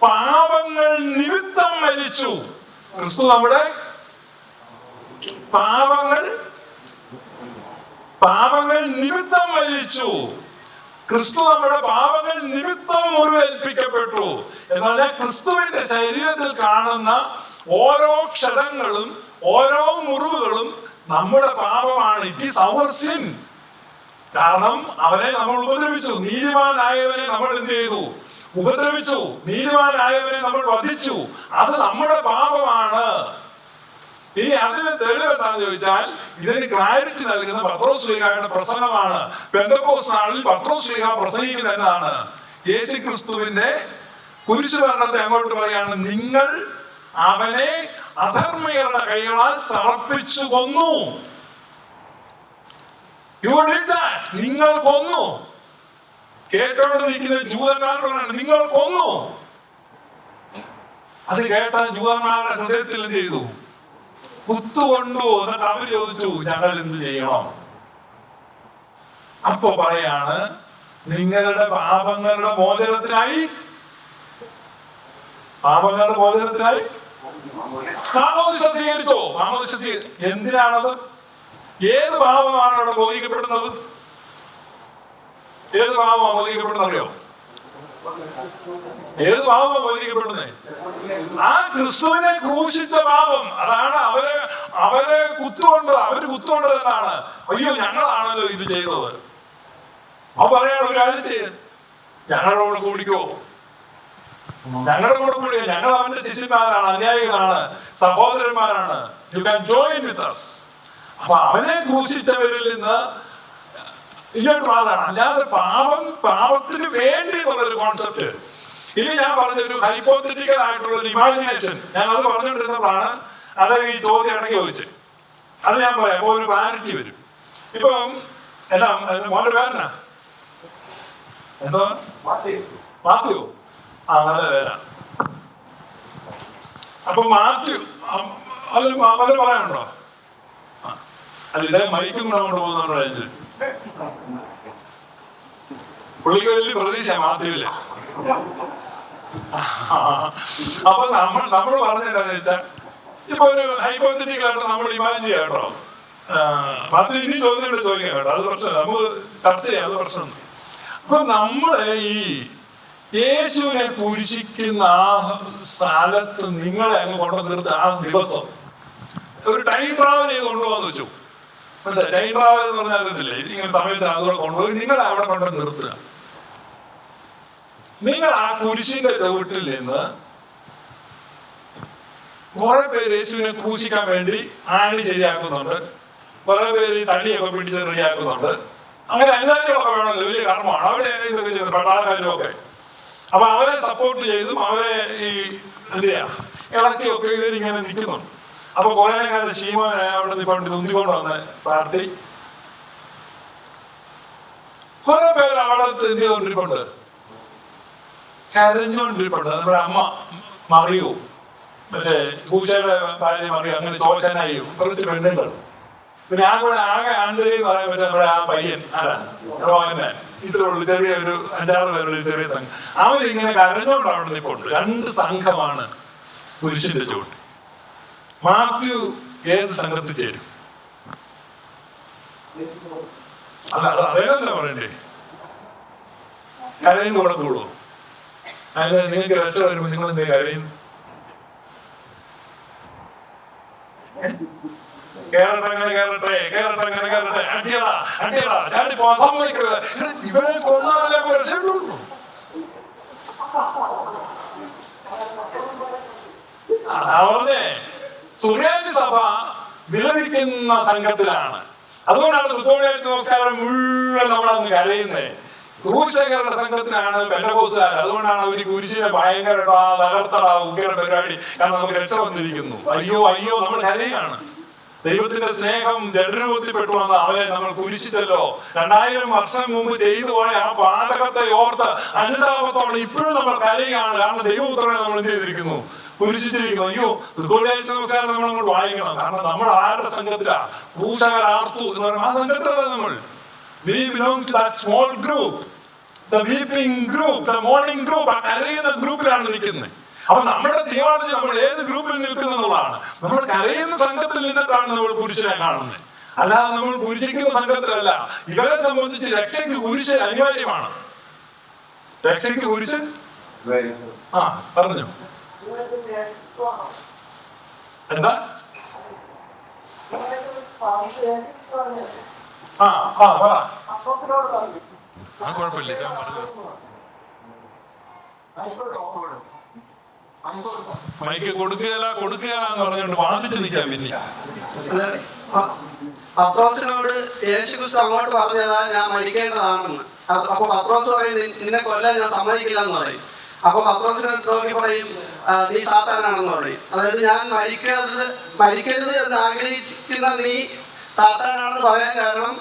പാപങ്ങൾ നിമിത്തം മരിച്ചു. ക്രിസ്തു നമ്മുടെ പാപങ്ങൾ നിമിത്തം മരിച്ചു. ക്രിസ്തു നമ്മുടെ പാപങ്ങൾ നിമിത്തം മുറിവേൽപ്പിക്കപ്പെട്ടു. എന്നാൽ ക്രിസ്തുവിന്റെ ശരീരത്തിൽ കാണുന്ന ഓരോ ക്ഷതങ്ങളും ഓരോ മുറിവുകളും നമ്മുടെ പാപമാണ്. It is our sin. കാരണം അവനെ നമ്മൾ ഉപദ്രവിച്ചു. നീതിമാനായവനെ നമ്മൾ എന്ത് ചെയ്തു? ഉപദ്രവിച്ചു. നീതിമാനായവനെ നമ്മൾ വധിച്ചു. അത് നമ്മുടെ പാപമാണ്. ഇനി അതിന് തെളിവ് എന്താണെന്ന് ചോദിച്ചാൽ, ഇതിന് ക്ലാരിറ്റി നൽകുന്ന പത്രോസ് ശ്ലീഹായുടെ പ്രസംഗമാണ്. പെന്തക്കോസ്ത് നാളിൽ പത്രോസ് ശ്ലീഹ പ്രസംഗിക്കുന്നത് എന്താണ്? യേശു ക്രിസ്തുവിന്റെ കുരിശുമരണത്തെ അങ്ങോട്ട് പറയാണ്, നിങ്ങൾ അവനെ അധർമ്മികളുടെ കൈകളാൽ തറപ്പിച്ചു കൊന്നു. You did that. നിങ്ങൾ കൊന്നു. കേട്ടോണ്ട് നിൽക്കുന്ന ജൂതന്മാരോടാണ്, നിങ്ങൾ കൊന്നു. അത് കേട്ട ജൂതന്മാരുടെ ഹൃദയത്തിൽ എന്ത് ചെയ്തു? കുത്തുകൊണ്ടു. എന്നിട്ട് അവര് ചോദിച്ചു, ഞങ്ങൾ എന്ത് ചെയ്യണം? അപ്പൊ പറയാണ്, നിങ്ങളുടെ പാപങ്ങളുടെ മോചനത്തിനായി മാമോദിസ സ്വീകരിച്ചോ? മാമോദിസ എന്തിനാണത്? ഏത് പാപമാണ് അവിടെ മോചിക്കപ്പെടുന്നത്? ഏത് പാപമാണ് മോചിക്കപ്പെടുന്നത് അറിയോ? ഏത് പാപമാണ് മോചിക്കപ്പെടുന്നത്? ആ ക്രിസ്തുവിനെ ക്രൂശിച്ച പാപം. അതാണ് അവരെ കുത്തുകൊണ്ടത് എന്നാണ്. അയ്യോ, ഞങ്ങളാണല്ലോ ഇത് ചെയ്തത്. അപ്പൊ പറയാണ്, ഒരു കാര്യം ചെയ്ത് ഞങ്ങളുടെ കൂടെ കൂടിക്കോ. ഞങ്ങൾ അവന്റെ ശിഷ്യന്മാരാണ്, അനുയായികളാണ്, സഹോദരന്മാരാണ്. You can join with us. അപ്പൊ അവനെ ക്രൂശിച്ചവരിൽ നിന്ന് ഇങ്ങോട്ട് മാറാണ്. അല്ലാതെ പാപത്തിന് വേണ്ടി എന്നുള്ളൊരു കോൺസെപ്റ്റ്. ഇനി ഞാൻ പറഞ്ഞൊരു ഹൈപ്പോത്തറ്റിക്കൽ ആയിട്ടുള്ള ഒരു ഇമാജിനേഷൻ, ഞാൻ അത് പറഞ്ഞുകൊണ്ടിരുന്നപ്പോഴാണ് അത് ഈ ചോദ്യം ഇടയ്ക്ക് ചോദിച്ചത്. അത് ഞാൻ പറയാം. അപ്പൊ ഒരു ക്ലാരിറ്റി വരും. ഇപ്പം എന്നാ മോന്റെ പേരനാ? എന്തോ മാത്യു. നല്ല പേരാ. അപ്പൊ മാത്യു അതിൽ പറയാനുണ്ടോ? അല്ല, ഇതേ മൈക്കും കൂടെ അങ്ങോട്ട് പോകുന്നോണ്ടാണ് ഞാൻ ചോദിച്ചത്. പുള്ളിക്ക് വലിയ പ്രതീക്ഷ മാത്യുവില്ല. അപ്പൊ നമ്മൾ പറഞ്ഞെന്താന്ന് വെച്ചാൽ, ഇപ്പൊ ഒരു ഹൈപ്പോത്തറ്റിക്കൽ ആയിട്ട് നമ്മൾ ഇമാജിൻ ചെയ്യാം കേട്ടോ. മാത്യു ഇനി ചോദിക്കാം കേട്ടോ. അത് പ്രശ്നം നമുക്ക് ചർച്ച ചെയ്യാം, അത് പ്രശ്നം. അപ്പൊ നമ്മള് ഈ യേശുവിനെ കുരിശിക്കുന്ന ആ സ്ഥലത്ത് നിങ്ങളെ അങ്ങ് കൊണ്ടു നിർത്തുക. ആ ദിവസം ഒരു ടൈം ട്രാവൽ ചെയ്ത് കൊണ്ടുപോകാന്ന് വെച്ചു. മനസ്സിലായി? ടൈം ട്രാവൽ എന്ന് പറഞ്ഞാൽ അറിയത്തില്ലേ, ഇങ്ങനെ സമയത്തിന് അതുകൂടെ കൊണ്ടുപോയി നിങ്ങളെ അവിടെ കൊണ്ട് നിർത്തുക. നിങ്ങൾ ആ കുരിശിന്റെ ചവിട്ടിൽ നിന്ന് കുറെ പേര് യേശുവിനെ ക്രൂശിക്കാൻ വേണ്ടി ആണി ശരിയാക്കുന്നുണ്ട്. കുറെ പേര് ഈ തടിയൊക്കെ പിടിച്ച് റെഡിയാക്കുന്നുണ്ട്. അങ്ങനെ അനുദാനങ്ങളൊക്കെ വേണമല്ലോ, വലിയ കർമ്മമാണ്. അവിടെ ഇതൊക്കെ ചെയ്യുന്നത് പട്ടാളക്കാരും ഒക്കെ. അപ്പൊ അവരെ സപ്പോർട്ട് ചെയ്തും അവരെ ഈ എന്ത് ചെയ്യാ ഇളക്കിയൊക്കെ ഇവരിങ്ങനെ നിൽക്കുന്നുണ്ട്. അപ്പൊ കുറെ കാലത്ത് ശീമോനെ അവിടെ നിന്നിക്കൊണ്ട് വന്ന പാർട്ടി കുറെ പേര് അവിടെ എന്ത് ചെയ്തോണ്ടിരിപ്പുണ്ട്? കരഞ്ഞോണ്ടിരിപ്പുണ്ട്. നമ്മുടെ അമ്മ മറിയോ, മറ്റേ കൂശയുടെ ഭാര്യ മറിയോ, അങ്ങനെ ശോശനായും കുറച്ച് പെണ്ണുങ്ങൾ. പിന്നെ ആകെ ആണ്ടരി എന്ന് പറയാൻ പറ്റും നമ്മുടെ ആ പയ്യൻ ആരാ, റോഹനൻ. ഇത്രയുള്ള ചെറിയ ഒരു 5-6 പേരുടെ ചെറിയ സംഘം. അവരിങ്ങനെ കരഞ്ഞോണ്ട് അവിടെ നിൽപ്പുണ്ട്. 2 സംഘമാണ് കുരിശിന്റെ ചുവട്ട്. മാത്യു ഏത് സംഘത്തിൽ ചേരും? അല്ല അത് അതേതല്ല പറയണ്ടേ. കരയുന്ന കൂടെ കൂടുവോ? അല്ല നിങ്ങൾക്ക് രക്ഷ വരുമ്പോ നിങ്ങൾ എന്തേ കരയുന്നു? കേറട്ടെ അങ്ങനെ കേറട്ടെ, കേറട്ടെ അങ്ങനെ കേറട്ടെ, അടിയടാ അടിയടാ ചാടിപ്പോ സമ്മതിക്കരുത്. ഇവരെ കൊന്നാലേ രക്ഷയുള്ളൂ. അവരുടെ സുറിയാനി സഭ വിലപിക്കുന്ന സംഘത്തിലാണ്. അതുകൊണ്ടാണ് ദുഃഖവെള്ളിയാഴ്ച നമസ്കാരം മുഴുവൻ നമ്മളങ്ങ് കരയുന്നേ. ക്രൂശകരുടെ സംഘത്തിലാണ് പെന്തക്കോസ്തുകാർ. അതുകൊണ്ടാണ് അവർ കുരിശിനെ ഭയങ്കര തകർത്തടാ ഉഗ്ര പരിപാടി. കാരണം നമുക്ക് രക്ഷ വന്നിരിക്കുന്നു. അയ്യോ അയ്യോ നമ്മൾ കരയാണ്. ദൈവത്തിന്റെ സ്നേഹം ജഡരൂപത്തിൽപ്പെട്ടു വന്ന അവരെ നമ്മൾ കുരിശിച്ചല്ലോ. 2000 വർഷം മുമ്പ് ചെയ്തു പോയ ആ പാതകത്തെ ഓർത്ത് അനുതാപത്തോടെ ഇപ്പോഴും നമ്മൾ കരയുകയാണ്. കാരണം ദൈവപുത്രനെ നമ്മൾ എന്ത് ചെയ്തിരിക്കുന്നു? കുരിശിച്ചിരിക്കുന്നു. അയ്യോ ദുഃഖവെള്ളിയാഴ്ച നമസ്കാരം നമ്മൾ അങ്ങോട്ട് വായിക്കണം. കാരണം നമ്മൾ ആരുടെ സംഘത്തിലാ? ക്രൂശകർ ആർത്തു എന്ന് പറയുന്ന ആ സംഘത്തിലാണ് നമ്മൾ. We belong to that small group, the weeping group, the mourning group. ആ കരയുന്ന ഗ്രൂപ്പിലാണ് നിൽക്കുന്നത്. അപ്പൊ നമ്മുടെ തിയോളജി നമ്മൾ ഏത് ഗ്രൂപ്പിൽ നിൽക്കുന്നുള്ളതാണ്. നമ്മൾ കരയുന്ന സംഘത്തിൽ നിന്നിട്ടാണ് നമ്മൾ കുരിശിനെ കാണുന്നത്. അല്ലാതെ നമ്മൾ കുരിശിക്കുന്ന സംഘത്തിലല്ല. ഇവരെ സംബന്ധിച്ച് രക്ഷയ്ക്ക് കുരിശ് അനിവാര്യമാണ്. രക്ഷയ്ക്ക് കുരിശ് ആ പറഞ്ഞു എന്താ? പറ. കുഴപ്പമില്ല, ഞാൻ പറഞ്ഞു. മൈക്ക് കൊടുക്കുകയെന്ന് പറഞ്ഞുകൊണ്ട് വാദിച്ചു നിൽക്കാം. പിന്നെ പത്രോസിനോട് യേശുക്രിസ്തു അങ്ങോട്ട് പറഞ്ഞതാ ഞാൻ മരിക്കേണ്ടതാണെന്ന്. അപ്പൊ പത്രോസ് പറയും നിന്നെ കൊല്ലാൻ ഞാൻ സമ്മതിക്കില്ല എന്ന് പറയും. അപ്പൊ പത്രോസിനെ നോക്കി പറയും നീ സാത്താനാണെന്ന് പറയും. അതായത് ഞാൻ മരിക്കരുത് എന്ന് ആഗ്രഹിക്കുന്ന നീ സാത്താനാണെന്ന് പറയാൻ കാരണം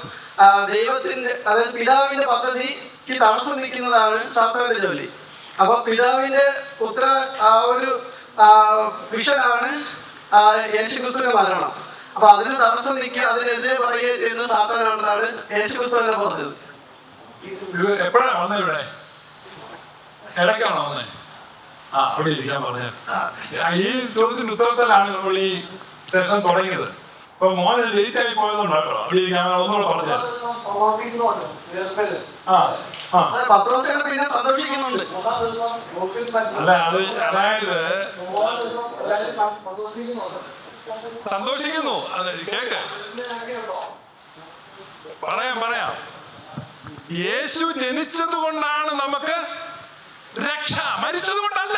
ദൈവത്തിന്റെ, അതായത് പിതാവിന്റെ പദ്ധതിക്ക് തടസ്സം നിൽക്കുന്നതാണ് സാത്താന്റെ ജോലി. അപ്പൊ പിതാവിന്റെ പുത്ര ആ ഒരു വിഷനാണ് യേശുക്രിസ്തുവിന്റെ മരണം. അപ്പൊ അതിന് തടസ്സം നിൽക്കുക, അതിനെതിരെ പറയുകയും ചെയ്യുന്നത് സാത്താനാണെന്നാണ് യേശുക്രിസ്തു തന്നെ പറഞ്ഞത്. എപ്പോഴാണ് വന്നത്? ഇവിടെ ഇടയ്ക്കാണോ വന്നേ? അവിടെ ഇരിക്കാൻ പറഞ്ഞത്. ഈ ചോദ്യത്തിന്റെ ഉത്തരത്തിലാണ് നമ്മൾ ഈ സെഷൻ തുടങ്ങിയത്. അപ്പൊ മോനെ ലേറ്റ് ആയി പോയതുകൊണ്ടാട്ടോ അവിടെ ഇരിക്കാൻ ഒന്നുകൂടെ പറഞ്ഞത്. പത്രോസിനെ പിന്നെ സന്തോഷിക്കുന്നുണ്ട്. അല്ല അത് അതായത് സന്തോഷിക്കുന്നു. അതെ കേക്ക് പറയാം. യേശു ജനിച്ചത് കൊണ്ടാണ് നമുക്ക് രക്ഷ, മരിച്ചത് കൊണ്ടല്ല.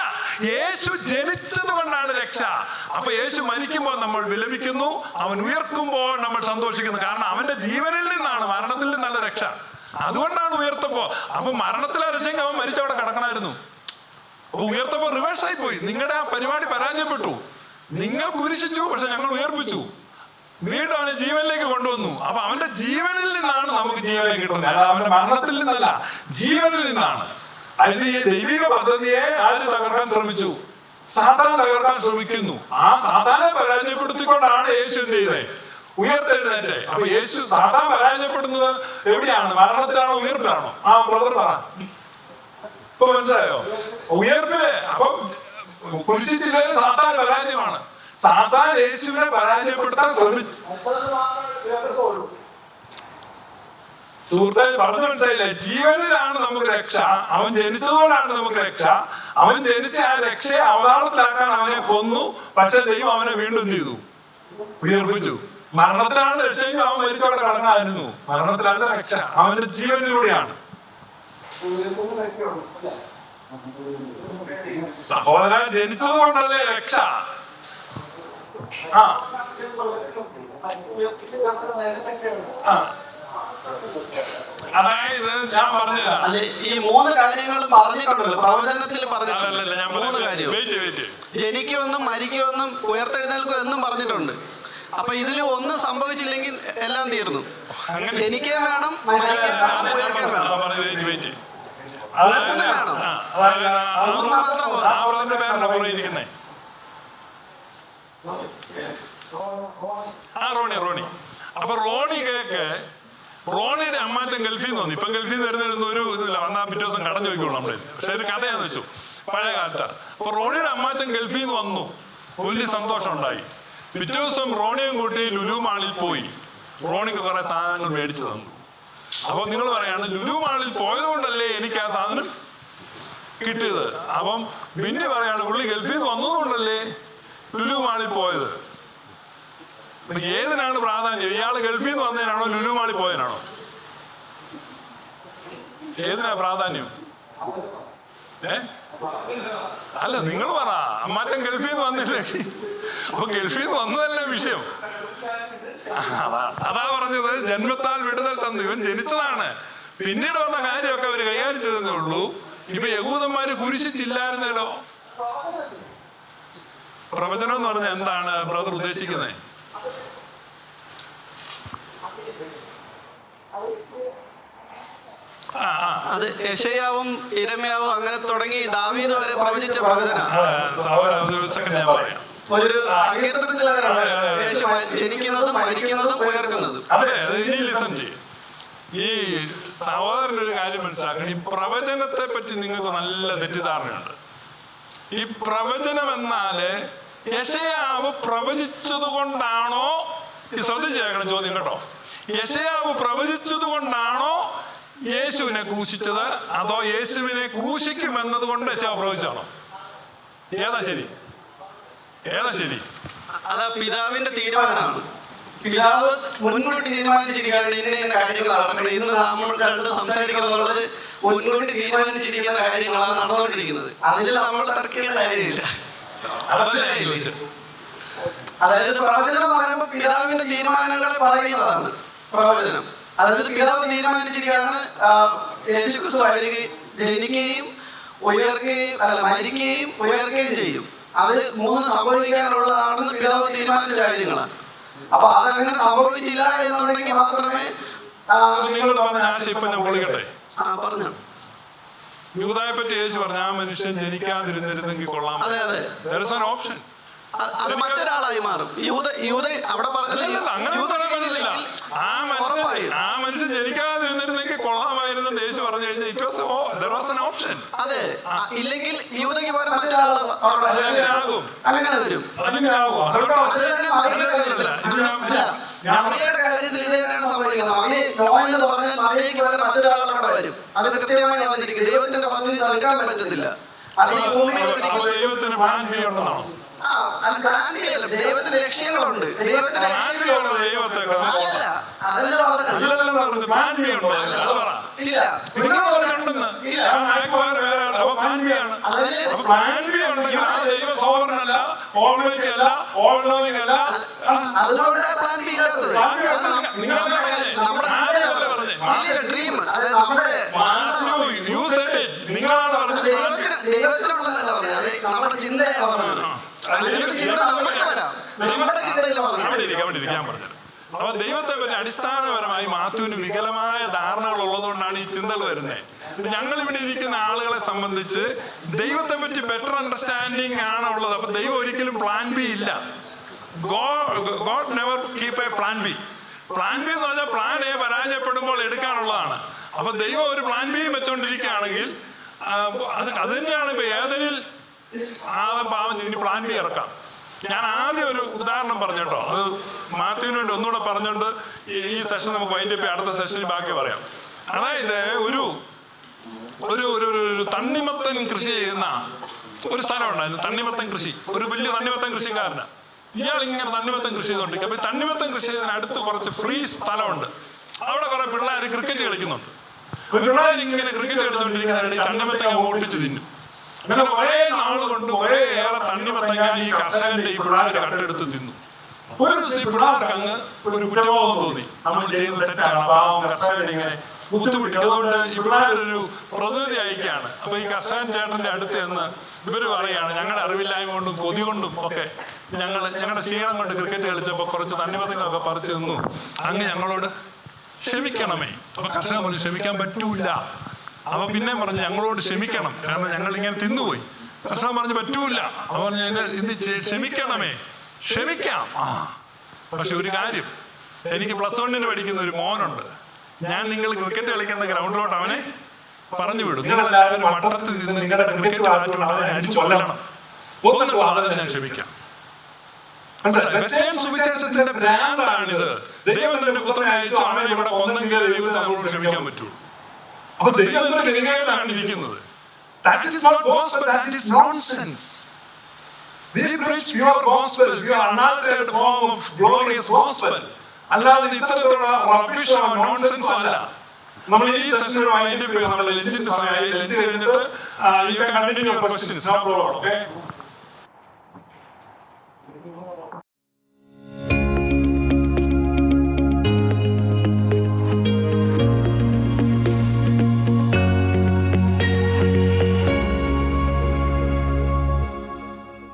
യേശു ജനിച്ചത് കൊണ്ടാണ് രക്ഷ. അപ്പൊ യേശു മരിക്കുമ്പോൾ നമ്മൾ വിലപിക്കുന്നു, അവൻ ഉയർത്തുമ്പോൾ നമ്മൾ സന്തോഷിക്കുന്നു. കാരണം അവന്റെ ജീവനിൽ നിന്നാണ്, മരണത്തിൽ നിന്നല്ല രക്ഷ. അതുകൊണ്ടാണ് ഉയർത്തപ്പോ. അപ്പൊ മരണത്തിലെ രക്ഷയെങ്കിൽ അവൻ മരിച്ചവിടെ കിടക്കണമായിരുന്നു. അപ്പൊ ഉയർത്തപ്പോ റിവേഴ്സ് ആയി പോയി. നിങ്ങളുടെ ആ പരിപാടി പരാജയപ്പെട്ടു. നിങ്ങൾ കുരിശിച്ചു, പക്ഷെ ഞങ്ങൾ ഉയർപ്പിച്ചു. വീണ്ടും അവനെ ജീവനിലേക്ക് കൊണ്ടുവന്നു. അപ്പൊ അവന്റെ ജീവനിൽ നിന്നാണ് നമുക്ക് ജീവനിലേക്ക് കിട്ടുന്നത്. അല്ല അവന്റെ മരണത്തിൽ നിന്നല്ല, ജീവനിൽ നിന്നാണ്. അത് ഈ ദൈവിക പദ്ധതിയെ ആര് തകർക്കാൻ ശ്രമിച്ചു? സാത്താൻ തകർക്കാൻ ശ്രമിക്കുന്നു. ആ സാത്താനെ പരാജയപ്പെടുത്തിക്കൊണ്ടാണ് യേശു എന്ത് ചെയ്തേ? ഉയർത്തെഴുന്നേറ്റെ. അപ്പൊ യേശു സാത്താൻ പരാജയപ്പെടുന്നത് എവിടെയാണ്? മരണത്തിലാണോ ഉയർപ്പിലാണോ? ബ്രദർ പറ. ഇപ്പൊ മനസ്സിലായോ? ഉയർപ്പില്. അപ്പം കുരിശിച്ചില്ലേ സാത്താൻ പരാജയമാണ്. സാത്താൻ യേശുവിനെ പരാജയപ്പെടുത്താൻ ശ്രമിച്ചു. സുഹൃത്തെ പറഞ്ഞു മനസ്സിലായില്ലേ? ജീവനിലാണ് നമുക്ക് രക്ഷ. അവൻ ജനിച്ചതുകൊണ്ടാണ് നമുക്ക് രക്ഷ. അവൻ ജനിച്ച ആ രക്ഷയെ അവതാളത്തിലാക്കാൻ അവനെ കൊന്നു. പക്ഷെ ദൈവം അവനെ വീണ്ടും എന്ത് ചെയ്തു? ഉയർപ്പിച്ചു. മരണത്തിലാണ് രക്ഷയെങ്കിൽ അവൻ മരിച്ചവിടെ കടങ്ങായിരുന്നു. മരണത്തിലല്ല രക്ഷ, അവന്റെ ജീവനിലൂടെയാണ്. സഹോദരൻ ജനിച്ചതുകൊണ്ടല്ലേ രക്ഷ. അതായത് ഞാൻ പറഞ്ഞതാണ് ഈ 3 കാര്യങ്ങളും പറഞ്ഞിട്ടുണ്ടല്ലോ പ്രവചനത്തിൽ പറഞ്ഞിട്ടുണ്ട്. ഞാൻ 3 കാര്യം ജനിക്കുമെന്നും മരിക്കുമെന്നും ഉയർത്തെഴുന്നേൽക്കുമെന്നും പറഞ്ഞിട്ടുണ്ട്. അപ്പൊ ഇതിൽ ഒന്ന് സംഭവിച്ചില്ലെങ്കിൽ എല്ലാം തീർന്നു. ജനിക്കാൻ വേണം, മരിക്കാൻ വേണം, ഉയർക്കാൻ വേണം. റോണി. അപ്പൊ റോണി കേക്ക് റോണിയുടെ അമ്മാച്ചൻ ഗൾഫിൽ നിന്ന് വന്നു. ഇപ്പം ഗൾഫിൽ നിന്ന് വരുന്ന ഒരു ഇതില്ല, വന്നാൽ പിറ്റേ ദിവസം കടം ചോദിക്കുള്ളൂ നമ്മളെ. പക്ഷെ ഒരു കഥയാന്ന് വെച്ചു, പഴയ കാലത്ത്. അപ്പൊ റോണിയുടെ അമ്മാച്ചൻ ഗൾഫിൽ നിന്ന് വന്നു. വലിയ സന്തോഷം ഉണ്ടായി. പിറ്റേ ദിവസം റോണിയും കൂട്ടി ലുലു മാളിൽ പോയി. റോണിക്ക് കുറെ സാധനങ്ങൾ മേടിച്ചു തന്നു. അപ്പൊ നിങ്ങൾ പറയാണ് ലുലു മാളിൽ പോയത് കൊണ്ടല്ലേ എനിക്ക് ആ സാധനം കിട്ടിയത്. അപ്പം പിന്നെ പറയാണ് പുള്ളി ഗൾഫിൽ നിന്ന് വന്നതുകൊണ്ടല്ലേ ലുലു മാളിൽ പോയത്. ഏതിനാണ് പ്രാധാന്യം? ഇയാള് ഗൾഫിൽ നിന്ന് വന്നതിനാണോ ലുലു മാളിൽ പോയതിനാണോ? ഏതിനാ പ്രാധാന്യം? അല്ല, നിങ്ങൾ പറ. അമ്മാച്ചൻ ഗൾഫിൽ നിന്ന് വന്നില്ലേ? അപ്പൊ ഗൾഫിൽ നിന്ന് വന്നതല്ലേ വിഷയം. അതാ പറഞ്ഞത്, ജന്മത്താൽ വിടുതൽ തന്നു. ഇവൻ ജനിച്ചതാണ്, പിന്നീട് വന്ന കാര്യമൊക്കെ അവര് കൈകാര്യം ചെയ്തതേ ഉള്ളൂ. ഇപ്പൊ യഹൂദന്മാര് കുരിശിച്ചില്ലായിരുന്നല്ലോ. പ്രവചനം എന്ന് പറഞ്ഞാൽ എന്താണ് ബ്രദർ ഉദ്ദേശിക്കുന്നത്? അത് യെശയ്യാവും യിരെമ്യാവും അങ്ങനെ തുടങ്ങി ദാവീദ് വരെ പ്രവചിച്ച പ്രവചനം. ഒരു സങ്കീർത്തനത്തിലാണ് യേശു ജനിക്കുന്നതും മരിക്കുന്നതും ഉയർക്കുന്നതും. ഈ സഹോദരനൊരു കാര്യം മനസ്സിലാക്കണം. ഈ പ്രവചനത്തെ പറ്റി നിങ്ങൾക്ക് നല്ല തെറ്റിദ്ധാരണയുണ്ട്. ഈ പ്രവചനം എന്നാല് യെശയ്യാവ് പ്രവചിച്ചത് കൊണ്ടാണോ? ഈ ശ്രദ്ധിച്ചേക്കണം ചോദ്യം കേട്ടോ. യെശയ്യാവ് പ്രവചിച്ചത് കൊണ്ടാണോ യേശുവിനെ ക്രൂശിച്ചത്, അതോ യേശുവിനെ ക്രൂശിക്കുമെന്നത് കൊണ്ട് യെശയ്യാവ് പ്രവചിച്ചാണോ? ഏതാ ശരി? ഏതാ ശരി? അതാ പിതാവിന്റെ തീരുമാനമാണ്. പിതാവ് മുൻകൂട്ടി തീരുമാനിച്ചിരിക്കുകയാണ് ഇന്ന ഇന്ന കാര്യങ്ങൾ നടക്കണം. ഇന്ന് നമ്മൾ കണ്ട് സംസാരിക്കുന്നത് മുൻകൂട്ടി തീരുമാനിച്ചിരിക്കുന്ന കാര്യങ്ങളാണ് നടന്നുകൊണ്ടിരിക്കുന്നത്. അതിൽ നമ്മൾ തർക്കിക്കേണ്ട കാര്യമില്ല. അതായത് പ്രവചനം എന്ന് പറയുമ്പോൾ പിതാവിന്റെ തീരുമാനങ്ങളെ പറയുന്നതാണ് പ്രവചനം. അതായത് പിതാവ് തീരുമാനിച്ചിരിക്കുകയാണ് യേശുക്രിസ്തു ജനിക്കുകയും മരിക്കുകയും ഉയർക്കുകയും ചെയ്യും. അത് 3 സംഭവിക്കാനുള്ളതാണെന്ന് പിതാവ് തീരുമാനിച്ച കാര്യങ്ങളാണ്. അപ്പൊ അതങ്ങനെ സംഭവിച്ചില്ല എന്നുണ്ടെങ്കിൽ മാത്രമേ നിങ്ങൾ പറഞ്ഞ ആശയം ഇപ്പൊ ഞാൻ പൊളിക്കട്ടെ. പറഞ്ഞു. യൂദായെ പറ്റി യേശു പറഞ്ഞു, ആ മനുഷ്യൻ ജനിക്കാതിരുന്നിരുന്നെങ്കിൽ കൊള്ളാം. അതെ അതെ, ഓപ്ഷൻ. അത് മറ്റൊരാളായി മാറും. യൂദ അവിടെ പറഞ്ഞില്ല. ആ മനുഷ്യൻ ജനിക്കാതിരുന്നിരുന്നെങ്കിൽ കൊള്ളാമായിരുന്നു യേശു പറഞ്ഞു കഴിഞ്ഞാൽ ഇറ്റ് വാസ് an option. അതെ, ഇല്ലെങ്കിൽ യൂദയ്ക്ക് പകരം മറ്റൊരാൾ അങ്ങനെ വരും. മറിയയുടെ കാര്യത്തിൽ ഇത് തന്നെയാണ് സംഭവിക്കുന്നത്. നോഹ എന്ന് പറഞ്ഞാൽ മറിയയ്ക്ക് പകരം മറ്റൊരാൾ അവിടെ വരും. അത് കൃത്യമായി വന്നിരിക്കും. ദൈവത്തിന്റെ പദ്ധതി തടുക്കാൻ പറ്റത്തില്ല. അത് ഈ ഭൂമിയിൽ ദൈവത്തിന് ലക്ഷ്യങ്ങളുണ്ട്. ദൈവത്തിന് അതുകൊണ്ടാണ് പ്ലാൻ ബി ഇല്ലാത്തത്. ഡ്രീം ദൈവത്തിനുള്ളതല്ല പറഞ്ഞത്, അത് നമ്മുടെ ചിന്തയാണ് പറഞ്ഞത്. അപ്പൊ ദൈവത്തെ പറ്റി അടിസ്ഥാനപരമായി മാത്യുവിന് വികലമായ ധാരണകൾ ഉള്ളതുകൊണ്ടാണ് ഈ ചിന്തകൾ വരുന്നത്. ഞങ്ങൾ ഇവിടെ ഇരിക്കുന്ന ആളുകളെ സംബന്ധിച്ച് ദൈവത്തെ പറ്റി ബെറ്റർ അണ്ടർസ്റ്റാൻഡിങ് ആണ് ഉള്ളത്. അപ്പൊ ദൈവം ഒരിക്കലും പ്ലാൻ ബി ഇല്ല. God never keep A plan B. Plan B എന്ന് പറഞ്ഞാൽ പ്ലാൻ എ പരാജയപ്പെടുമ്പോൾ എടുക്കാനുള്ളതാണ്. അപ്പൊ ദൈവം ഒരു പ്ലാൻ ബി വെച്ചോണ്ടിരിക്കുകയാണെങ്കിൽ അത് തന്നെയാണ് ഇപ്പൊ ഏതെങ്കിലും പാവം ഇനി പ്ലാൻ ബി ഇറക്കാം. ഞാൻ ആദ്യം ഒരു ഉദാഹരണം പറഞ്ഞു കേട്ടോ. അത് മാത്യുവിന് വേണ്ടി ഒന്നുകൂടെ പറഞ്ഞുകൊണ്ട് ഈ സെഷൻ നമുക്ക് വൈൻഡപ്പ് അടുത്ത സെഷനിൽ ബാക്കി പറയാം. അതായത് ഒരു ഒരു ഒരു തണ്ണിമത്തൻ കൃഷി ചെയ്യുന്ന ഒരു സ്ഥലം ഉണ്ടായിരുന്നു. തണ്ണിമത്തൻ കൃഷി, ഒരു വലിയ തണ്ണിമത്തൻ കൃഷിക്കാരനാണ്. ഇയാൾ ഇങ്ങനെ തണ്ണിമത്തൻ കൃഷി ചെയ്തോണ്ടിരിക്കും. അപ്പൊ തണ്ണിമത്തൻ കൃഷി ചെയ്യുന്നതിന് അടുത്ത് കുറച്ച് ഫ്രീ സ്ഥലമുണ്ട്. അവിടെ കുറെ പിള്ളേർ ക്രിക്കറ്റ് കളിക്കുന്നുണ്ട്. പിള്ളേർ ഇങ്ങനെ ക്രിക്കറ്റ് കളിച്ചോണ്ടിരിക്കുന്നതിനിടയിൽ തണ്ണിമത്തങ്ങ ഓടിച്ചു തിന്നു. അങ്ങനെ കുറെ നാള് കൊണ്ട് കുറേയേറെ തണ്ണിമത്തങ്ങ ഈ കർഷകന്റെ ഈ പിള്ളേർ കട്ടെടുത്ത് തിന്നു. ഒരു ദിവസം ഈ പിള്ളേർക്ക് അങ്ങ് ഒരു കുറ്റബോധം തോന്നി, നമ്മൾ ചെയ്യുന്ന തെറ്റാണ്, പാവം കർഷകൻ ഇങ്ങനെ ബുദ്ധിമുട്ടിക്കും. അതുകൊണ്ട് ഈ പിള്ളേരൊരു പ്രതിനിധി അയക്കുകയാണ്. അപ്പൊ ഈ കർഷകൻ ചേട്ടന്റെ അടുത്ത് നിന്ന് ഇവര് പറയാണ്, ഞങ്ങളുടെ അറിവില്ലായ്മ കൊണ്ടും കൊതി കൊണ്ടും ഒക്കെ ഞങ്ങളുടെ ക്ഷീണം കൊണ്ട് ക്രിക്കറ്റ് കളിച്ചപ്പോ കുറച്ച് തണ്ണിമത്തങ്ങളൊക്കെ പറിച്ചു തിന്നു, അങ്ങ് ഞങ്ങളോട് ക്ഷമിക്കണമേ. അപ്പൊ കർഷകൻ പറഞ്ഞു ക്ഷമിക്കാൻ പറ്റൂല. അപ്പൊ പിന്നെ പറഞ്ഞു ഞങ്ങളോട് ക്ഷമിക്കണം, കാരണം ഞങ്ങൾ ഇങ്ങനെ തിന്നുപോയി. കർഷകൻ പറഞ്ഞു പറ്റൂല. അപ്പൊ പറഞ്ഞു ഇന്ന് ക്ഷമിക്കണമേ. ക്ഷമിക്കാം, പക്ഷെ ഒരു കാര്യം, എനിക്ക് +1 പഠിക്കുന്ന ഒരു മോനുണ്ട്. ഞാൻ നിങ്ങൾ ക്രിക്കറ്റ് കളിക്കേണ്ട ഗ്രൗണ്ടിലോട്ട് അവനെ പറഞ്ഞു വിടും. നിങ്ങളെല്ലാവരും വട്ടത്തിൽ നിന്ന് നിങ്ങളുടെ ക്രിക്കറ്റ് മാറ്റുകൊണ്ട് അവനെ അടിച്ചു കൊല്ലണം. ഒന്നിട്ടുള്ള അതിനെ ഞാൻ ക്ഷമിക്കാം. വെസ്റ്റേൺ സുവിശേഷത്തിന്റെ ഭ്രാന്താണിത്. ദൈവം തന്റെ പുത്രനെ അയച്ചു, അവൻ ഇവിടെ കൊന്നെങ്കിൽ ദൈവത്തെ നമ്മളോട് ക്ഷമിക്കാൻ പറ്റുള്ളൂ. അപ്പൊ ദൈവം തന്റെ നിലയിലാണ് ഇരിക്കുന്നത്. That is not gospel, that is nonsense. We preach pure gospel, pure unaltered form of glorious gospel. അല്ലാതെ ഇത്തരത്തിലുള്ള റബ്ബിഷോ നോൺസെൻസോ അല്ല. നമ്മൾ ഈ സെഷൻ വൈൻഡ് നമ്മൾ ലഞ്ച് കഴിഞ്ഞിട്ട് you continue your questions. No problem. Okay.